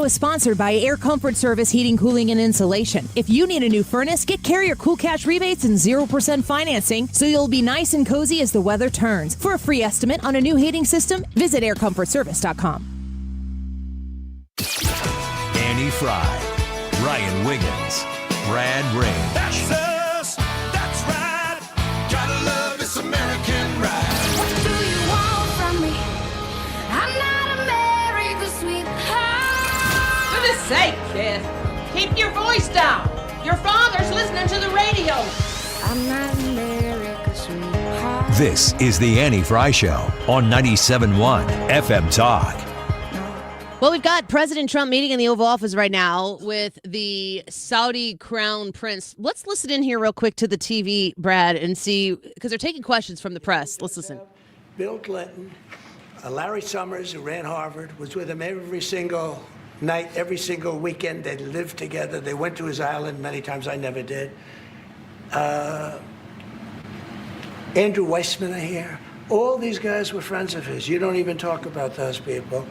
show is sponsored by Air Comfort Service Heating, Cooling, and Insulation. If you need a new furnace, get Carrier Cool Cash rebates and 0% financing so you'll be nice and cozy as the weather turns. For a free estimate on a new heating system, visit aircomfortservice.com. Annie Fry, Ryan Wiggins, Brad Ray. That's us. That's right. Gotta love this American ride. What do you want from me? I'm not America's sweetheart. For goodness sake, kid. Keep your voice down. Your father's listening to the radio. I'm not America's sweetheart. This is the Annie Fry Show on 97.1 FM Talk. Well, we've got President Trump meeting in the Oval Office right now with the Saudi Crown Prince. Let's listen in here real quick to the TV, Brad, and see, because they're taking questions from the press. Let's listen. Bill Clinton, Larry Summers, who ran Harvard, was with him every single night, every single weekend. They lived together. They went to his island many times. I never did. Andrew Weissman, I hear. All these guys were friends of his. You don't even talk about those people.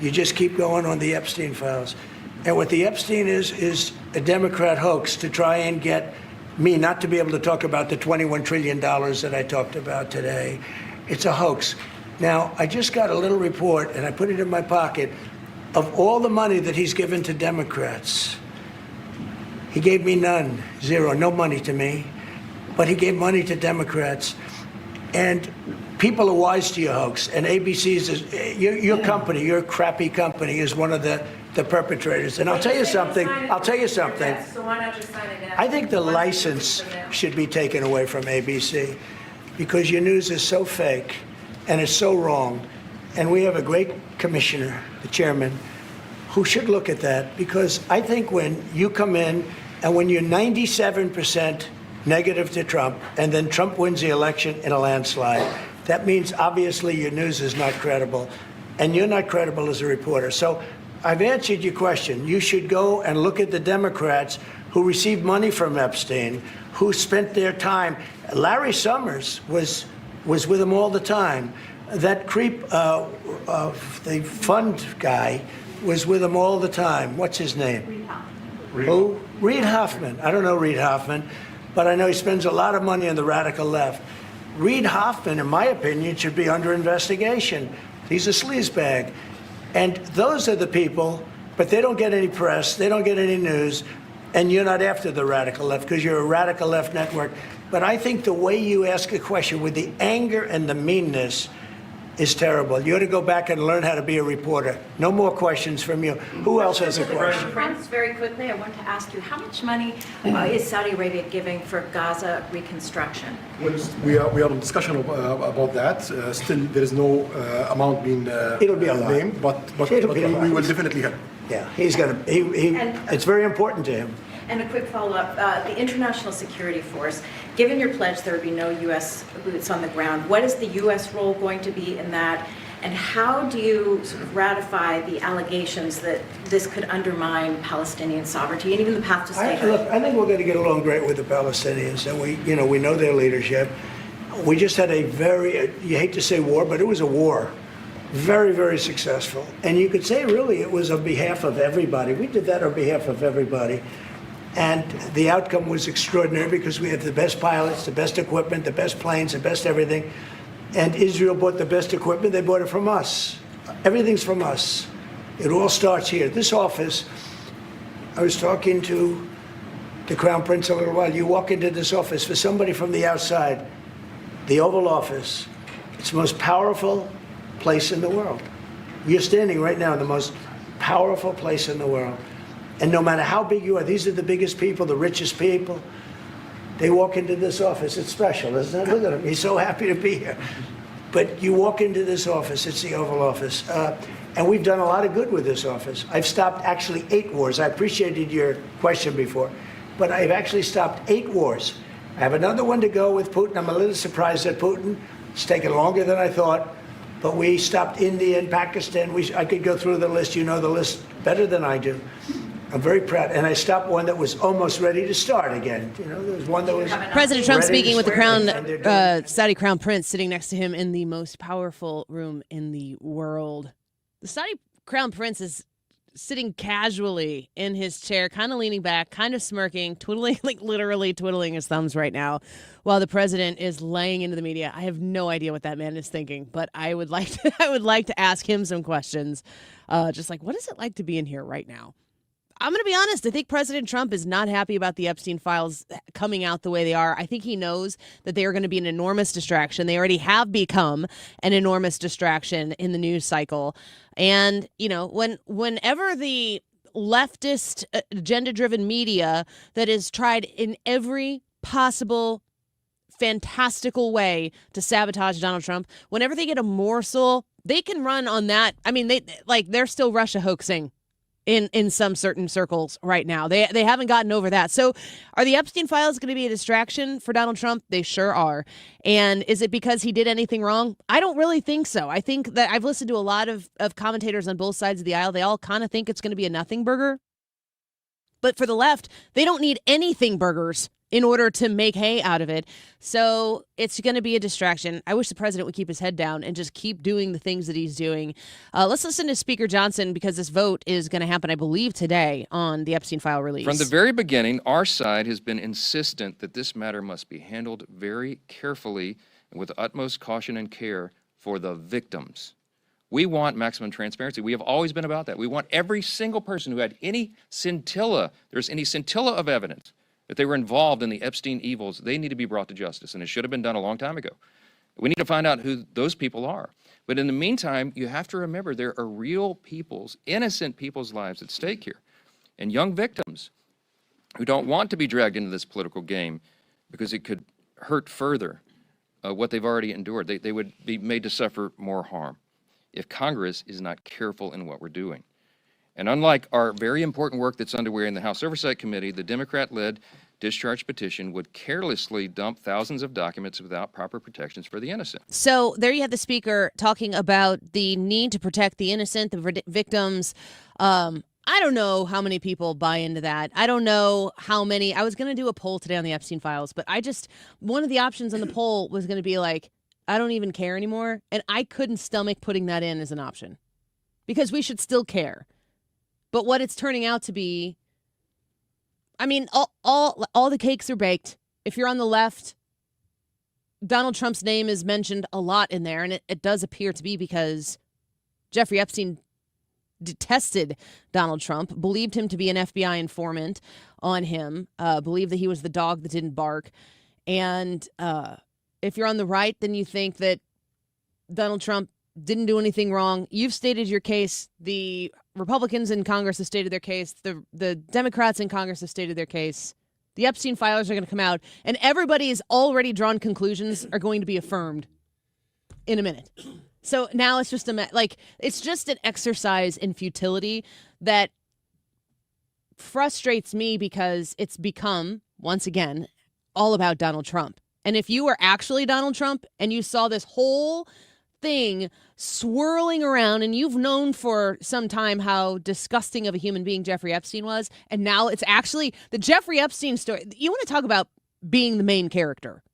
You just keep going on the Epstein files. And what the Epstein is a Democrat hoax to try and get me not to be able to talk about the $21 trillion that I talked about today. It's a hoax. Now, I just got a little report, and I put it in my pocket, of all the money that he's given to Democrats. He gave me none, zero, no money to me. But he gave money to Democrats. And people are wise to your hoax, and ABC's your company, your crappy company, is one of the perpetrators. And I'll tell you something. So why not just sign it down? I think the license should be taken away from ABC because your news is so fake and it's so wrong. And we have a great commissioner, the chairman, who should look at that, because I think when you come in and when you're 97% negative to Trump, and then Trump wins the election in a landslide, that means obviously your news is not credible, and you're not credible as a reporter. So I've answered your question. You should go and look at the Democrats who received money from Epstein, who spent their time. Larry Summers was with him all the time. That creep of the fund guy was with him all the time. What's his name? Reid Hoffman. Who? Reid Hoffman. I don't know Reid Hoffman, but I know he spends a lot of money on the radical left. Reid Hoffman, in my opinion, should be under investigation. He's a sleazebag. And those are the people, but they don't get any press, they don't get any news, and you're not after the radical left because you're a radical left network. But I think the way you ask a question with the anger and the meanness is terrible. You ought to go back and learn how to be a reporter. No more questions from you. Who else has a question? Prince, very quickly, I want to ask you, how much money is Saudi Arabia giving for Gaza reconstruction? We are in discussion about that. Still, there is no amount being It'll be a lot. named, but we will definitely help. Yeah, he's going to, it's very important to him. And a quick follow-up, the International Security Force, given your pledge there would be no U.S. boots on the ground, what is the U.S. role going to be in that? And how do you sort of ratify the allegations that this could undermine Palestinian sovereignty and even the path to statehood? Look, I think we're going to get along great with the Palestinians, and we know their leadership. We just had a very, you hate to say war, but it was a war. Very, very successful. And you could say really it was on behalf of everybody. We did that on behalf of everybody. And the outcome was extraordinary because we had the best pilots, the best equipment, the best planes, the best everything. And Israel bought the best equipment. They bought it from us. Everything's from us. It all starts here. This office, I was talking to the Crown Prince a little while. You walk into this office, for somebody from the outside, the Oval Office, it's the most powerful place in the world. You're standing right now in the most powerful place in the world. And no matter how big you are, these are the biggest people, the richest people. They walk into this office. It's special, isn't it? Look at him. He's so happy to be here. But you walk into this office. It's the Oval Office. And we've done a lot of good with this office. I've stopped actually 8 wars. I appreciated your question before. But I've actually stopped 8 wars. I have another one to go with Putin. I'm a little surprised at Putin. It's taken longer than I thought. But we stopped India and Pakistan. I could go through the list. You know the list better than I do. I'm very proud. And I stopped one that was almost ready to start again. You know, there was one that was President Trump ready speaking to with the start, Saudi Crown Prince sitting next to him in the most powerful room in the world. The Saudi Crown Prince is sitting casually in his chair, kind of leaning back, kind of smirking, twiddling, like literally twiddling his thumbs right now while the president is laying into the media. I have no idea what that man is thinking, but I would like to ask him some questions. Just like, what is it like to be in here right now? I'm going to be honest. I think President Trump is not happy about the Epstein files coming out the way they are. I think he knows that they are going to be an enormous distraction. They already have become an enormous distraction in the news cycle. And, whenever the leftist agenda-driven media that has tried in every possible fantastical way to sabotage Donald Trump, whenever they get a morsel, they can run on that. I mean, they're still Russia hoaxing in some certain circles right now. They haven't gotten over that. So are the Epstein files going to be a distraction for Donald Trump? They sure are. And is it because he did anything wrong? I don't really think so. I think that I've listened to a lot of commentators on both sides of the aisle. They all kind of think it's going to be a nothing burger. But for the left, they don't need anything burgers in order to make hay out of it. So it's going to be a distraction. I wish the president would keep his head down and just keep doing the things that he's doing. Let's listen to Speaker Johnson, because this vote is going to happen, I believe, today on the Epstein file release. From the very beginning, our side has been insistent that this matter must be handled very carefully and with utmost caution and care for the victims. We want maximum transparency. We have always been about that. We want every single person who had any scintilla of evidence that they were involved in the Epstein evils, they need to be brought to justice, and it should have been done a long time ago. We need to find out who those people are. But in the meantime, you have to remember there are real people's, innocent people's lives at stake here, and young victims who don't want to be dragged into this political game because it could hurt further what they've already endured. They would be made to suffer more harm if Congress is not careful in what we're doing. And unlike our very important work that's underway in the House Oversight Committee, the Democrat-led discharge petition would carelessly dump thousands of documents without proper protections for the innocent. So there you have the speaker talking about the need to protect the innocent, the victims. I don't know how many people buy into that. I don't know how many. I was going to do a poll today on the Epstein files, but one of the options on the poll was going to be like, I don't even care anymore. And I couldn't stomach putting that in as an option because we should still care. But what it's turning out to be, I mean, all the cakes are baked. If you're on the left, Donald Trump's name is mentioned a lot in there, and it does appear to be because Jeffrey Epstein detested Donald Trump, believed him to be an FBI informant on him, believed that he was the dog that didn't bark. And if you're on the right, then you think that Donald Trump didn't do anything wrong. You've stated your case. The Republicans in Congress have stated their case. The Democrats in Congress have stated their case. The Epstein files are going to come out, and everybody's already drawn conclusions are going to be affirmed in a minute. So now it's just it's just an exercise in futility that frustrates me because it's become, once again, all about Donald Trump. And if you were actually Donald Trump and you saw this whole thing swirling around, and you've known for some time how disgusting of a human being Jeffrey Epstein was, and now it's actually the Jeffrey Epstein story. You want to talk about being the main character.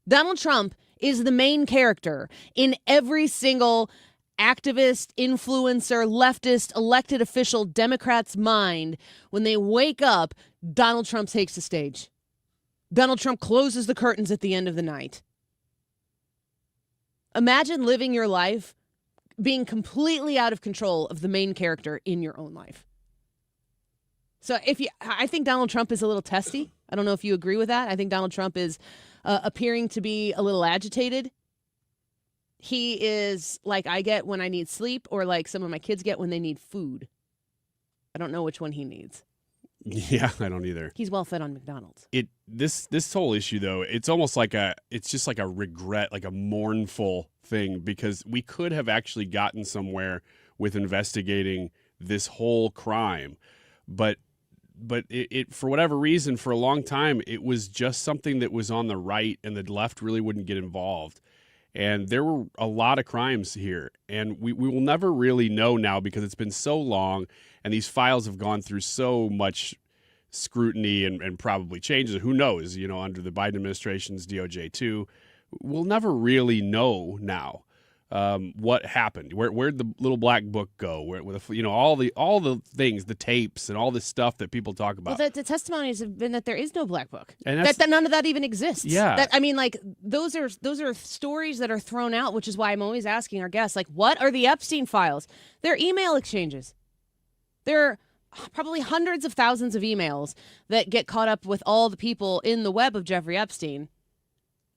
Donald Trump is the main character in every single activist, influencer, leftist, elected official, Democrat's mind. When they wake up, Donald Trump takes the stage. Donald Trump closes the curtains at the end of the night. Imagine living your life being completely out of control of the main character in your own life. So I think Donald Trump is a little testy. I don't know if you agree with that. I think Donald Trump is appearing to be a little agitated. He is like I get when I need sleep, or like some of my kids get when they need food. I don't know which one he needs. Yeah, I don't either. He's well fed on McDonald's. This whole issue though, it's almost like it's just like a regret, like a mournful thing, because we could have actually gotten somewhere with investigating this whole crime, but it for whatever reason, for a long time, it was just something that was on the right, and the left really wouldn't get involved. And there were a lot of crimes here, and we will never really know now because it's been so long, and these files have gone through so much scrutiny and probably changes. Who knows, under the Biden administration's DOJ too. We'll never really know now. what happened? Where'd the little black book go? All the things, the tapes, and all this stuff that people talk about. Well, the testimonies have been that there is no black book, and that none of that even exists. Yeah, those are stories that are thrown out, which is why I'm always asking our guests, like, what are the Epstein files? They're email exchanges. They're probably hundreds of thousands of emails that get caught up with all the people in the web of Jeffrey Epstein.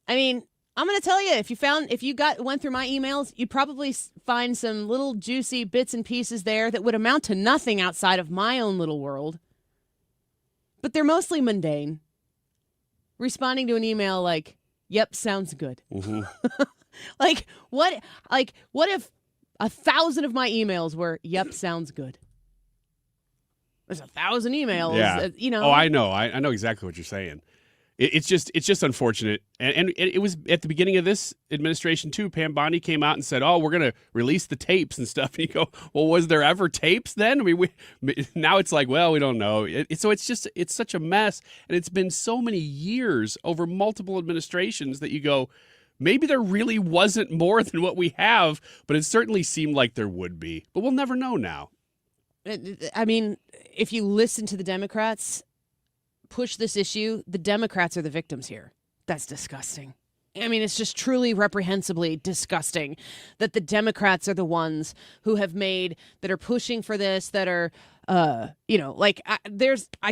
I mean, I'm going to tell you, if you went through my emails, you'd probably find some little juicy bits and pieces there that would amount to nothing outside of my own little world. But they're mostly mundane. Responding to an email like, "Yep, sounds good." Mm-hmm. What if 1,000 of my emails were, "Yep, sounds good"? There's 1,000 emails. Yeah. Oh, I know. I know exactly what you're saying. It's just unfortunate. And it was at the beginning of this administration, too. Pam Bondi came out and said, "Oh, we're going to release the tapes and stuff." And you go, well, was there ever tapes then? I mean, now it's like, well, we don't know. So it's such a mess. And it's been so many years over multiple administrations that you go, maybe there really wasn't more than what we have, but it certainly seemed like there would be. But we'll never know now. I mean, if you listen to the Democrats push this issue, the Democrats are the victims here. That's disgusting. I mean, it's just truly reprehensibly disgusting that the Democrats are the ones who that are pushing for this, that are, I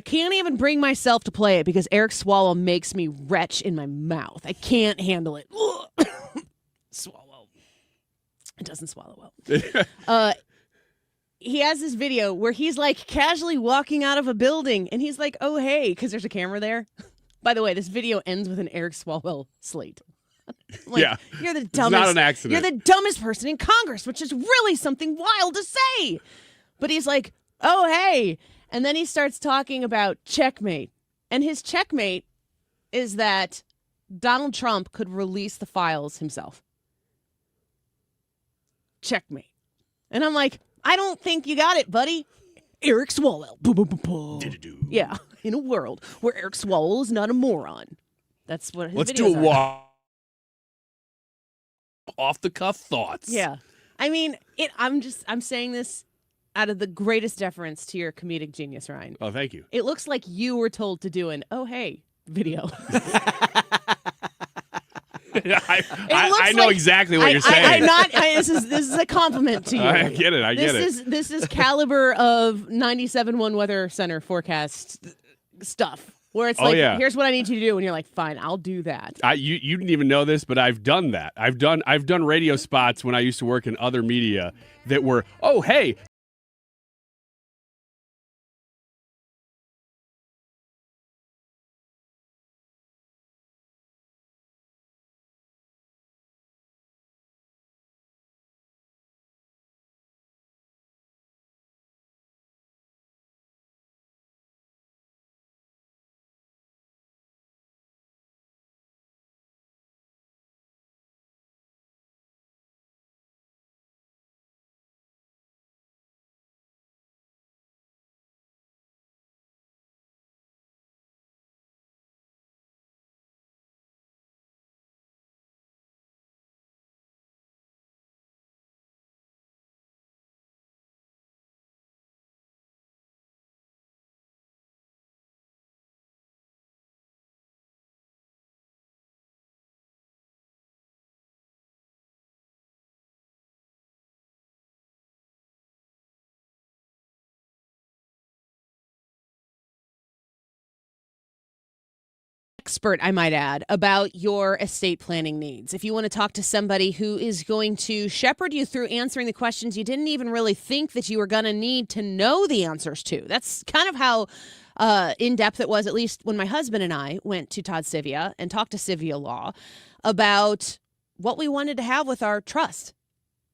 can't even bring myself to play it because Eric Swalwell makes me retch in my mouth. I can't handle it. Swallow. It doesn't swallow well. He has this video where he's like casually walking out of a building and he's like, "Oh, hey," because there's a camera there. By the way, this video ends with an Eric Swalwell slate. Yeah. You're the dumbest. It's not an accident. You're the dumbest person in Congress, which is really something wild to say. But he's like, "Oh, hey." And then he starts talking about checkmate. And his checkmate is that Donald Trump could release the files himself. Checkmate. And I'm like, I don't think you got it, buddy. Eric Swalwell. Boom, boom, boom, boom. Yeah, in a world where Eric Swalwell is not a moron. That's what his Let's videos do a are. walk. Off-the-cuff thoughts. Yeah. I mean, I'm saying this out of the greatest deference to your comedic genius, Ryan. Oh, thank you. It looks like you were told to do an "oh, hey" video. I know exactly what you're saying. This is a compliment to you. I get it. This is caliber of 97.1 Weather Center forecast stuff. Where it's here's what I need you to do, and you're like, fine, I'll do that. You didn't even know this, but I've done that. I've done radio spots when I used to work in other media that were, "Oh, hey." Expert, I might add, about your estate planning needs. If you want to talk to somebody who is going to shepherd you through answering the questions you didn't even really think that you were going to need to know the answers to. That's kind of how in-depth it was, at least when my husband and I went to Todd Sivia and talked to Sivia Law about what we wanted to have with our trust.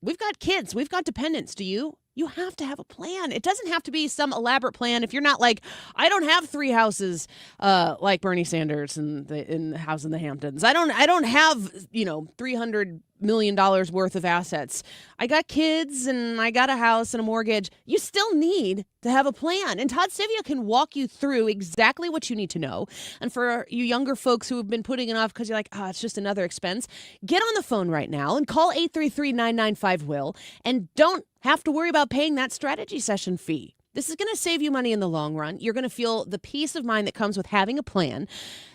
We've got kids. We've got dependents. Do you? You have to have a plan. It doesn't have to be some elaborate plan. If you're not like, I don't have 3 houses like Bernie Sanders in the house in the Hamptons. I don't have, $300 million worth of assets. I got kids and I got a house and a mortgage. You still need to have a plan. And Todd Sivia can walk you through exactly what you need to know. And for you younger folks who have been putting it off because you're like, it's just another expense, get on the phone right now and call 833-995-WILL and don't have to worry about paying that strategy session fee. This is going to save you money in the long run. You're going to feel the peace of mind that comes with having a plan.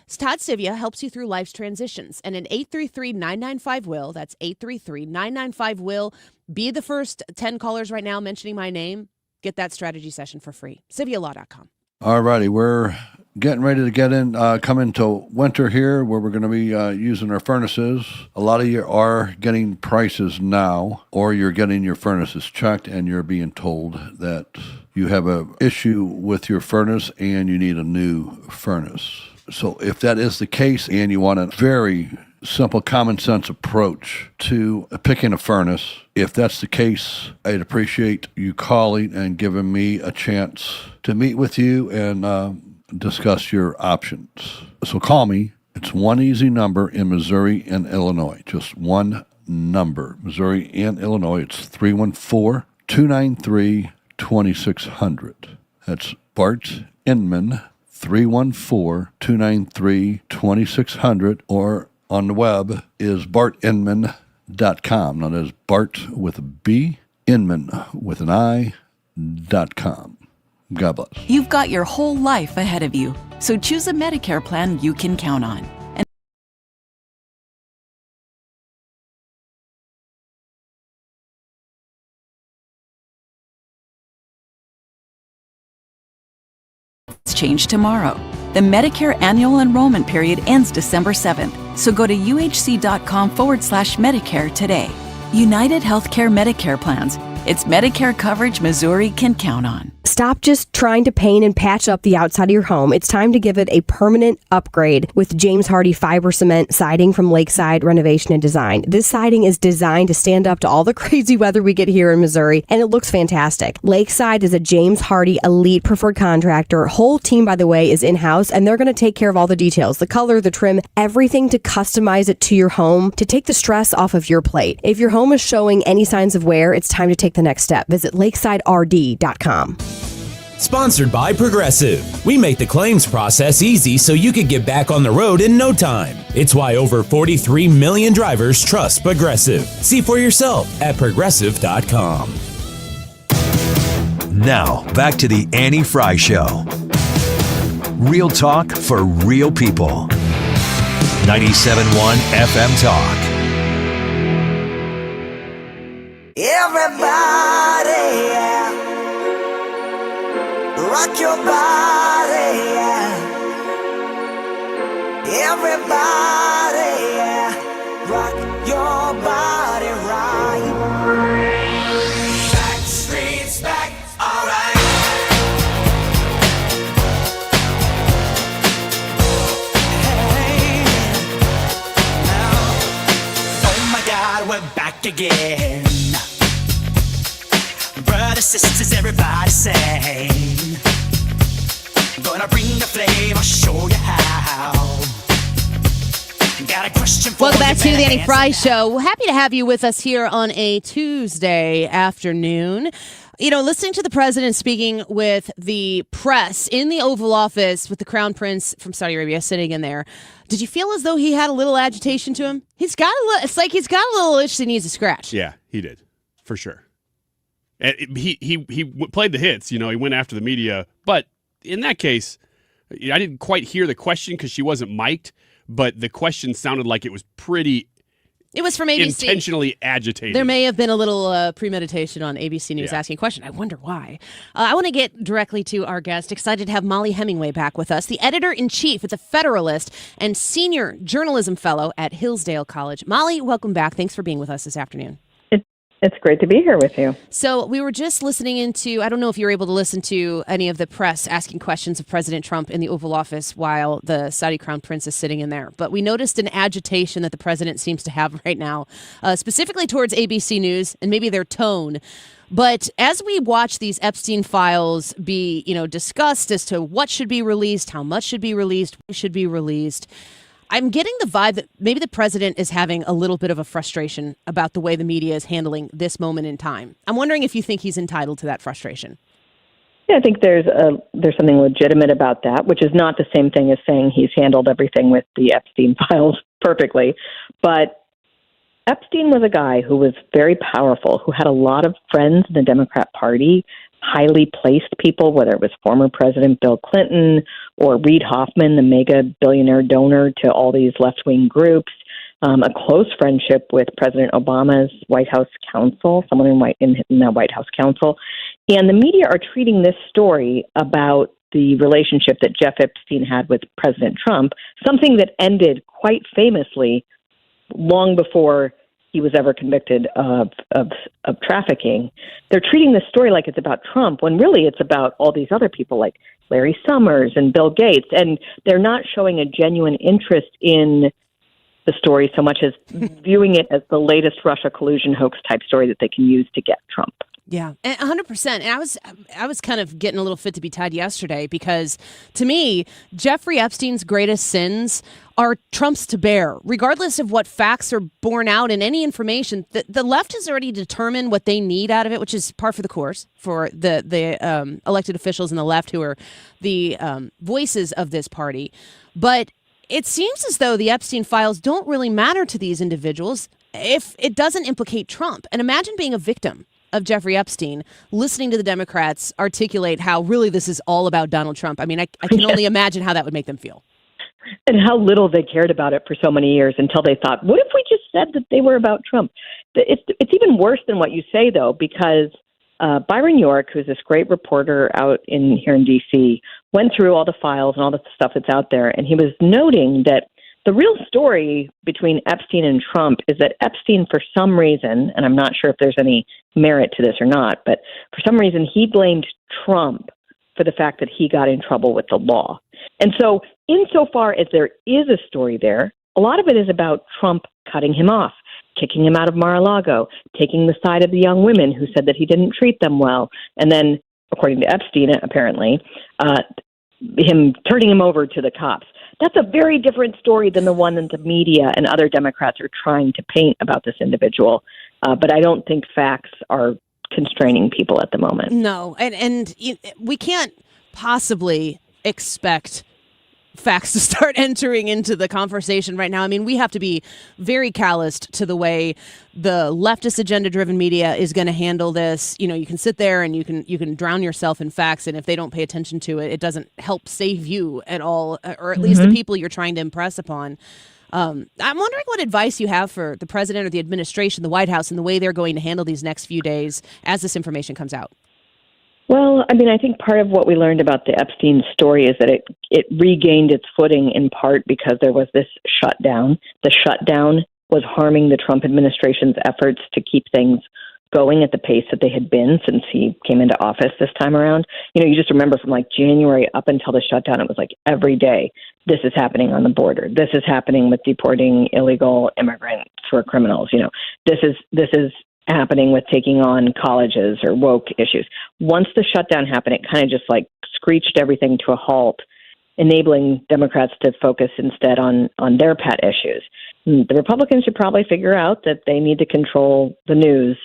Todd Sivia helps you through life's transitions. And at 833-995-WILL, that's 833-995-WILL, be the first 10 callers right now mentioning my name. Get that strategy session for free. SiviaLaw.com. All righty, we're getting ready to come into winter here where we're going to be using our furnaces. A lot of you are getting prices now, or you're getting your furnaces checked and you're being told that you have an issue with your furnace and you need a new furnace. So if that is the case and you want a very simple common sense approach to picking a furnace, if that's the case, I'd appreciate you calling and giving me a chance to meet with you and discuss your options. So call me. It's one easy number in Missouri and Illinois. Just one number. Missouri and Illinois. It's 314-293-2600. That's Bart Inman, 314-293-2600, or on the web is bartinman.com. Now there's Bart with a B, Inman with an I.com. God bless. You've got your whole life ahead of you, so choose a Medicare plan you can count on. And change tomorrow. The Medicare annual enrollment period ends December 7th, so go to uhc.com/Medicare today. United Healthcare Medicare plans. It's Medicare coverage Missouri can count on. Stop just trying to paint and patch up the outside of your home. It's time to give it a permanent upgrade with James Hardie fiber cement siding from Lakeside Renovation and Design. This siding is designed to stand up to all the crazy weather we get here in Missouri, and it looks fantastic. Lakeside is a James Hardie elite preferred contractor. Whole team, by the way, is in-house, and they're going to take care of all the details, the color, the trim, everything to customize it to your home, to take the stress off of your plate. If your home is showing any signs of wear, it's time to take the next step. Visit lakesiderd.com. Sponsored by Progressive. We make the claims process easy so you can get back on the road in no time. It's why over 43 million drivers trust Progressive. See for yourself at progressive.com. Now, back to the Annie Fry Show. Real talk for real people. 97.1 FM Talk. Everybody, yeah. Rock your body, yeah. Everybody, yeah. Rock your body right. Back streets back, alright. Hey, now, oh my God, we're back again. Brothers, sisters, everybody sing. Gonna bring the flame, I'll show you how. Got a question for Welcome back you, to the Annie answer Fry now. Show. Happy to have you with us here on a Tuesday afternoon. You know, listening to the president speaking with the press in the Oval Office with the Crown Prince from Saudi Arabia sitting in there, did you feel as though he had a little agitation to him? He's got a little, it's like he's got a little itch that needs to scratch. Yeah, he did, for sure. And he played the hits, you know, he went after the media. But in that case, I didn't quite hear the question because she wasn't mic'd, but the question sounded like it was pretty It was from ABC. Intentionally agitated. There may have been a little premeditation on ABC News asking a question. I wonder why. I want to get directly to our guest. Excited to have Mollie Hemingway back with us, the editor-in-chief at The Federalist and senior journalism fellow at Hillsdale College. Mollie, welcome back. Thanks for being with us this afternoon. It's great to be here with you. So we were just listening into, I don't know if you were able to listen to any of the press asking questions of President Trump in the Oval Office while the Saudi Crown Prince is sitting in there. But we noticed an agitation that the president seems to have right now, specifically towards ABC News and maybe their tone. But as we watch these Epstein files be, discussed as to what should be released, how much should be released, what should be released, I'm getting the vibe that maybe the president is having a little bit of a frustration about the way the media is handling this moment in time. I'm wondering if you think he's entitled to that frustration. Yeah, I think there's something legitimate about that, which is not the same thing as saying he's handled everything with the Epstein files perfectly. But Epstein was a guy who was very powerful, who had a lot of friends in the Democrat Party, highly placed people, whether it was former President Bill Clinton or Reid Hoffman, the mega billionaire donor to all these left-wing groups, a close friendship with President Obama's White House counsel, someone in the White House counsel. And the media are treating this story about the relationship that Jeff Epstein had with President Trump, something that ended quite famously long before he was ever convicted of trafficking. They're treating this story like it's about Trump, when really it's about all these other people like Larry Summers and Bill Gates, and they're not showing a genuine interest in the story so much as viewing it as the latest Russia collusion hoax type story that they can use to get Trump. Yeah, 100%. And I was kind of getting a little fit to be tied yesterday because, to me, Jeffrey Epstein's greatest sins are Trump's to bear. Regardless of what facts are borne out in any information, the left has already determined what they need out of it, which is par for the course for the elected officials in the left who are the voices of this party. But it seems as though the Epstein files don't really matter to these individuals if it doesn't implicate Trump. And imagine being a victim of Jeffrey Epstein, listening to the Democrats articulate how really this is all about Donald Trump. I mean, I can only imagine how that would make them feel. And how little they cared about it for so many years until they thought, what if we just said that they were about Trump? It's even worse than what you say, though, because Byron York, who's this great reporter out here in D.C., went through all the files and all the stuff that's out there, and he was noting that the real story between Epstein and Trump is that Epstein, for some reason, and I'm not sure if there's any merit to this or not, but for some reason he blamed Trump for the fact that he got in trouble with the law. And so insofar as there is a story there, a lot of it is about Trump cutting him off, kicking him out of Mar-a-Lago, taking the side of the young women who said that he didn't treat them well, and then, according to Epstein, apparently, him turning him over to the cops. That's a very different story than the one that the media and other Democrats are trying to paint about this individual. But I don't think facts are constraining people at the moment. No, and we can't possibly expect facts to start entering into the conversation right now. I mean, we have to be very calloused to the way the leftist agenda-driven media is going to handle this. You know, you can sit there and you can drown yourself in facts, and if they don't pay attention to it, it doesn't help save you at all, or at least the people you're trying to impress upon. I'm wondering what advice you have for the president or the administration, the White House, and the way they're going to handle these next few days as this information comes out. Well, I mean, I think part of what we learned about the Epstein story is that it regained its footing in part because there was this shutdown. The shutdown was harming the Trump administration's efforts to keep things going at the pace that they had been since he came into office this time around. You know, you just remember from like January up until the shutdown, it was like every day, this is happening on the border. This is happening with deporting illegal immigrants who are criminals. You know, this is happening with taking on colleges or woke issues. Once the shutdown happened, it kind of just like screeched everything to a halt, enabling Democrats to focus instead on their pet issues. The Republicans should probably figure out that they need to control the news.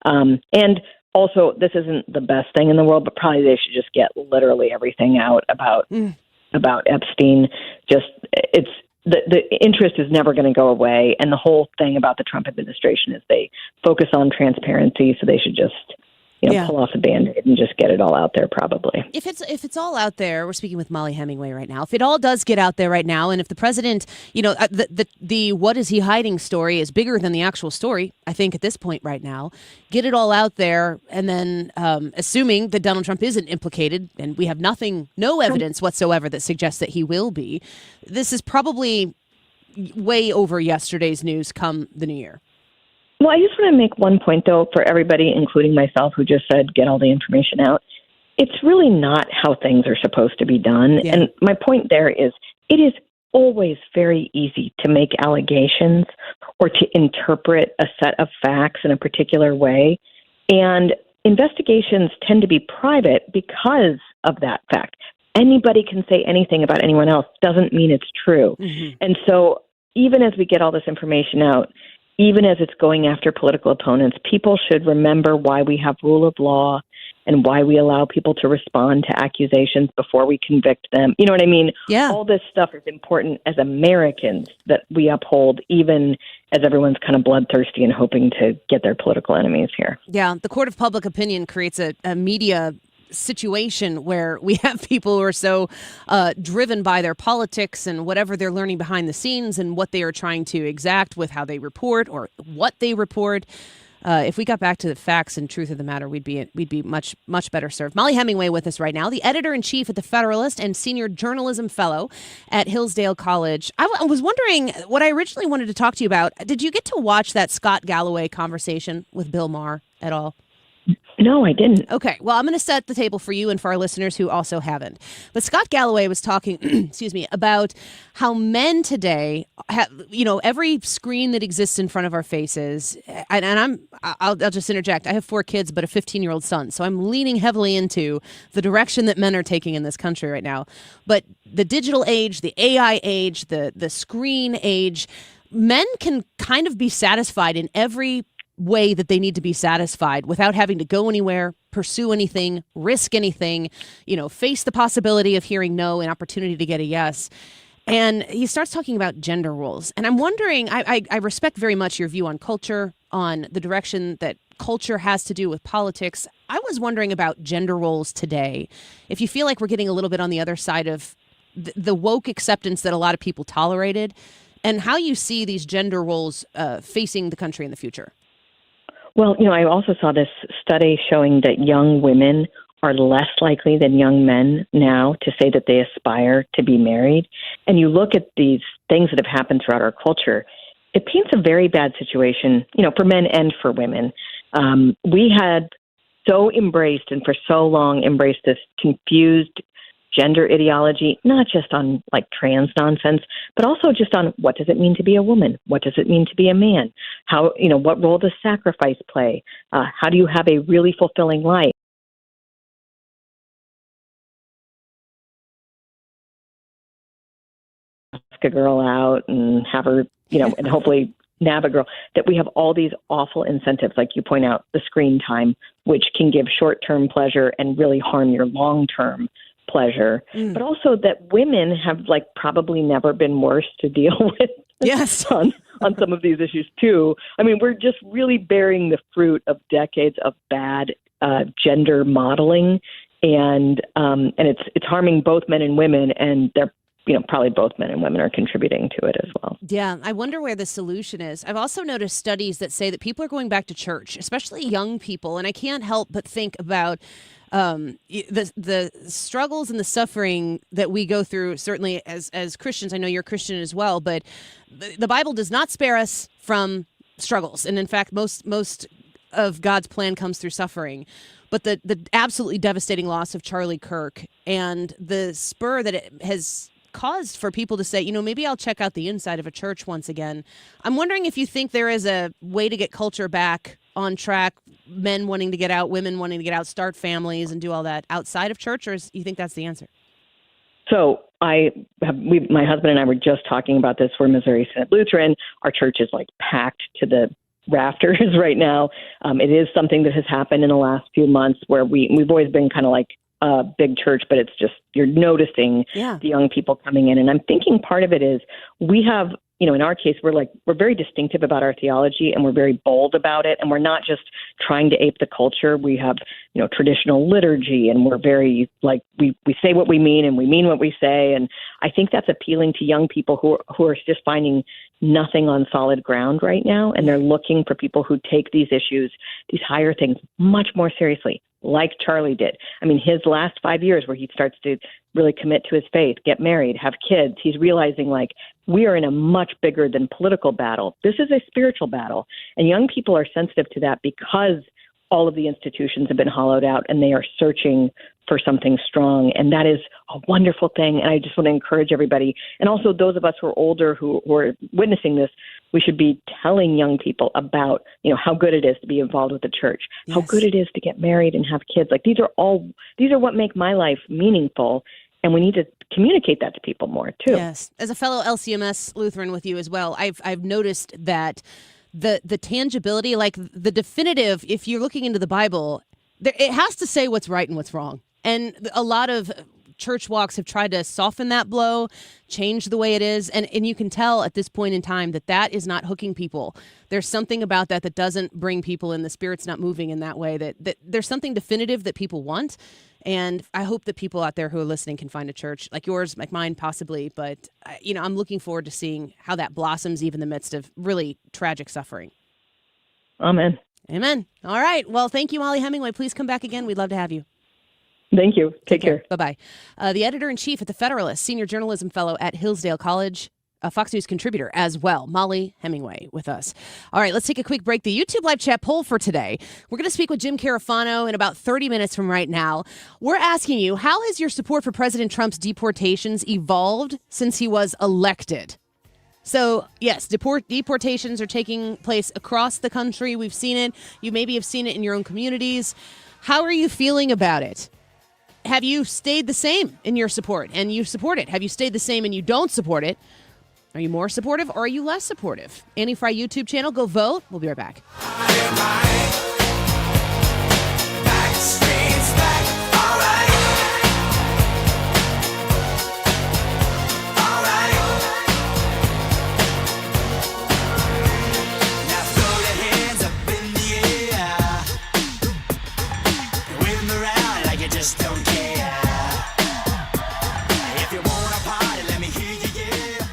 And also, this isn't the best thing in the world, but probably they should just get literally everything out about Epstein. The interest is never going to go away. And the whole thing about the Trump administration is they focus on transparency. So they should just, pull off a Band-Aid and just get it all out there probably. If it's all out there, we're speaking with Mollie Hemingway right now. If it all does get out there right now, and if the president, the what is he hiding story is bigger than the actual story, I think at this point right now, get it all out there. And then assuming that Donald Trump isn't implicated, and we have no evidence whatsoever that suggests that he will be, this is probably way over yesterday's news come the new year. Well, I just want to make one point, though, for everybody, including myself, who just said get all the information out. It's really not how things are supposed to be done. Yeah. And my point there is it is always very easy to make allegations or to interpret a set of facts in a particular way. And investigations tend to be private because of that fact. anybody can say anything about anyone else doesn't mean it's true. And so even as we get all this information out, even as it's going after political opponents, people should remember why we have rule of law and why we allow people to respond to accusations before we convict them. You know what I mean? Yeah. All this stuff is important as Americans that we uphold, even as everyone's kind of bloodthirsty and hoping to get their political enemies here. Yeah, the court of public opinion creates a media situation where we have people who are so driven by their politics and whatever they're learning behind the scenes and what they are trying to exact with how they report or what they report. If we got back to the facts and truth of the matter, we'd be much better served. Mollie Hemingway with us right now, the editor-in-chief at The Federalist and senior journalism fellow at Hillsdale College. I was wondering what I originally wanted to talk to you about. Did you get to watch that Scott Galloway conversation with Bill Maher at all? No, I didn't. Okay. Well, I'm going to set the table for you and for our listeners who also haven't. But Scott Galloway was talking, excuse me, about how men today have, every screen that exists in front of our faces. And I'll just interject. I have 4 kids, but a 15-year-old son. So I'm leaning heavily into the direction that men are taking in this country right now. But the digital age, the AI age, the screen age, men can kind of be satisfied in every way that they need to be satisfied without having to go anywhere, pursue anything, risk anything, face the possibility of hearing no, an opportunity to get a yes. And he starts talking about gender roles. And I'm wondering, I respect very much your view on culture, on the direction that culture has to do with politics. I was wondering about gender roles today. If you feel like we're getting a little bit on the other side of the woke acceptance that a lot of people tolerated, and how you see these gender roles facing the country in the future. Well, I also saw this study showing that young women are less likely than young men now to say that they aspire to be married. And you look at these things that have happened throughout our culture, it paints a very bad situation, for men and for women. We had so embraced and for so long embraced this confused gender ideology, not just on like trans nonsense, but also just on what does it mean to be a woman? What does it mean to be a man? How, what role does sacrifice play? How do you have a really fulfilling life? Ask a girl out and have her, and hopefully nab a girl, that we have all these awful incentives, like you point out, the screen time, which can give short-term pleasure and really harm your long-term pleasure, but also that women have probably never been worse to deal with. Yes. on some of these issues too. I mean, we're just really bearing the fruit of decades of bad gender modeling, and it's harming both men and women, and they're probably both men and women are contributing to it as well. Yeah, I wonder where the solution is. I've also noticed studies that say that people are going back to church, especially young people, and I can't help but think about the struggles and the suffering that we go through, certainly as Christians. I know you're a Christian as well, but the Bible does not spare us from struggles. And in fact, most of God's plan comes through suffering. But the absolutely devastating loss of Charlie Kirk and the spur that it has caused for people to say, maybe I'll check out the inside of a church once again. I'm wondering if you think there is a way to get culture back on track, men wanting to get out, women wanting to get out, start families and do all that outside of church, or you think that's the answer? So my husband and I were just talking about this. We're Missouri Synod Lutheran. Our church is packed to the rafters right now. It is something that has happened in the last few months where we've always been kind of like a big church, but it's just, you're noticing the young people coming in. And I'm thinking part of it is we have, in our case, we're very distinctive about our theology and we're very bold about it. And we're not just trying to ape the culture. We have, traditional liturgy, and we're very we say what we mean and we mean what we say. And I think that's appealing to young people who are just finding nothing on solid ground right now. And they're looking for people who take these issues, these higher things, much more seriously, like Charlie did. I mean, his last 5 years where he starts to really commit to his faith, get married, have kids, he's realizing we are in a much bigger than political battle. This is a spiritual battle. And young people are sensitive to that because all of the institutions have been hollowed out and they are searching for something strong. And that is a wonderful thing. And I just want to encourage everybody. And also those of us who are older, who are witnessing this, we should be telling young people about, how good it is to be involved with the church, how good it is to get married and have kids. These are what make my life meaningful. And we need to communicate that to people more, too. Yes. As a fellow LCMS Lutheran with you as well, I've noticed that the tangibility, like the definitive, if you're looking into the Bible, it has to say what's right and what's wrong. And a lot of church walks have tried to soften that blow, change the way it is. And you can tell at this point in time that is not hooking people. There's something about that doesn't bring people in. The Spirit's not moving in that way, that there's something definitive that people want. And I hope that people out there who are listening can find a church like yours, like mine, possibly. But, I'm looking forward to seeing how that blossoms even in the midst of really tragic suffering. Amen. Amen. All right. Well, thank you, Mollie Hemingway. Please come back again. We'd love to have you. Thank you. Take care. Bye-bye. The editor-in-chief at The Federalist, senior journalism fellow at Hillsdale College, a Fox News contributor as well, Mollie Hemingway with us. All right, let's take a quick break. The YouTube live chat poll for today. We're going to speak with Jim Carafano in about 30 minutes from right now. We're asking you, how has your support for President Trump's deportations evolved since he was elected? So, yes, deportations are taking place across the country. We've seen it. You maybe have seen it in your own communities. How are you feeling about it? Have you stayed the same in your support and you support it? Have you stayed the same and you don't support it? Are you more supportive or are you less supportive? Annie Fry YouTube channel, go vote. We'll be right back. Just don't care. If you want a party, let me hear you, yeah.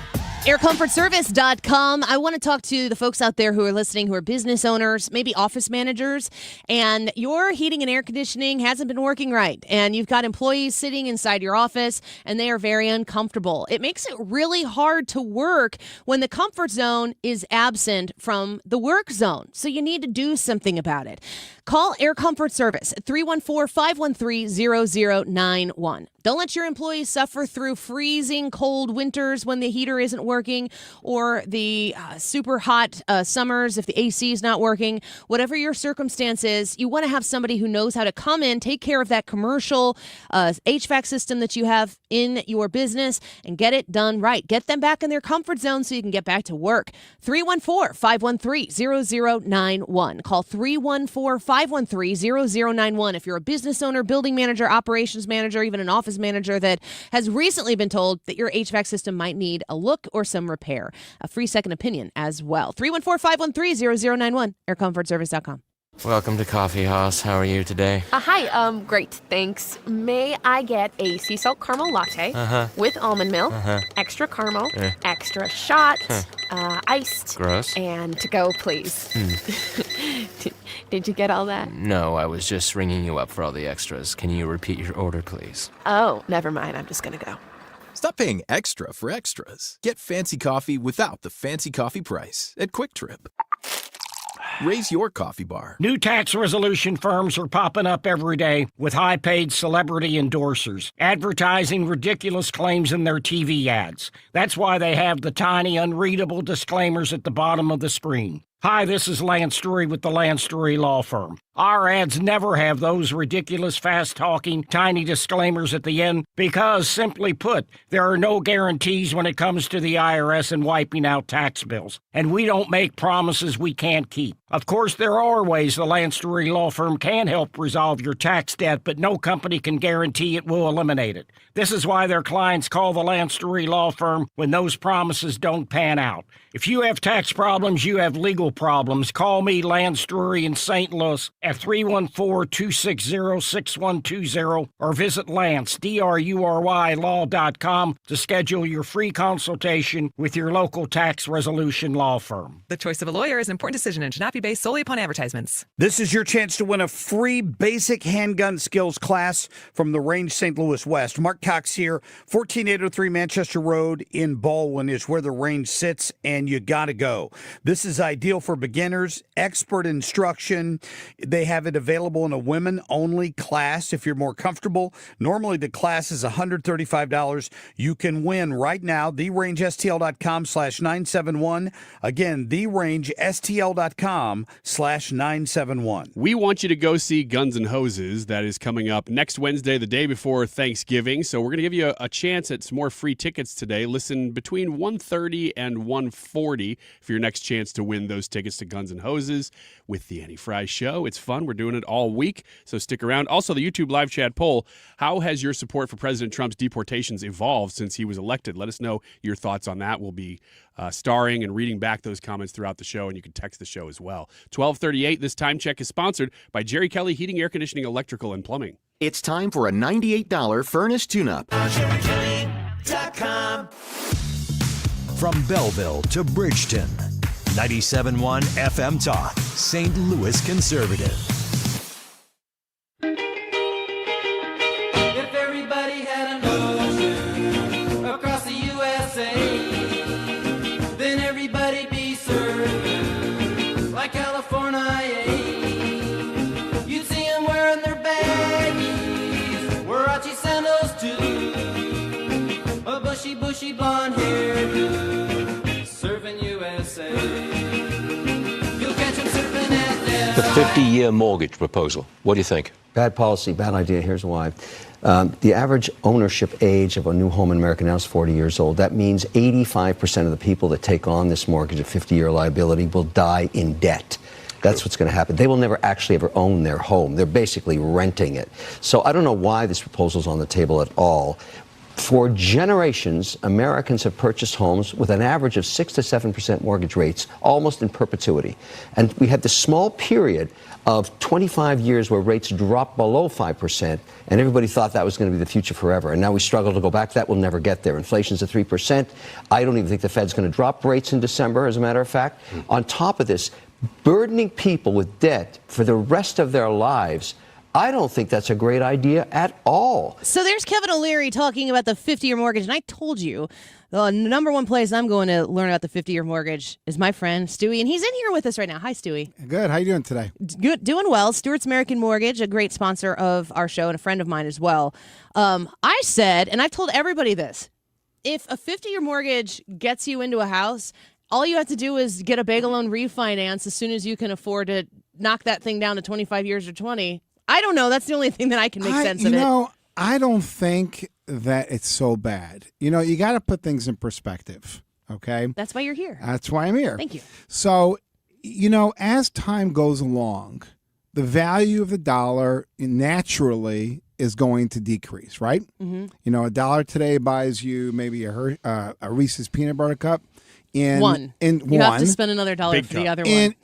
AirComfortService.com. I want to talk to the folks out there who are listening, who are business owners, maybe office managers, and your heating and air conditioning hasn't been working right. And you've got employees sitting inside your office, and they are very uncomfortable. It makes it really hard to work when the comfort zone is absent from the work zone. So you need to do something about it. Call Air Comfort Service at 314-513-0091. Don't let your employees suffer through freezing cold winters when the heater isn't working, or the super hot summers if the AC is not working. Whatever your circumstance is, you want to have somebody who knows how to come in, take care of that commercial HVAC system that you have in your business and get it done right. Get them back in their comfort zone so you can get back to work. 314-513-0091. Call 314-513-0091 if you're a business owner, building manager, operations manager, even an office manager that has recently been told that your HVAC system might need a look or some repair. A free second opinion as well. 314-513-0091, aircomfortservice.com. Welcome to Coffee House. How are you today? Hi, great, thanks. May I get a sea salt caramel latte with almond milk, extra caramel, extra shot, iced, Gross. and to go, please. Did you get all that? No, I was just ringing you up for all the extras. Can you repeat your order, please? Oh, never mind. I'm just gonna go. Stop paying extra for extras. Get fancy coffee without the fancy coffee price at Quick Trip. Raise your coffee bar. New tax resolution firms are popping up every day with high-paid celebrity endorsers, advertising ridiculous claims in their TV ads. That's why they have the tiny, unreadable disclaimers at the bottom of the screen. Hi, this is Lance Drury with the Lance Drury Law Firm. Our ads never have those ridiculous, fast-talking, tiny disclaimers at the end because, simply put, there are no guarantees when it comes to the IRS and wiping out tax bills. And we don't make promises we can't keep. Of course, there are ways the Lance Drury Law Firm can help resolve your tax debt, but no company can guarantee it will eliminate it. This is why their clients call the Lance Drury Law Firm when those promises don't pan out. If you have tax problems, you have legal problems, call me, Lance Drury in St. Louis, at 314-260-6120 or visit Lance, D-R-U-R-Y, law.com to schedule your free consultation with your local tax resolution law firm. The choice of a lawyer is an important decision and should not be based solely upon advertisements. This is your chance to win a free basic handgun skills class from the Range St. Louis West. Mark Cox here, 14803 Manchester Road in Baldwin is where the range sits, and you got to go. This is ideal for beginners, expert instruction. They have it available in a women-only class if you're more comfortable. Normally, the class is $135. You can win right now. TheRangeSTL.com/971. Again, TheRangeSTL.com/971. We want you to go see Guns N' Hoses. That is coming up next Wednesday, the day before Thanksgiving. So we're going to give you a chance at some more free tickets today. Listen between 1:30 and 1:40 for your next chance to win those tickets to Guns N' Hoses with the Annie Fry Show. It's fun. We're doing it all week, so stick around. Also, the YouTube live chat poll, how has your support for President Trump's deportations evolved since he was elected? Let us know your thoughts on that. We'll be starring and reading back those comments throughout the show, and you can text the show as well. 12:38, this time check is sponsored by Jerry Kelly Heating, Air Conditioning, Electrical, and Plumbing. It's time for a $98 furnace tune-up. From Belleville to Bridgeton, 97.1 FM Talk, St. Louis Conservative. If everybody had an ocean across the USA, then everybody'd be served like California. You'd see them wearing their baggies, Warachi sandals too, a bushy blonde hairdo, serving USA. You'll catch them surfing at The 50-year mortgage proposal. What do you think? Bad policy, bad idea. Here's why. The average ownership age of a new home in America now is 40 years old. That means 85% of the people that take on this mortgage, a 50-year liability, will die in debt. That's what's going to happen. They will never actually ever own their home. They're basically renting it. So I don't know why this proposal is on the table at all. For generations, Americans have purchased homes with an average of 6 to 7% mortgage rates, almost in perpetuity. And we had this small period of 25 years where rates dropped below 5%, and everybody thought that was going to be the future forever. And now we struggle to go back. That will never get there. Inflation's at 3%. I don't even think the Fed's going to drop rates in December, as a matter of fact. On top of this, burdening people with debt for the rest of their lives, I don't think that's a great idea at all. So there's Kevin O'Leary talking about the 50-year mortgage. And I told you, the number one place I'm going to learn about the 50-year mortgage is my friend, Stewie. And he's in here with us right now. Hi, Stewie. Good. How you doing today? Good. Doing well. Stewart's American Mortgage, a great sponsor of our show and a friend of mine as well. I said, and I've told everybody this, if a 50-year mortgage gets you into a house, all you have to do is get a bagel loan refinance as soon as you can afford to knock that thing down to 25 years or 20. I don't know. That's the only thing that I can make sense of it. I don't think that it's so bad. You got to put things in perspective, okay? That's why you're here. That's why I'm here. Thank you. So, as time goes along, the value of the dollar naturally is going to decrease, right? Mm-hmm. A dollar today buys you maybe a Reese's peanut butter cup. You have to spend another dollar for the other one.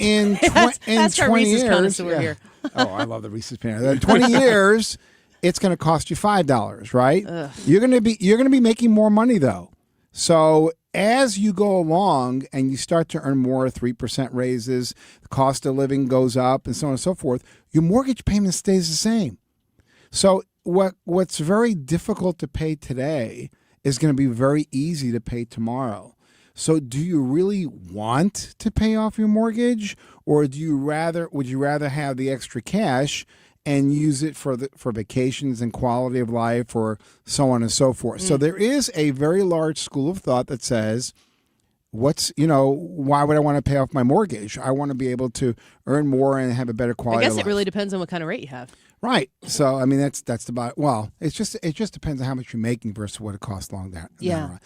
That's our 20 Reese's years, connoisseur here. Oh, I love the Reese's peanut. In 20 years, it's going to cost you $5, right? Ugh. You're going to be making more money though. So as you go along and you start to earn more 3% raises, the cost of living goes up, and so on and so forth, your mortgage payment stays the same. So what's very difficult to pay today is going to be very easy to pay tomorrow. So do you really want to pay off your mortgage, or would you rather have the extra cash and use it for vacations and quality of life, or so on and so forth? So there is a very large school of thought that says, why would I want to pay off my mortgage? I want to be able to earn more and have a better quality of life. I guess it really depends on what kind of rate you have. Right. So, that's about, it just depends on how much you're making versus what it costs down the line.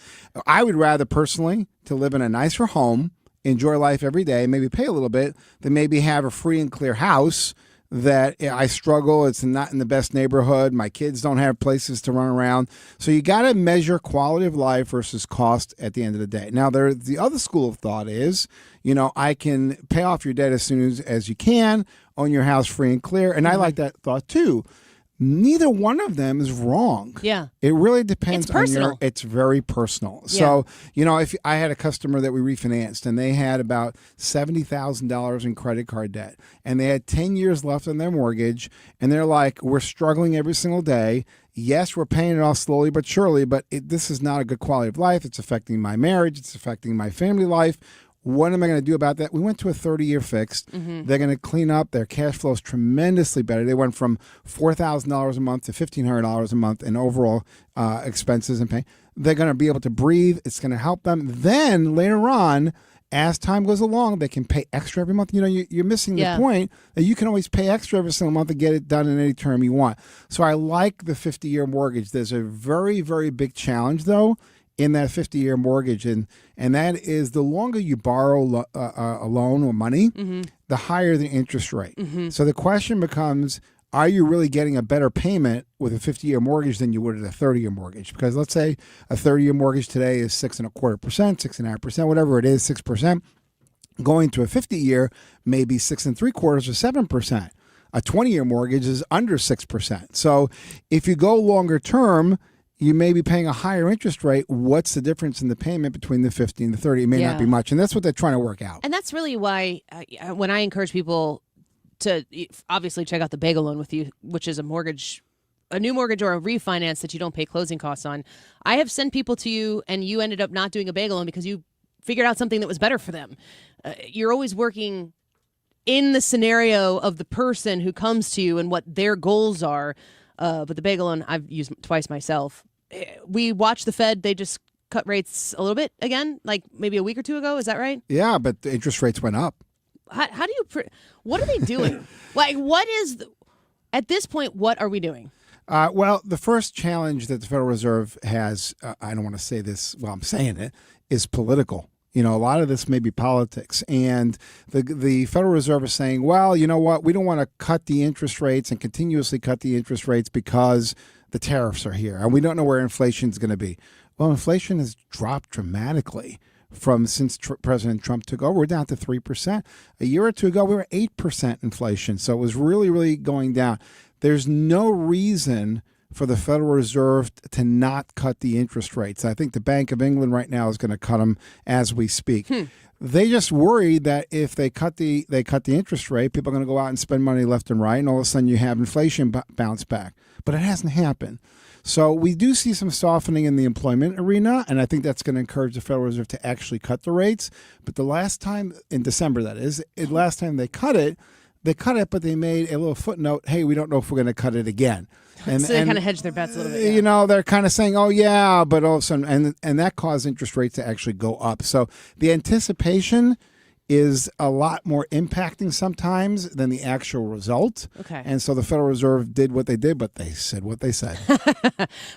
I would rather personally to live in a nicer home, enjoy life every day, maybe pay a little bit, than maybe have a free and clear house that I struggle. It's not in the best neighborhood. My kids don't have places to run around. So you got to measure quality of life versus cost at the end of the day. Now, the other school of thought is, I can pay off your debt as soon as you can, own your house free and clear. And I like that thought too. Neither one of them is wrong. Yeah. It really depends on it's very personal. So, if I had a customer that we refinanced and they had about $70,000 in credit card debt and they had 10 years left on their mortgage and they're like, we're struggling every single day. Yes, we're paying it off slowly but surely, but this is not a good quality of life. It's affecting my marriage. It's affecting my family life. What am I going to do about that? We went to a 30-year fixed. They're going to clean up. Their cash flow is tremendously better. They went from $4,000 a month to $1,500 a month in overall expenses and pay. They're going to be able to breathe. It's going to help them. Then later on, as time goes along, they can pay extra every month. You're missing the point that you can always pay extra every single month and get it done in any term you want. So I like the 50-year mortgage. There's a very, very big challenge, though, in that 50-year mortgage, and that is the longer you borrow a loan or money, the higher the interest rate. So the question becomes, are you really getting a better payment with a 50-year mortgage than you would at a 30-year mortgage? Because let's say a 30-year mortgage today is 6.25%, 6.5%, whatever it is, 6%. Going to a 50-year, maybe 6.75% or 7%. A 20-year mortgage is under 6%. So if you go longer term, you may be paying a higher interest rate. What's the difference in the payment between the 50 and the 30? It may not be much. And that's what they're trying to work out. And that's really why when I encourage people to obviously check out the Bagel Loan with you, which is a new mortgage or a refinance that you don't pay closing costs on. I have sent people to you and you ended up not doing a Bagel Loan because you figured out something that was better for them. You're always working in the scenario of the person who comes to you and what their goals are. But the Bagel Loan, I've used twice myself. We watched the Fed. They just cut rates a little bit again, like maybe a week or two ago. Is that right? Yeah, but the interest rates went up. How do you what are they doing? At this point, what are we doing? Well, the first challenge that the Federal Reserve has, I don't want to say this while I'm saying it, is political. A lot of this may be politics. And the Federal Reserve is saying, well, you know what? We don't want to cut the interest rates and continuously cut the interest rates because the tariffs are here. And we don't know where inflation is going to be. Well, inflation has dropped dramatically since President Trump took over. We're down to 3%. A year or two ago, we were 8% inflation. So it was really, really going down. There's no reason for the Federal Reserve to not cut the interest rates. I think the Bank of England right now is going to cut them as we speak. They just worry that if they cut the interest rate, people are going to go out and spend money left and right, and all of a sudden you have inflation bounce back. But it hasn't happened. So we do see some softening in the employment arena, and I think that's going to encourage the Federal Reserve to actually cut the rates. But the last time, in December that is, last time they cut it, but they made a little footnote, hey, we don't know if we're going to cut it again. So they kind of hedge their bets a little bit. They're kind of saying, oh, yeah, but all of a sudden, and that caused interest rates to actually go up. So the anticipation is a lot more impacting sometimes than the actual result. Okay. And so the Federal Reserve did what they did, but they said what they said.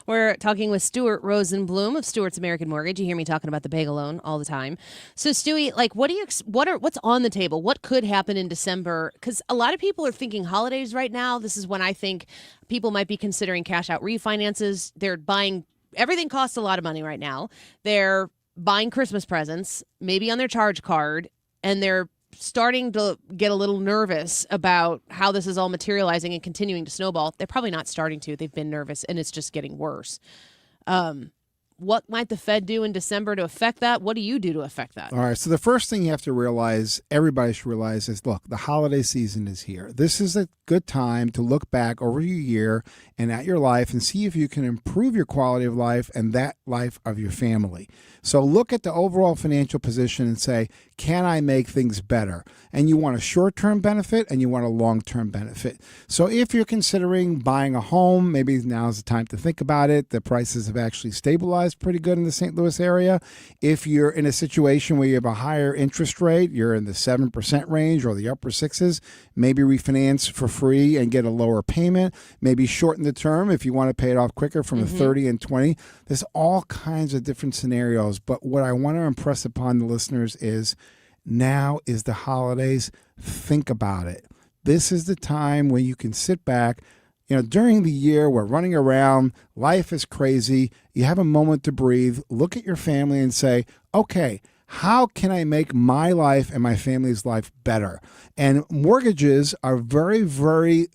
We're talking with Stuart Rosenblum of Stuart's American Mortgage. You hear me talking about the Bagel Loan all the time. So Stewie, what's on the table? What could happen in December? Because a lot of people are thinking holidays right now. This is when I think people might be considering cash out refinances. They're buying, everything costs a lot of money right now. They're buying Christmas presents, maybe on their charge card, and they're starting to get a little nervous about how this is all materializing and continuing to snowball. They're probably not starting to. They've been nervous, and it's just getting worse. What might the Fed do in December to affect that? What do you do to affect that? All right. So the first thing you have to realize, everybody should realize, is, look, the holiday season is here. This is a good time to look back over your year and at your life and see if you can improve your quality of life and that life of your family. So look at the overall financial position and say, can I make things better? And you want a short-term benefit and you want a long-term benefit. So if you're considering buying a home, maybe now's the time to think about it. The prices have actually stabilized pretty good in the St. Louis area. If you're in a situation where you have a higher interest rate, you're in the 7% range or the upper sixes, maybe refinance for free and get a lower payment. Maybe shorten the term if you want to pay it off quicker from a 30 and 20. There's all kinds of different scenarios. But what I want to impress upon the listeners is now is the holidays. Think about it. This is the time when you can sit back. During the year, we're running around. Life is crazy. You have a moment to breathe. Look at your family and say, okay, how can I make my life and my family's life better? And mortgages are very, very,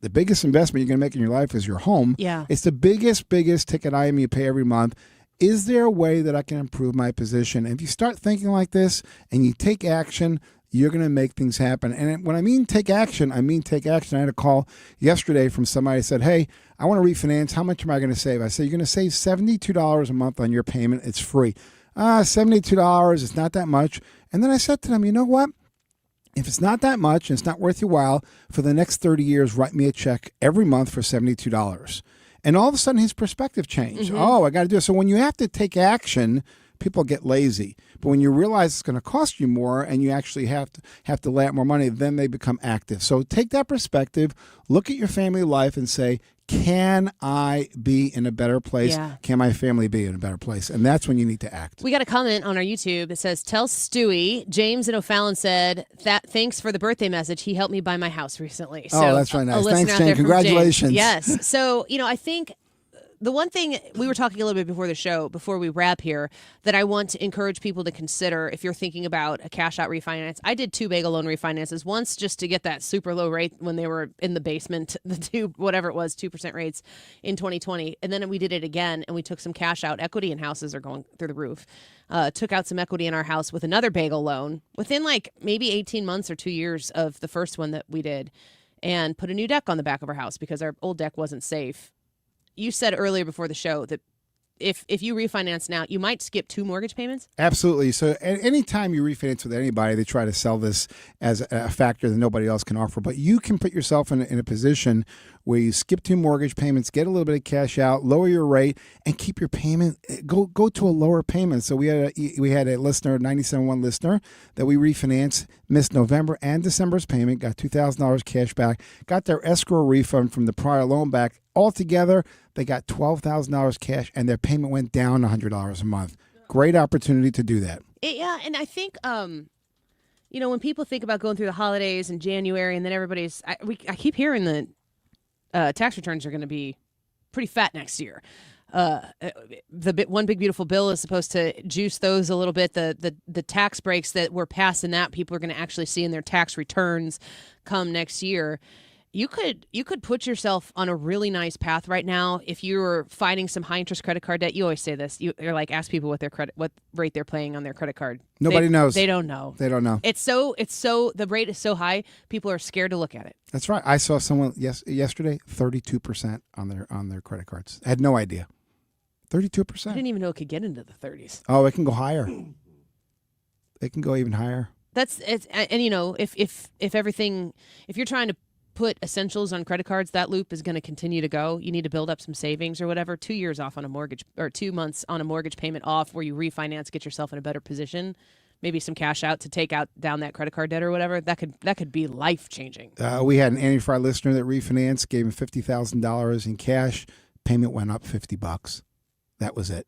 the biggest investment you're going to make in your life is your home. Yeah. It's the biggest ticket item you pay every month. Is there a way that I can improve my position? And if you start thinking like this and you take action, you're going to make things happen. And when I mean take action, I mean take action. I had a call yesterday from somebody who said, hey, I want to refinance. How much am I going to save? I said, you're going to save $72 a month on your payment. It's free. $72, it's not that much. And then I said to them, you know what? If it's not that much and it's not worth your while, for the next 30 years, write me a check every month for $72. And all of a sudden, his perspective changed. Oh, I got to do it. So when you have to take action, people get lazy. But when you realize it's going to cost you more and you actually have to lay out more money, then they become active. So take that perspective, look at your family life and say, can I be in a better place? Yeah. Can my family be in a better place? And that's when you need to act. We got a comment on our YouTube that says, tell Stewie, James in O'Fallon said, that thanks for the birthday message. He helped me buy my house recently. So Oh, that's really nice. a listener Thanks, out Jane. there from Congratulations. James. Yes. So, I think the one thing we were talking a little bit before the show, before we wrap here, that I want to encourage people to consider if you're thinking about a cash out refinance. I did 2 bagel loan refinances, once just to get that super low rate when they were in the basement, the 2% rates in 2020. And then we did it again and we took some cash out. Equity in houses are going through the roof. Took out some equity in our house with another bagel loan within like maybe 18 months or 2 years of the first one that we did, and put a new deck on the back of our house because our old deck wasn't safe. You said earlier before the show that if you refinance now, you might skip 2 mortgage payments? Absolutely. So anytime you refinance with anybody, they try to sell this as a factor that nobody else can offer. But you can put yourself in a position where you skip 2 mortgage payments, get a little bit of cash out, lower your rate, and keep your payment. Go to a lower payment. So we had a listener, 97.1 listener, that we refinanced, missed November and December's payment, got $2,000 cash back, got their escrow refund from the prior loan back. Altogether, they got $12,000 cash, and their payment went down $100 a month. Great opportunity to do that. Yeah, and I think, when people think about going through the holidays in January, and then I keep hearing that tax returns are going to be pretty fat next year. The one big beautiful bill is supposed to juice those a little bit. The tax breaks that were passed in that, people are going to actually see in their tax returns come next year. You could put yourself on a really nice path right now if you're fighting some high interest credit card debt. You always say this. You're like, ask people what rate they're paying on their credit card. Nobody knows. They don't know. They don't know. It's so the rate is so high. People are scared to look at it. That's right. I saw someone yesterday 32% on their credit cards. I had no idea. 32%. I didn't even know it could get into the 30s. Oh, it can go higher. It can go even higher. And if you're trying to put essentials on credit cards, that loop is going to continue to go. You need to build up some savings or whatever. 2 years off on a mortgage, or 2 months on a mortgage payment off, where you refinance, get yourself in a better position. Maybe some cash out to take down that credit card debt or whatever. That could be life changing. We had an Annie Fry listener that refinanced, gave him $50,000 in cash. Payment went up $50. That was it.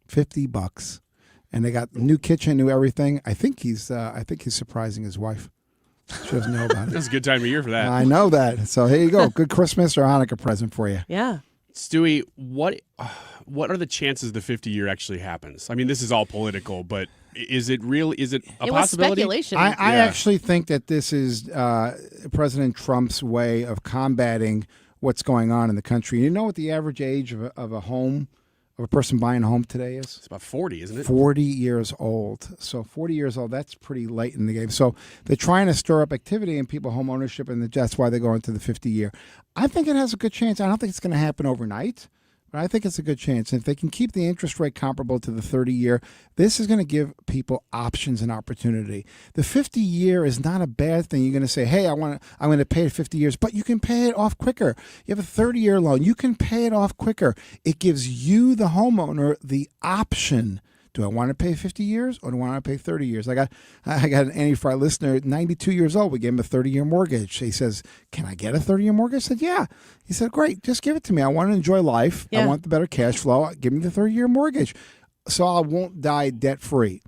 $50, and they got new kitchen, new everything. I think he's surprising his wife. She doesn't know about it. That's a good time of year for that. I know that. So here you go. Good Christmas or Hanukkah present for you. Yeah. Stewie, what are the chances the 50-year actually happens? I mean, this is all political, but is it real? Is it a possibility? Speculation. I actually think that this is President Trump's way of combating what's going on in the country. You know what the average age of a person buying a home today is? It's about 40, isn't it? 40 years old. So 40 years old, that's pretty late in the game. So they're trying to stir up activity in people home ownership, and that's why they're going to the 50-year. I think it has a good chance. I don't think it's going to happen overnight, but I think it's a good chance. And if they can keep the interest rate comparable to the 30-year, this is going to give people options and opportunity. The 50-year is not a bad thing. You're going to say, hey, I'm going to pay it 50 years, but you can pay it off quicker. You have a 30-year loan. You can pay it off quicker. It gives you, the homeowner, the option. Do I want to pay 50 years or do I want to pay 30 years? I got an Annie Fry listener, 92 years old. We gave him a 30-year mortgage. He says, can I get a 30-year mortgage? I said, yeah. He said, great, just give it to me. I want to enjoy life. Yeah. I want the better cash flow. Give me the 30-year mortgage so I won't die debt-free.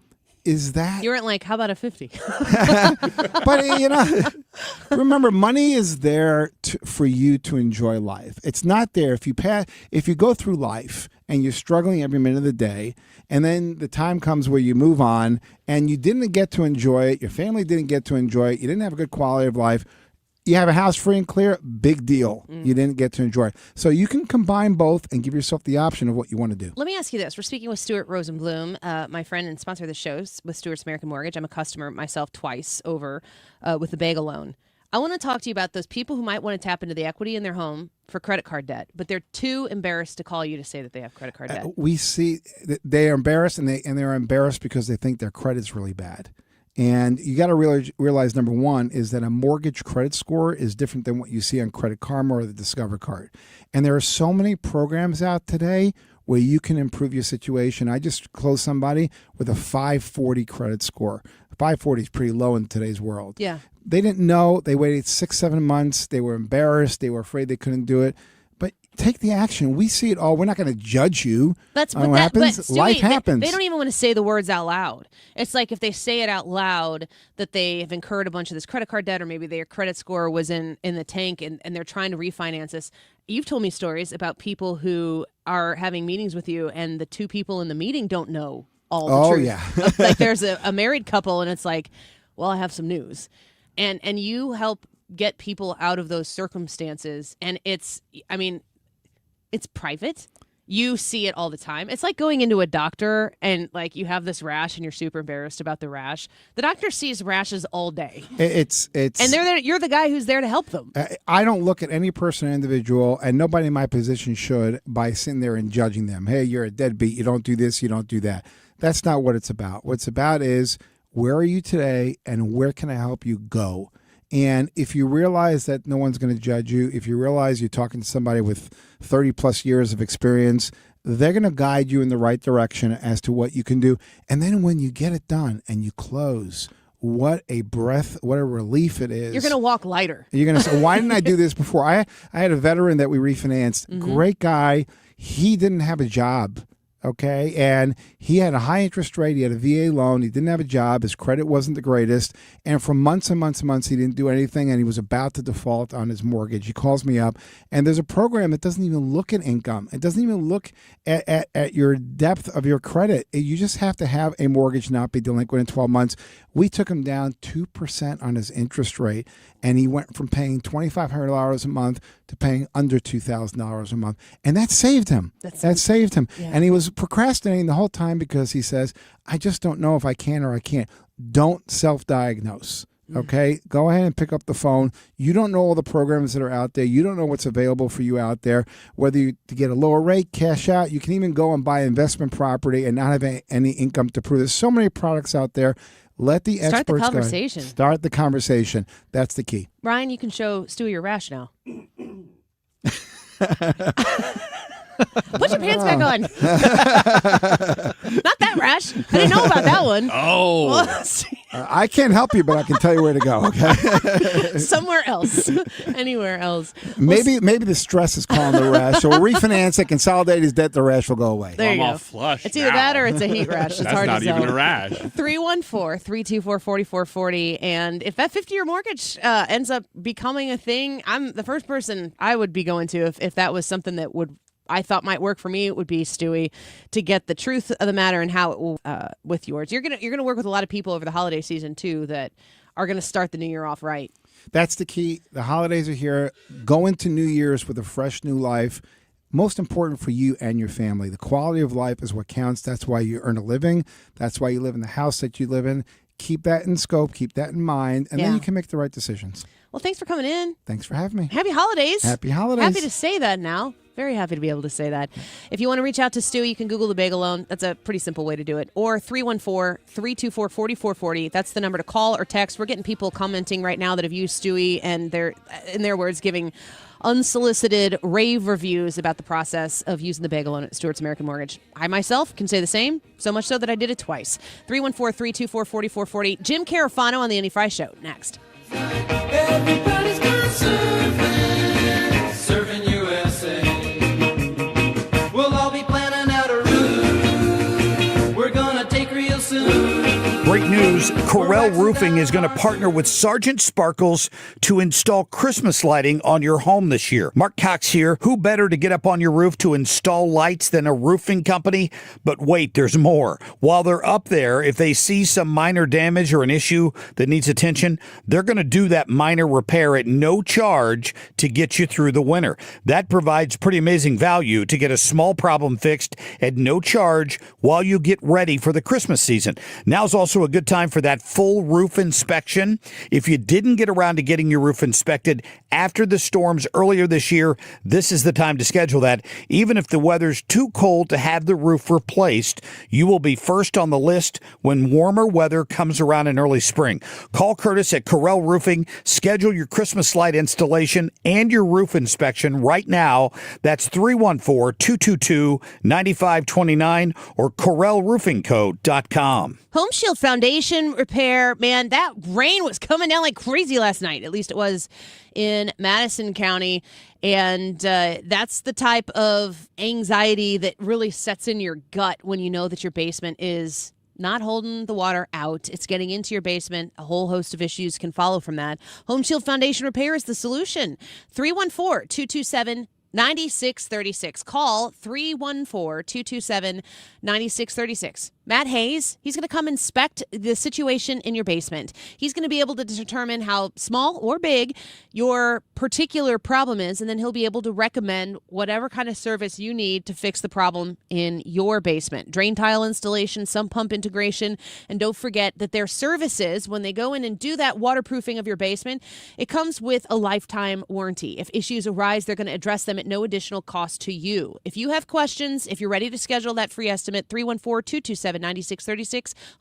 Is that... You weren't like, how about a 50? But, remember, money is there for you to enjoy life. It's not there if you go through life and you're struggling every minute of the day, and then the time comes where you move on and you didn't get to enjoy it, your family didn't get to enjoy it, you didn't have a good quality of life, you have a house free and clear, big deal. You didn't get to enjoy it. So you can combine both and give yourself the option of what you want to do. Let me ask you this. We're speaking with Stuart Rosenblum, my friend and sponsor of the shows with Stuart's American Mortgage. I'm a customer myself twice over with the bagel loan. I want to talk to you about those people who might want to tap into the equity in their home for credit card debt, but they're too embarrassed to call you to say that they have credit card debt. We see that they are embarrassed, and they're embarrassed because they think their credit's really bad. And you got to realize, number one, is that a mortgage credit score is different than what you see on Credit Karma or the Discover card. And there are so many programs out today where you can improve your situation. I just closed somebody with a 540 credit score. 540 is pretty low in today's world. Yeah. They didn't know. They waited 6-7 months. They were embarrassed. They were afraid they couldn't do it. But take the action. We see it all. We're not going to judge you. That's what what happens. But Stewie, Life happens. They don't even want to say the words out loud. It's like if they say it out loud that they have incurred a bunch of this credit card debt, or maybe their credit score was in the tank and they're trying to refinance this. You've told me stories about people who are having meetings with you, and the two people in the meeting don't know all the truth. Yeah. Like there's a married couple, and it's like, well, I have some news. And you help get people out of those circumstances. And it's private. You see it all the time. It's like going into a doctor and like you have this rash and you're super embarrassed about the rash. The doctor sees rashes all day. It's and they're there, you're the guy who's there to help them. I don't look at any person or individual, and nobody in my position should, by sitting there and judging them. Hey, you're a deadbeat. You don't do this. You don't do that. That's not what it's about. What it's about is, where are you today and where can I help you go? And if you realize that no one's going to judge you, if you realize you're talking to somebody with 30 plus years of experience, they're going to guide you in the right direction as to what you can do. And then when you get it done and you close, what a breath, what a relief it is. You're going to walk lighter. You're going to say, why didn't I do this before? I had a veteran that we refinanced. Great guy. He didn't have a job. Okay. And he had a high interest rate. He had a VA loan. He didn't have a job. His credit wasn't the greatest. And for months and months and months, he didn't do anything. And he was about to default on his mortgage. He calls me up, and there's a program that doesn't even look at income. It doesn't even look at your depth of your credit. You just have to have a mortgage not be delinquent in 12 months. We took him down 2% on his interest rate, and he went from paying $2,500 a month to paying under $2,000 a month. And that saved him. That saved him. Yeah. And he was procrastinating the whole time because he says, I just don't know if I can or I can't. Don't self-diagnose. Okay? Go ahead and pick up the phone. You don't know all the programs that are out there. You don't know what's available for you out there. Whether you to get a lower rate, cash out, you can even go and buy investment property and not have any income to prove. There's so many products out there. Let the experts Start the conversation. Start the conversation. That's the key. Brian, you can show Stewie your rash now. Put your pants back on. Not that rash. I didn't know about that one. Oh. I can't help you, but I can tell you where to go, okay? Somewhere else. Anywhere else. Maybe the stress is calling the rash. So we'll refinance it, consolidate his debt, the rash will go away. There you I'm go. all flush. It's either now. that or it's a heat rash. It's That's hard not to tell. even a rash. 314-324-4440. And if that 50-year mortgage ends up becoming a thing, I'm the first person I would be going to if that was something that I thought might work for me. It would be Stewie, to get the truth of the matter and how it will with yours. You're gonna work with a lot of people over the holiday season too that are gonna start the new year off right. That's the key. The holidays are here. Go into New Year's with a fresh new life. Most important for you and your family. The quality of life is what counts. That's why you earn a living. That's why you live in the house that you live in. Keep that in scope. Keep that in mind. And then you can make the right decisions. Well, thanks for coming in. Thanks for having me. Happy holidays. Happy holidays. Happy to say that now. Very happy to be able to say that. If you want to reach out to Stu, you can Google the Bagel Loan. That's a pretty simple way to do it. Or 314-324-4440. That's the number to call or text. We're getting people commenting right now that have used Stewie, and they're, in their words, giving unsolicited rave reviews about the process of using the Bagel Loan at Stewart's American Mortgage. I myself can say the same, so much so that I did it twice. 314-324-4440. Jim Carafano on the Andy Fry Show. Next. Everybody's gone surfing, surfing USA. We'll all be planning out a route we're gonna take real soon. Great news. Corel Roofing is going to partner with Sergeant Sparkles to install Christmas lighting on your home this year. Mark Cox here. Who better to get up on your roof to install lights than a roofing company? But wait, there's more. While they're up there, if they see some minor damage or an issue that needs attention, they're going to do that minor repair at no charge to get you through the winter. That provides pretty amazing value to get a small problem fixed at no charge while you get ready for the Christmas season. Now's also a good time time for that full roof inspection. If you didn't get around to getting your roof inspected after the storms earlier this year, this is the time to schedule that. Even if the weather's too cold to have the roof replaced, you will be first on the list when warmer weather comes around in early spring. Call Curtis at Corel Roofing. Schedule your Christmas light installation and your roof inspection right now. That's 314-222-9529 or CorelRoofingCo.com. Home Shield Foundation repair, man, that rain was coming down like crazy last night. At least it was in Madison County. And that's the type of anxiety that really sets in your gut when you know that your basement is not holding the water out. It's getting into your basement. A whole host of issues can follow from that. Home Shield Foundation repair is the solution. 314-227-9636. Call 314-227-9636. Matt Hayes, he's going to come inspect the situation in your basement. He's going to be able to determine how small or big your particular problem is, and then he'll be able to recommend whatever kind of service you need to fix the problem in your basement. Drain tile installation, sump pump integration, and don't forget that their services, when they go in and do that waterproofing of your basement, it comes with a lifetime warranty. If issues arise, they're going to address them at no additional cost to you. If you have questions, if you're ready to schedule that free estimate, 314-227-9636,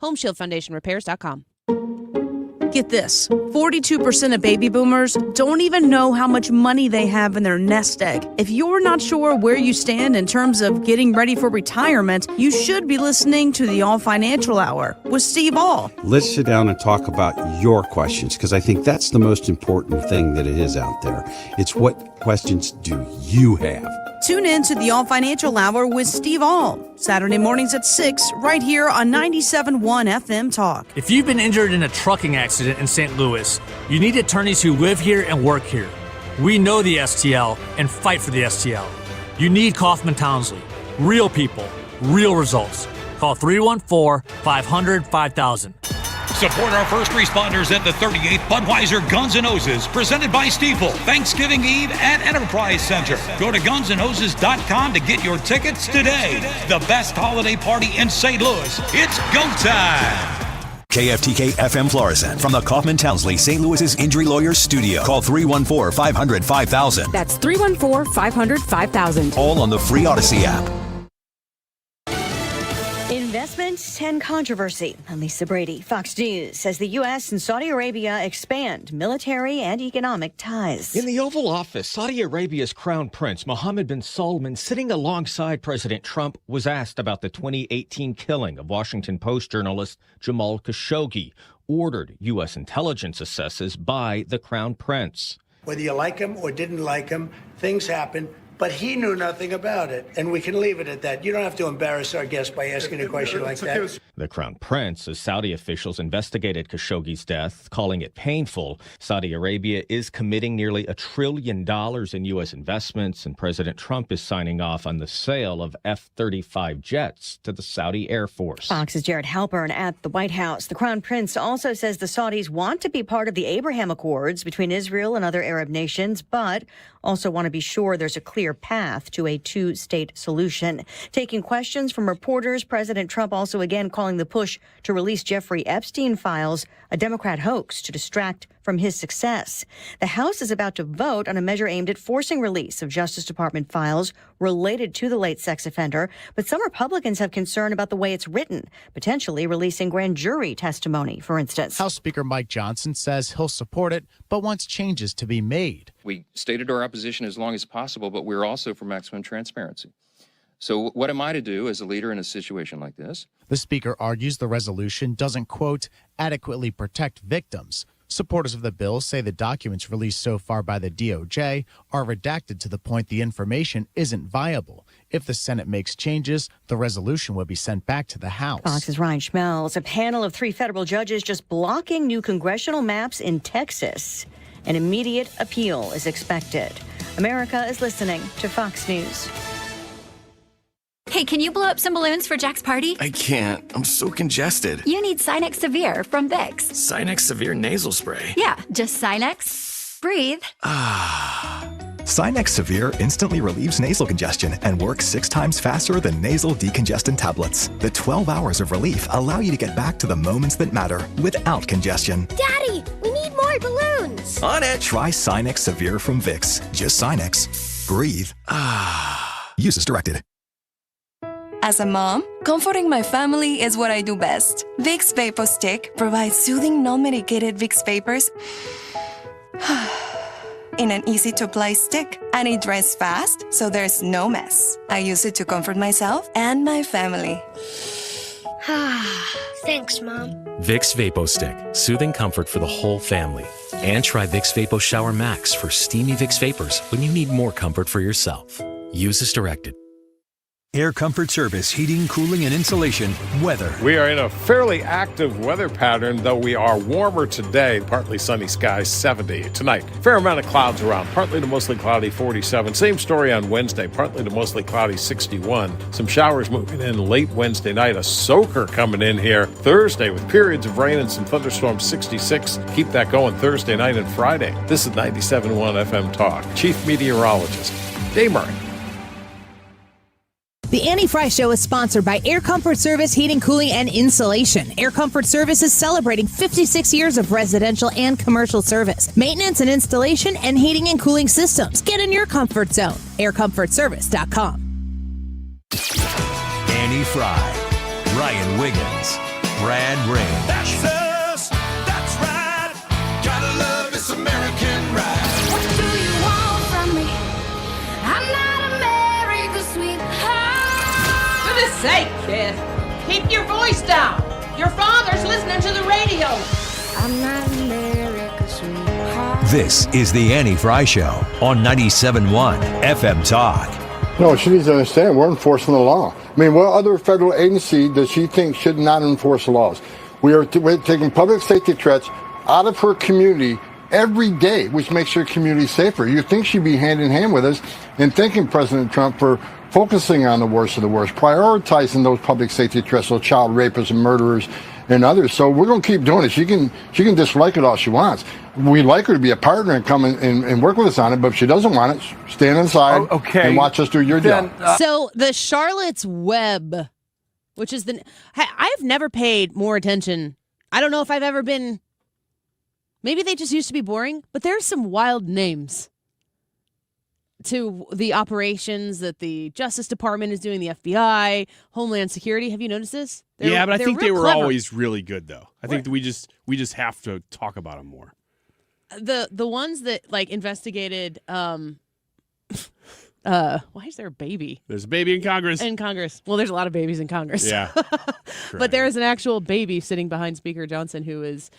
HomeShieldFoundationRepairs.com. Get this, 42% of baby boomers don't even know how much money they have in their nest egg. If you're not sure where you stand in terms of getting ready for retirement, you should be listening to the All Financial Hour with Steve All. Let's sit down and talk about your questions, because I think that's the most important thing that it is out there. It's what questions do you have? Tune in to the All Financial Hour with Steve All, Saturday mornings at 6, right here on 97.1 FM Talk. If you've been injured in a trucking accident in St. Louis, you need attorneys who live here and work here. We know the STL and fight for the STL. You need Kaufman Townsley. Real people, real results. Call 314-500-5000. Support our first responders at the 38th Budweiser Guns N' Hoses, presented by Stiefel, Thanksgiving Eve at Enterprise Center. Go to gunsandhoses.com to get your tickets today. The best holiday party in St. Louis. It's go time. KFTK FM Florissant from the Kaufman Townsley St. Louis's Injury Lawyers Studio. Call 314-500-5000. That's 314-500-5000. All on the free Odyssey app. Investment and controversy. I'm Lisa Brady. Fox News says the U.S. and Saudi Arabia expand military and economic ties. In the Oval Office, Saudi Arabia's Crown Prince Mohammed bin Salman, sitting alongside President Trump, was asked about the 2018 killing of Washington Post journalist Jamal Khashoggi, ordered U.S. intelligence assesses by the Crown Prince. Whether you like him or didn't like him, things happen. But he knew nothing about it, and we can leave it at that. You don't have to embarrass our guest by asking a question like that. The Crown Prince says Saudi officials investigated Khashoggi's death, calling it painful. Saudi Arabia is committing nearly $1 trillion in U.S. investments, and President Trump is signing off on the sale of F-35 jets to the Saudi Air Force. Fox's Jared Halpern at the White House. The Crown Prince also says the Saudis want to be part of the Abraham Accords between Israel and other Arab nations, but also want to be sure there's a clear path to a two-state solution. Taking questions from reporters, President Trump also again calling the push to release Jeffrey Epstein files a Democrat hoax to distract from his success. The House is about to vote on a measure aimed at forcing release of Justice Department files related to the late sex offender, but some Republicans have concern about the way it's written, potentially releasing grand jury testimony, for instance. House Speaker Mike Johnson says he'll support it, but wants changes to be made. We stated our opposition as long as possible, but we're also for maximum transparency. So what am I to do as a leader in a situation like this? The Speaker argues the resolution doesn't, quote, adequately protect victims. Supporters of the bill say the documents released so far by the DOJ are redacted to the point the information isn't viable. If the Senate makes changes, the resolution will be sent back to the House. Fox's Ryan Schmelz. A panel of 3 federal judges just blocking new congressional maps in Texas. An immediate appeal is expected. America is listening to Fox News. Hey, can you blow up some balloons for Jack's party? I can't. I'm so congested. You need Sinex Severe from Vicks. Sinex Severe nasal spray. Yeah, just Sinex. Breathe. Sinex Severe instantly relieves nasal congestion and works 6 times faster than nasal decongestant tablets. The 12 hours of relief allow you to get back to the moments that matter without congestion. Daddy, we need more balloons. On it! Try Sinex Severe from Vicks. Just Sinex. Breathe. Use as directed. As a mom, comforting my family is what I do best. Vicks Vapor Stick provides soothing, non-medicated Vicks vapors in an easy-to-apply stick, and it dries fast, so there's no mess. I use it to comfort myself and my family. Thanks, Mom. Vicks Vapo Stick, soothing comfort for the whole family. And try Vicks Vapo Shower Max for steamy Vicks vapors when you need more comfort for yourself. Use as directed. Air Comfort Service, heating, cooling, and insulation, weather. We are in a fairly active weather pattern, though we are warmer today. Partly sunny skies, 70. Tonight, fair amount of clouds around. Partly to mostly cloudy, 47. Same story on Wednesday. Partly to mostly cloudy, 61. Some showers moving in late Wednesday night. A soaker coming in here Thursday with periods of rain and some thunderstorms, 66. Keep that going Thursday night and Friday. This is 97.1 FM Talk. Chief Meteorologist Dave Murray. The Annie Fry Show is sponsored by Air Comfort Service Heating, Cooling, and Insulation. Air Comfort Service is celebrating 56 years of residential and commercial service, maintenance and installation, and heating and cooling systems. Get in your comfort zone. AirComfortService.com. Annie Fry, Ryan Wiggins, Brad Ray. That's us. That's right. Gotta love this American ride. What do you want from me? I'm not America's sweetheart. For goodness sake, kid. Keep your voice down. Your father's listening to the radio. I'm not America's sweetheart. This is the Annie Fry Show on 97.1 FM Talk. No, she needs to understand we're enforcing the law. I mean, what other federal agency does she think should not enforce the laws? We're taking public safety threats out of her community every day, which makes her community safer. You think she'd be hand in hand with us and thanking President Trump for focusing on the worst of the worst, prioritizing those public safety threats, those child rapists and murderers and others. So we're going to keep doing it. She can dislike it all she wants. We'd like her to be a partner and come and work with us on it, but if she doesn't want it, stand inside and watch us do your job. So the Charlotte's Web, which is I've never paid more attention. I don't know if I've ever been, maybe they just used to be boring, but there's some wild names to the operations that the Justice Department is doing, the FBI, Homeland Security. Have you noticed this? Yeah, but I think they were clever. always really good, though. I think we just have to talk about them more. The ones that like investigated why is there a baby? There's a baby in Congress. In Congress. Well, there's a lot of babies in Congress. Yeah. But there is an actual baby sitting behind Speaker Johnson who is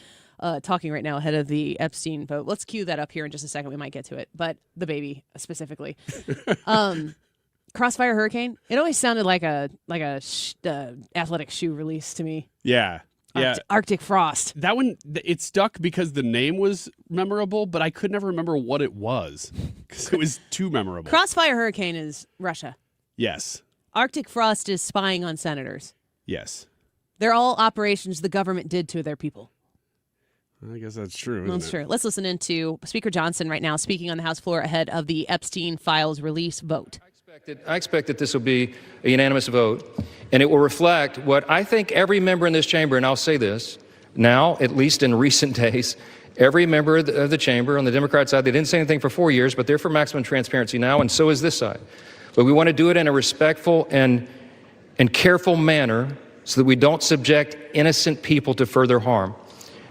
talking right now ahead of the Epstein vote. Let's cue that up here in just a second. We might get to it. But the baby specifically. Crossfire Hurricane. It always sounded like a athletic shoe release to me. Yeah. Yeah. Arctic Frost. That one, it stuck because the name was memorable, but I could never remember what it was because it was too memorable. Crossfire Hurricane is Russia. Yes. Arctic Frost is spying on senators. Yes. They're all operations the government did to their people. I guess that's true. That's true. Let's listen into Speaker Johnson right now speaking on the House floor ahead of the Epstein files release vote. I expect that this will be a unanimous vote, and it will reflect what I think every member in this chamber, and I'll say this now, at least in recent days, every member of the chamber on the Democrat side, they didn't say anything for 4 years, but they're for maximum transparency now, and so is this side. But we want to do it in a respectful and careful manner so that we don't subject innocent people to further harm.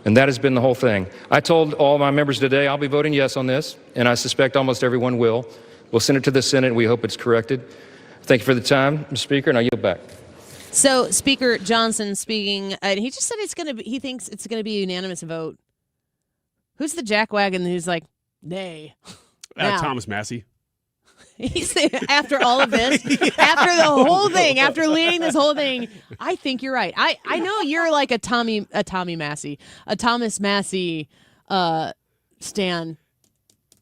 And that has been the whole thing. I told all my members today I'll be voting yes on this, and I suspect almost everyone will. We'll send it to the Senate, and we hope it's corrected. Thank you for the time, Mr. Speaker, and I yield back. So Speaker Johnson speaking, he just said he thinks it's going to be a unanimous vote. Who's the jackwagon who's like, nay? Thomas Massey. He's after all of this, after the whole thing, after leading this whole thing, I think you're right. I know you're like a Thomas Massey stan.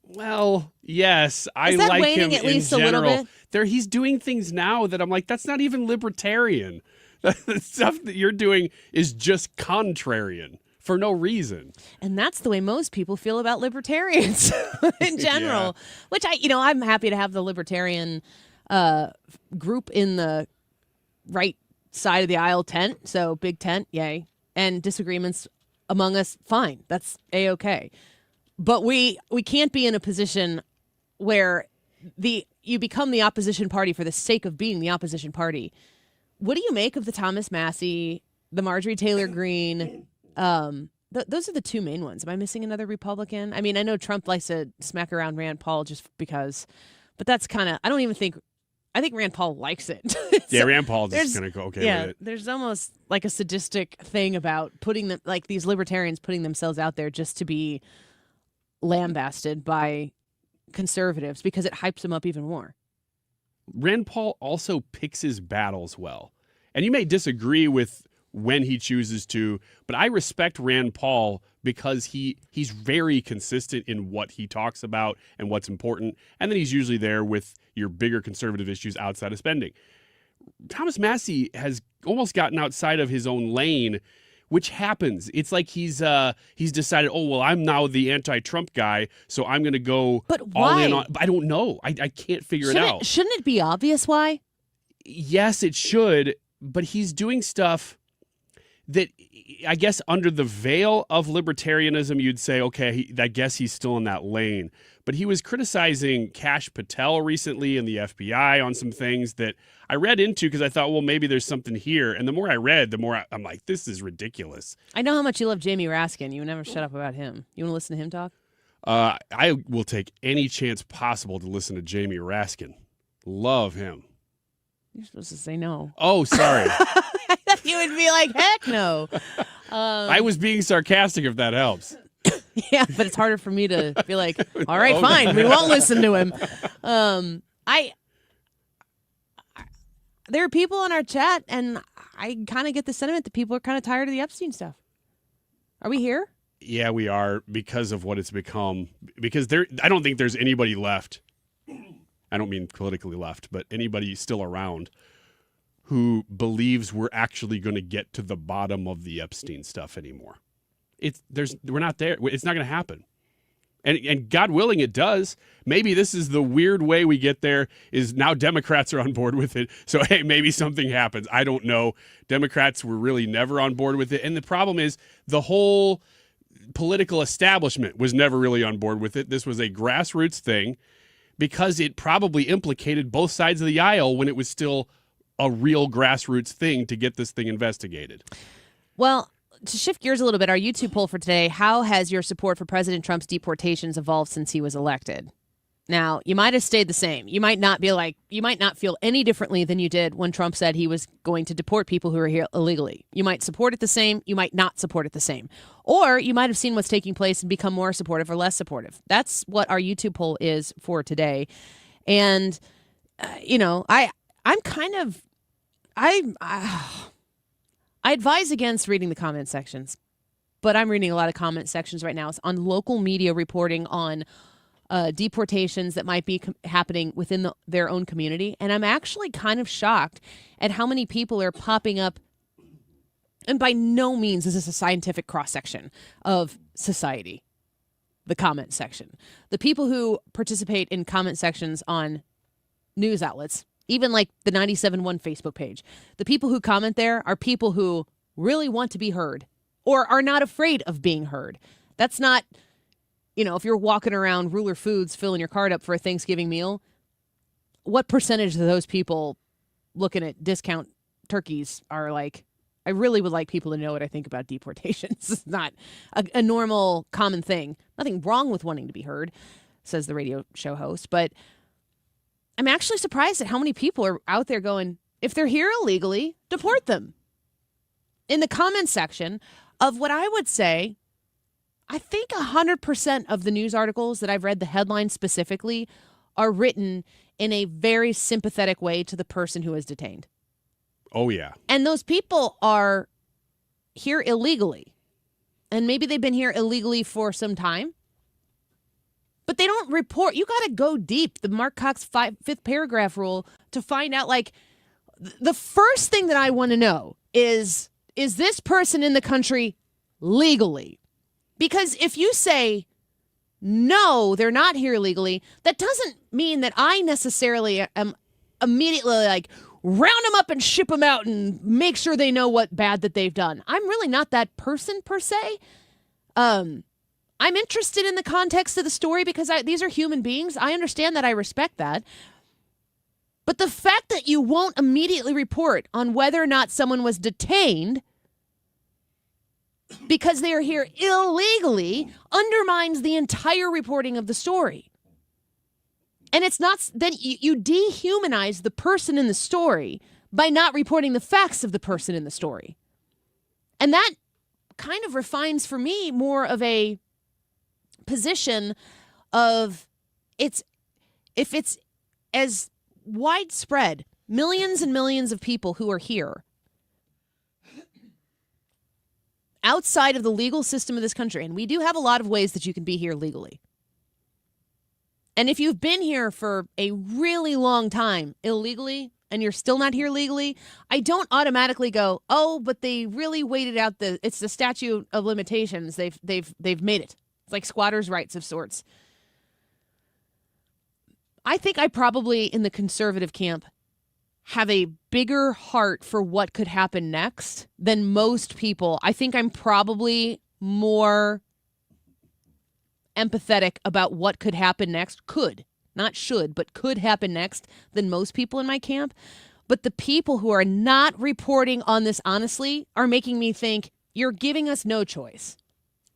Well, yes, I Is that like waning him at least in general. a little bit? He's doing things now that I'm like, that's not even libertarian. The stuff that you're doing is just contrarian. for no reason. And that's the way most people feel about libertarians in general, which I'm happy to have the libertarian group in the right side of the aisle tent. So big tent, yay. And disagreements among us, fine. That's A-okay. But we can't be in a position where you become the opposition party for the sake of being the opposition party. What do you make of the Thomas Massie, the Marjorie Taylor Greene? Those are the two main ones. Am I missing another Republican? I mean, I know Trump likes to smack around Rand Paul just because, but that's kind of, I think Rand Paul likes it. Rand Paul just going to go okay with it. There's almost like a sadistic thing about putting them, like these libertarians putting themselves out there just to be lambasted by conservatives because it hypes them up even more. Rand Paul also picks his battles well. And you may disagree with when he chooses to, but I respect Rand Paul because he's very consistent in what he talks about and what's important. And then he's usually there with your bigger conservative issues outside of spending. Thomas Massie has almost gotten outside of his own lane, which happens. It's like he's decided, oh, well, I'm now the anti-Trump guy, so I'm going to go all in on. I don't know. I can't figure it out. Shouldn't it be obvious why? Yes, it should, but he's doing stuff that I guess under the veil of libertarianism, you'd say, okay, I guess he's still in that lane. But he was criticizing Kash Patel recently and the FBI on some things that I read into because I thought, well, maybe there's something here. And the more I read, the more I'm like, this is ridiculous. I know how much you love Jamie Raskin. You never shut up about him. You want to listen to him talk? I will take any chance possible to listen to Jamie Raskin. Love him. You're supposed to say no. Oh, sorry. I thought you would be like, heck no. I was being sarcastic, if that helps. Yeah, but it's harder for me to be like, all right, fine, we won't listen to him. There are people in our chat, and I kind of get the sentiment that people are kind of tired of the Epstein stuff. Are we here? Yeah, we are, because of what it's become. Because I don't think there's anybody left. I don't mean politically left, but anybody still around who believes we're actually going to get to the bottom of the Epstein stuff anymore. We're not there. It's not going to happen. And God willing, it does. Maybe this is the weird way we get there, is now Democrats are on board with it. So, hey, maybe something happens. I don't know. Democrats were really never on board with it. And the problem is the whole political establishment was never really on board with it. This was a grassroots thing because it probably implicated both sides of the aisle when it was still a real grassroots thing to get this thing investigated. Well, to shift gears a little bit, our YouTube poll for today, how has your support for President Trump's deportations evolved since he was elected? Now, you might have stayed the same. You might not feel any differently than you did when Trump said he was going to deport people who are here illegally. You might support it the same. You might not support it the same. Or you might have seen what's taking place and become more supportive or less supportive. That's what our YouTube poll is for today. And, I advise against reading the comment sections, but I'm reading a lot of comment sections right now. It's on local media reporting on deportations that might be happening within their own community. And I'm actually kind of shocked at how many people are popping up. And by no means is this a scientific cross-section of society, the comment section. The people who participate in comment sections on news outlets, even like the 97.1 Facebook page, the people who comment there are people who really want to be heard or are not afraid of being heard. That's not, if you're walking around Ruler Foods filling your cart up for a Thanksgiving meal, what percentage of those people looking at discount turkeys are like, I really would like people to know what I think about deportations. It's not a normal, common thing. Nothing wrong with wanting to be heard, says the radio show host, but I'm actually surprised at how many people are out there going, if they're here illegally, deport them. In the comments section of what I would say, I think 100% of the news articles that I've read, the headlines specifically, are written in a very sympathetic way to the person who is detained. Oh, yeah. And those people are here illegally. And maybe they've been here illegally for some time. But they don't report. You got to go deep, the Mark Cox fifth paragraph rule, to find out, like, the first thing that I want to know is this person in the country legally. Because if you say, no, they're not here legally, that doesn't mean that I necessarily am immediately like, round them up and ship them out and make sure they know what bad that they've done. I'm really not that person per se. I'm interested in the context of the story because these are human beings. I understand that. I respect that. But the fact that you won't immediately report on whether or not someone was detained because they are here illegally undermines the entire reporting of the story. And it's not, then you dehumanize the person in the story by not reporting the facts of the person in the story. And that kind of refines for me more of a position of if it's as widespread, millions and millions of people who are here outside of the legal system of this country, and we do have a lot of ways that you can be here legally. And if you've been here for a really long time illegally and you're still not here legally, I don't automatically go, oh, but they really waited out it's the statute of limitations. They've made it. It's like squatters' rights of sorts. I think I probably, in the conservative camp, have a bigger heart for what could happen next than most people. I think I'm probably more empathetic about what could happen next. Could, not should, but could happen next than most people in my camp. But the people who are not reporting on this honestly are making me think you're giving us no choice.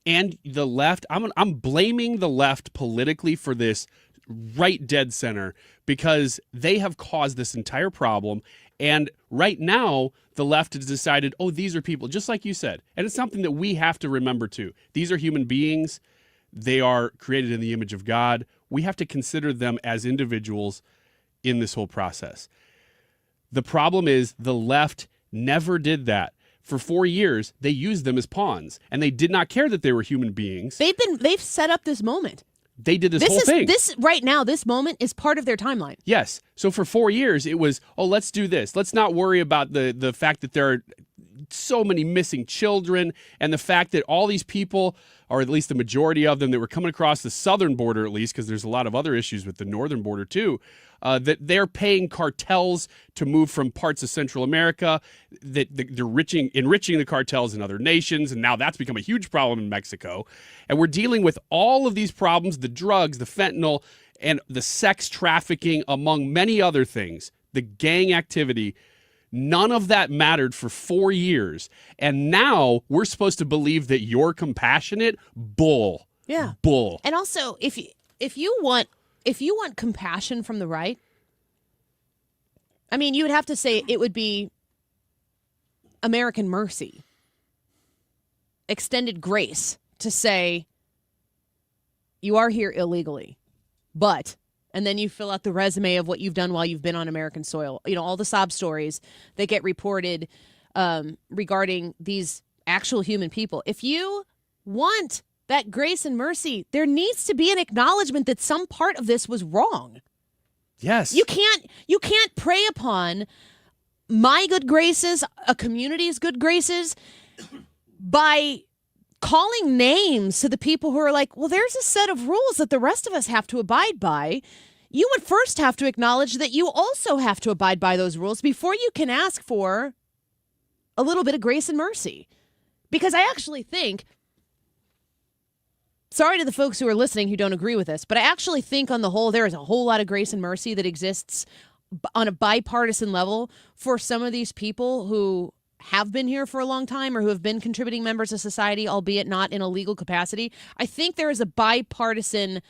And the left, I'm blaming the left politically for this right dead center because they have caused this entire problem. And right now, the left has decided, oh, these are people, just like you said. And it's something that we have to remember too. These are human beings. They are created in the image of God. We have to consider them as individuals in this whole process. The problem is the left never did that. For 4 years, they used them as pawns, and they did not care that they were human beings. They've set up this moment. They did this whole thing. This right now, this moment is part of their timeline. Yes. So for 4 years, it was, oh, let's do this. Let's not worry about the fact that there are so many missing children and the fact that all these people, or at least the majority of them that were coming across the southern border, at least, because there's a lot of other issues with the northern border too, that they're paying cartels to move from parts of Central America, that they're enriching the cartels in other nations, and now that's become a huge problem in Mexico. And we're dealing with all of these problems, the drugs, the fentanyl, and the sex trafficking, among many other things, the gang activity. None of that mattered for 4 years. And now we're supposed to believe that you're compassionate? Bull. Yeah. Bull. And also, if you want compassion from the right, I mean, you would have to say it would be American mercy, extended grace, to say you are here illegally, but, and then you fill out the resume of what you've done while you've been on American soil. You know, all the sob stories that get reported regarding these actual human people. If you want that grace and mercy, there needs to be an acknowledgement that some part of this was wrong. Yes. You can't prey upon my good graces, a community's good graces, by calling names to the people who are like, well, there's a set of rules that the rest of us have to abide by. You would first have to acknowledge that you also have to abide by those rules before you can ask for a little bit of grace and mercy. Because I actually think, sorry to the folks who are listening who don't agree with this, but I actually think on the whole, there is a whole lot of grace and mercy that exists on a bipartisan level for some of these people who have been here for a long time or who have been contributing members of society, albeit not in a legal capacity. I think there is a bipartisan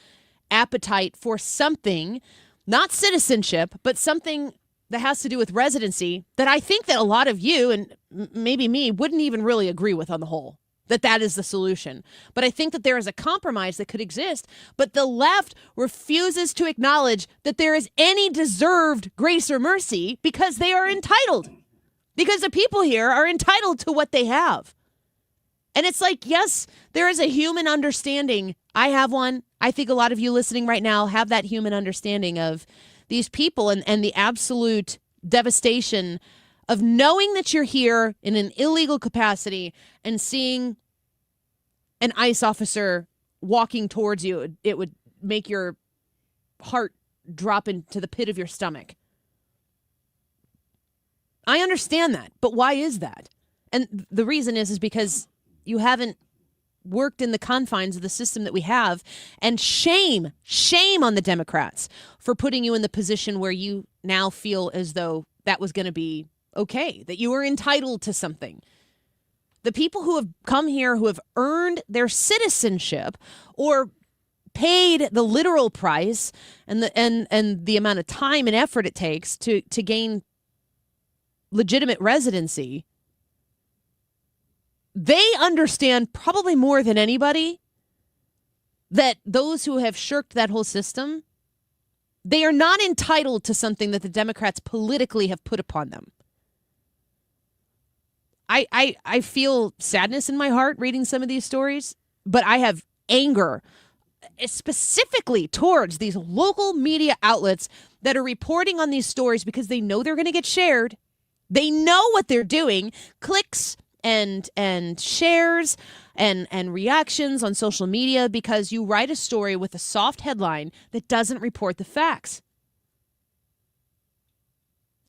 appetite for something, not citizenship, but something that has to do with residency that I think that a lot of you and maybe me wouldn't even really agree with on the whole, that is the solution. But I think that there is a compromise that could exist, but the left refuses to acknowledge that there is any deserved grace or mercy because they are entitled. Because the people here are entitled to what they have. And it's like, yes, there is a human understanding. I have one. I think a lot of you listening right now have that human understanding of these people and the absolute devastation of knowing that you're here in an illegal capacity and seeing an ICE officer walking towards you, it would make your heart drop into the pit of your stomach. I understand that, but why is that? And the reason is because you haven't worked in the confines of the system that we have. And shame on the Democrats for putting you in the position where you now feel as though that was going to be okay, that you were entitled to something. The people who have come here, who have earned their citizenship or paid the literal price and the amount of time and effort it takes to gain legitimate residency, they understand probably more than anybody that those who have shirked that whole system, they are not entitled to something that the Democrats politically have put upon them. I feel sadness in my heart reading some of these stories, but I have anger specifically towards these local media outlets that are reporting on these stories because they know they're going to get shared. They know what they're doing. Clicks and shares and reactions on social media because you write a story with a soft headline that doesn't report the facts.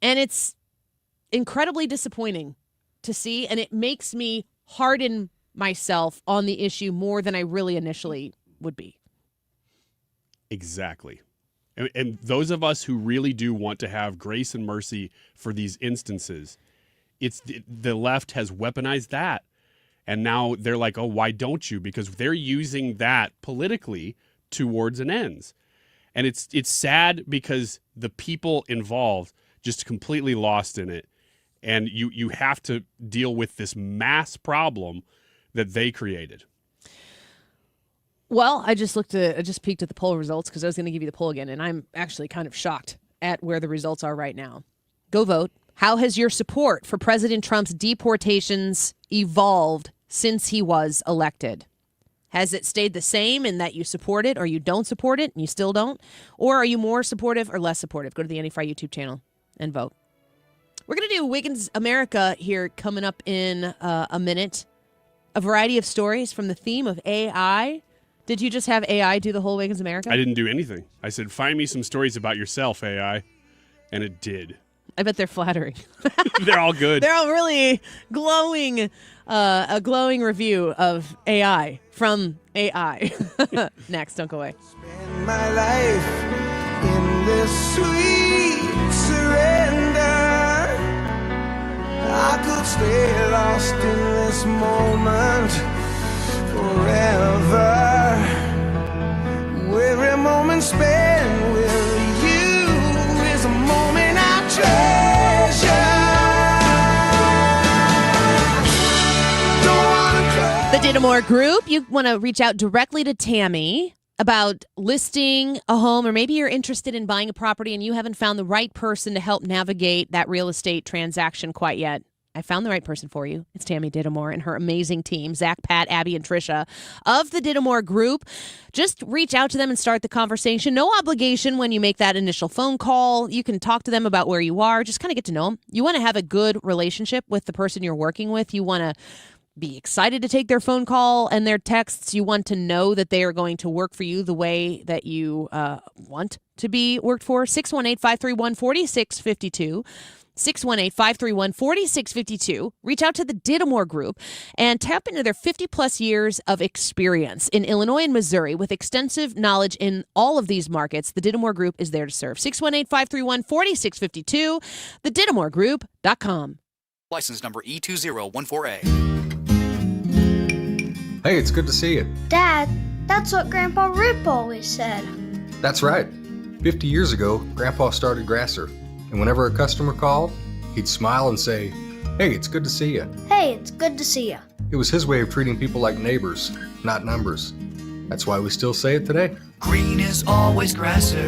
And it's incredibly disappointing to see, and it makes me harden myself on the issue more than I really initially would be. Exactly. And those of us who really do want to have grace and mercy for these instances, it's the left has weaponized that. And now they're like, oh, why don't you? Because they're using that politically towards an ends. And it's sad because the people involved just completely lost in it. And you have to deal with this mass problem that they created. Well, I just peeked at the poll results because I was going to give you the poll again, and I'm actually kind of shocked at where the results are right now. Go vote. How has your support for President Trump's deportations evolved since he was elected? Has it stayed the same in that you support it or you don't support it and you still don't? Or are you more supportive or less supportive? Go to the Annie Fry YouTube channel and vote. We're going to do Wiggins America here coming up in a minute. A variety of stories from the theme of AI. Did you just have AI do the whole Wiggins America? I didn't do anything. I said, find me some stories about yourself, AI. And it did. I bet they're flattering. They're all good. They're all really glowing, a glowing review of AI from AI. Next, don't go away. Spend my life in this sweet surrender. I could stay lost in this moment forever. Every moment spent with you is a moment I treasure. The Dittamore Group, you want to reach out directly to Tammy about listing a home, or maybe you're interested in buying a property and you haven't found the right person to help navigate that real estate transaction quite yet. I found the right person for you. It's Tammy Dittamore and her amazing team, Zach, Pat, Abby, and Trisha of the Dittamore Group. Just reach out to them and start the conversation. No obligation when you make that initial phone call. You can talk to them about where you are. Just kind of get to know them. You want to have a good relationship with the person you're working with. You want to be excited to take their phone call and their texts. You want to know that they are going to work for you the way that you want to be worked for. 618-531-4652. 618-531-4652. Reach out to the Dittamore Group and tap into their 50-plus years of experience in Illinois and Missouri with extensive knowledge in all of these markets. The Dittamore Group is there to serve. 618-531-4652. TheDittamoreGroup.com. License number E2014A. Hey, it's good to see you. Dad, that's what Grandpa Rip always said. That's right. 50 years ago, Grandpa started Grasser. And whenever a customer called, he'd smile and say, hey, it's good to see you. Hey, it's good to see you. It was his way of treating people like neighbors, not numbers. That's why we still say it today. Green is always Grasser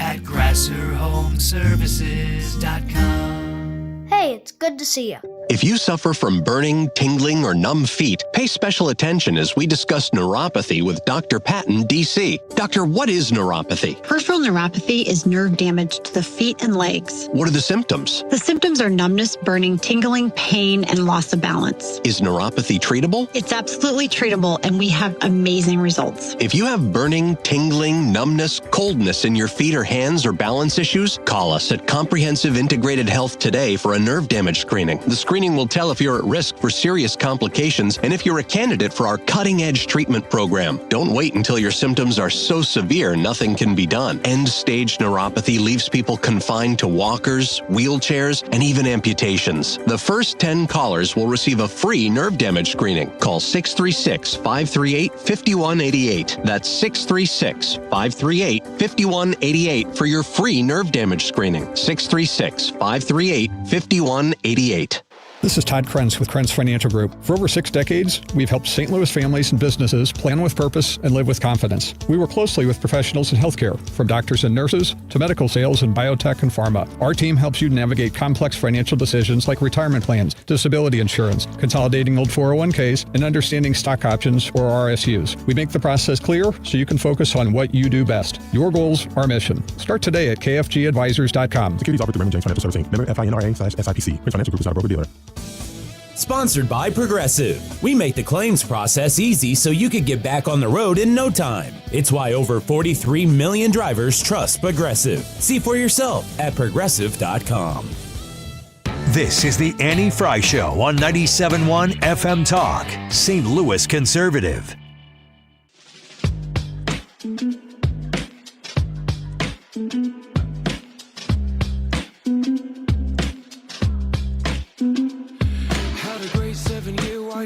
at GrasserHomeservices.com. Hey, it's good to see you. If you suffer from burning, tingling, or numb feet, pay special attention as we discuss neuropathy with Dr. Patton, D.C. Doctor, what is neuropathy? Peripheral neuropathy is nerve damage to the feet and legs. What are the symptoms? The symptoms are numbness, burning, tingling, pain, and loss of balance. Is neuropathy treatable? It's absolutely treatable, and we have amazing results. If you have burning, tingling, numbness, coldness in your feet or hands or balance issues, call us at Comprehensive Integrated Health today for a nerve damage screening. The screening will tell if you're at risk for serious complications and if you're a candidate for our cutting-edge treatment program. Don't wait until your symptoms are so severe nothing can be done. End-stage neuropathy leaves people confined to walkers, wheelchairs, and even amputations. The first 10 callers will receive a free nerve damage screening. Call 636-538-5188. That's 636-538-5188 for your free nerve damage screening. 636-538-5188. This is Todd Krenz with Krenz Financial Group. For over 6 decades, we've helped St. Louis families and businesses plan with purpose and live with confidence. We work closely with professionals in healthcare, from doctors and nurses to medical sales in biotech and pharma. Our team helps you navigate complex financial decisions like retirement plans, disability insurance, consolidating old 401ks, and understanding stock options or RSUs. We make the process clear so you can focus on what you do best. Your goals, our mission. Start today at kfgadvisors.com. Securities offered through Raymond James Financial Servicing. Member FINRA/SIPC. Krenz Financial Group is not a broker-dealer. Sponsored by Progressive. We make the claims process easy so you could get back on the road in no time. It's why over 43 million drivers trust Progressive. See for yourself at progressive.com. This is the Annie Fry Show on 97.1 FM Talk, St. Louis Conservative.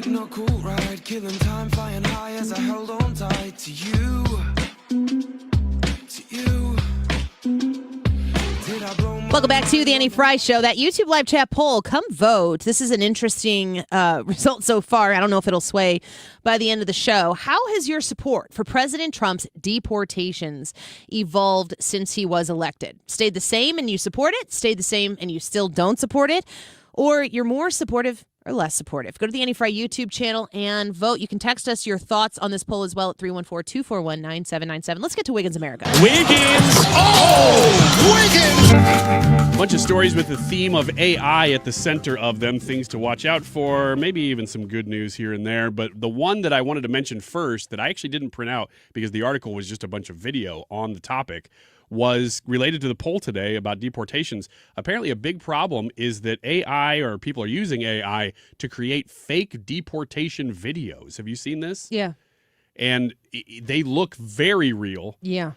Not cool ride, killing time, flying high as I held on tight to you. Welcome back to the Annie Fry Show. That YouTube live chat poll, come vote. This is an interesting result so far. I don't know if it'll sway by the end of the show. How has your support for President Trump's deportations evolved since he was elected? Stayed the same and you support it? Stayed the same and you still don't support it? Or you're more supportive or less supportive? Go to the Annie Fry YouTube channel and vote. You can text us your thoughts on this poll as well at 314-241-9797. Let's get to Wiggins America. Wiggins! Oh! Wiggins! A bunch of stories with the theme of AI at the center of them, things to watch out for, maybe even some good news here and there. But the one that I wanted to mention first that I actually didn't print out because the article was just a bunch of video on the topic was related to the poll today about deportations. Apparently a big problem is that AI, or people are using AI, to create fake deportation videos. Have you seen this? Yeah. And they look very real. Yeah.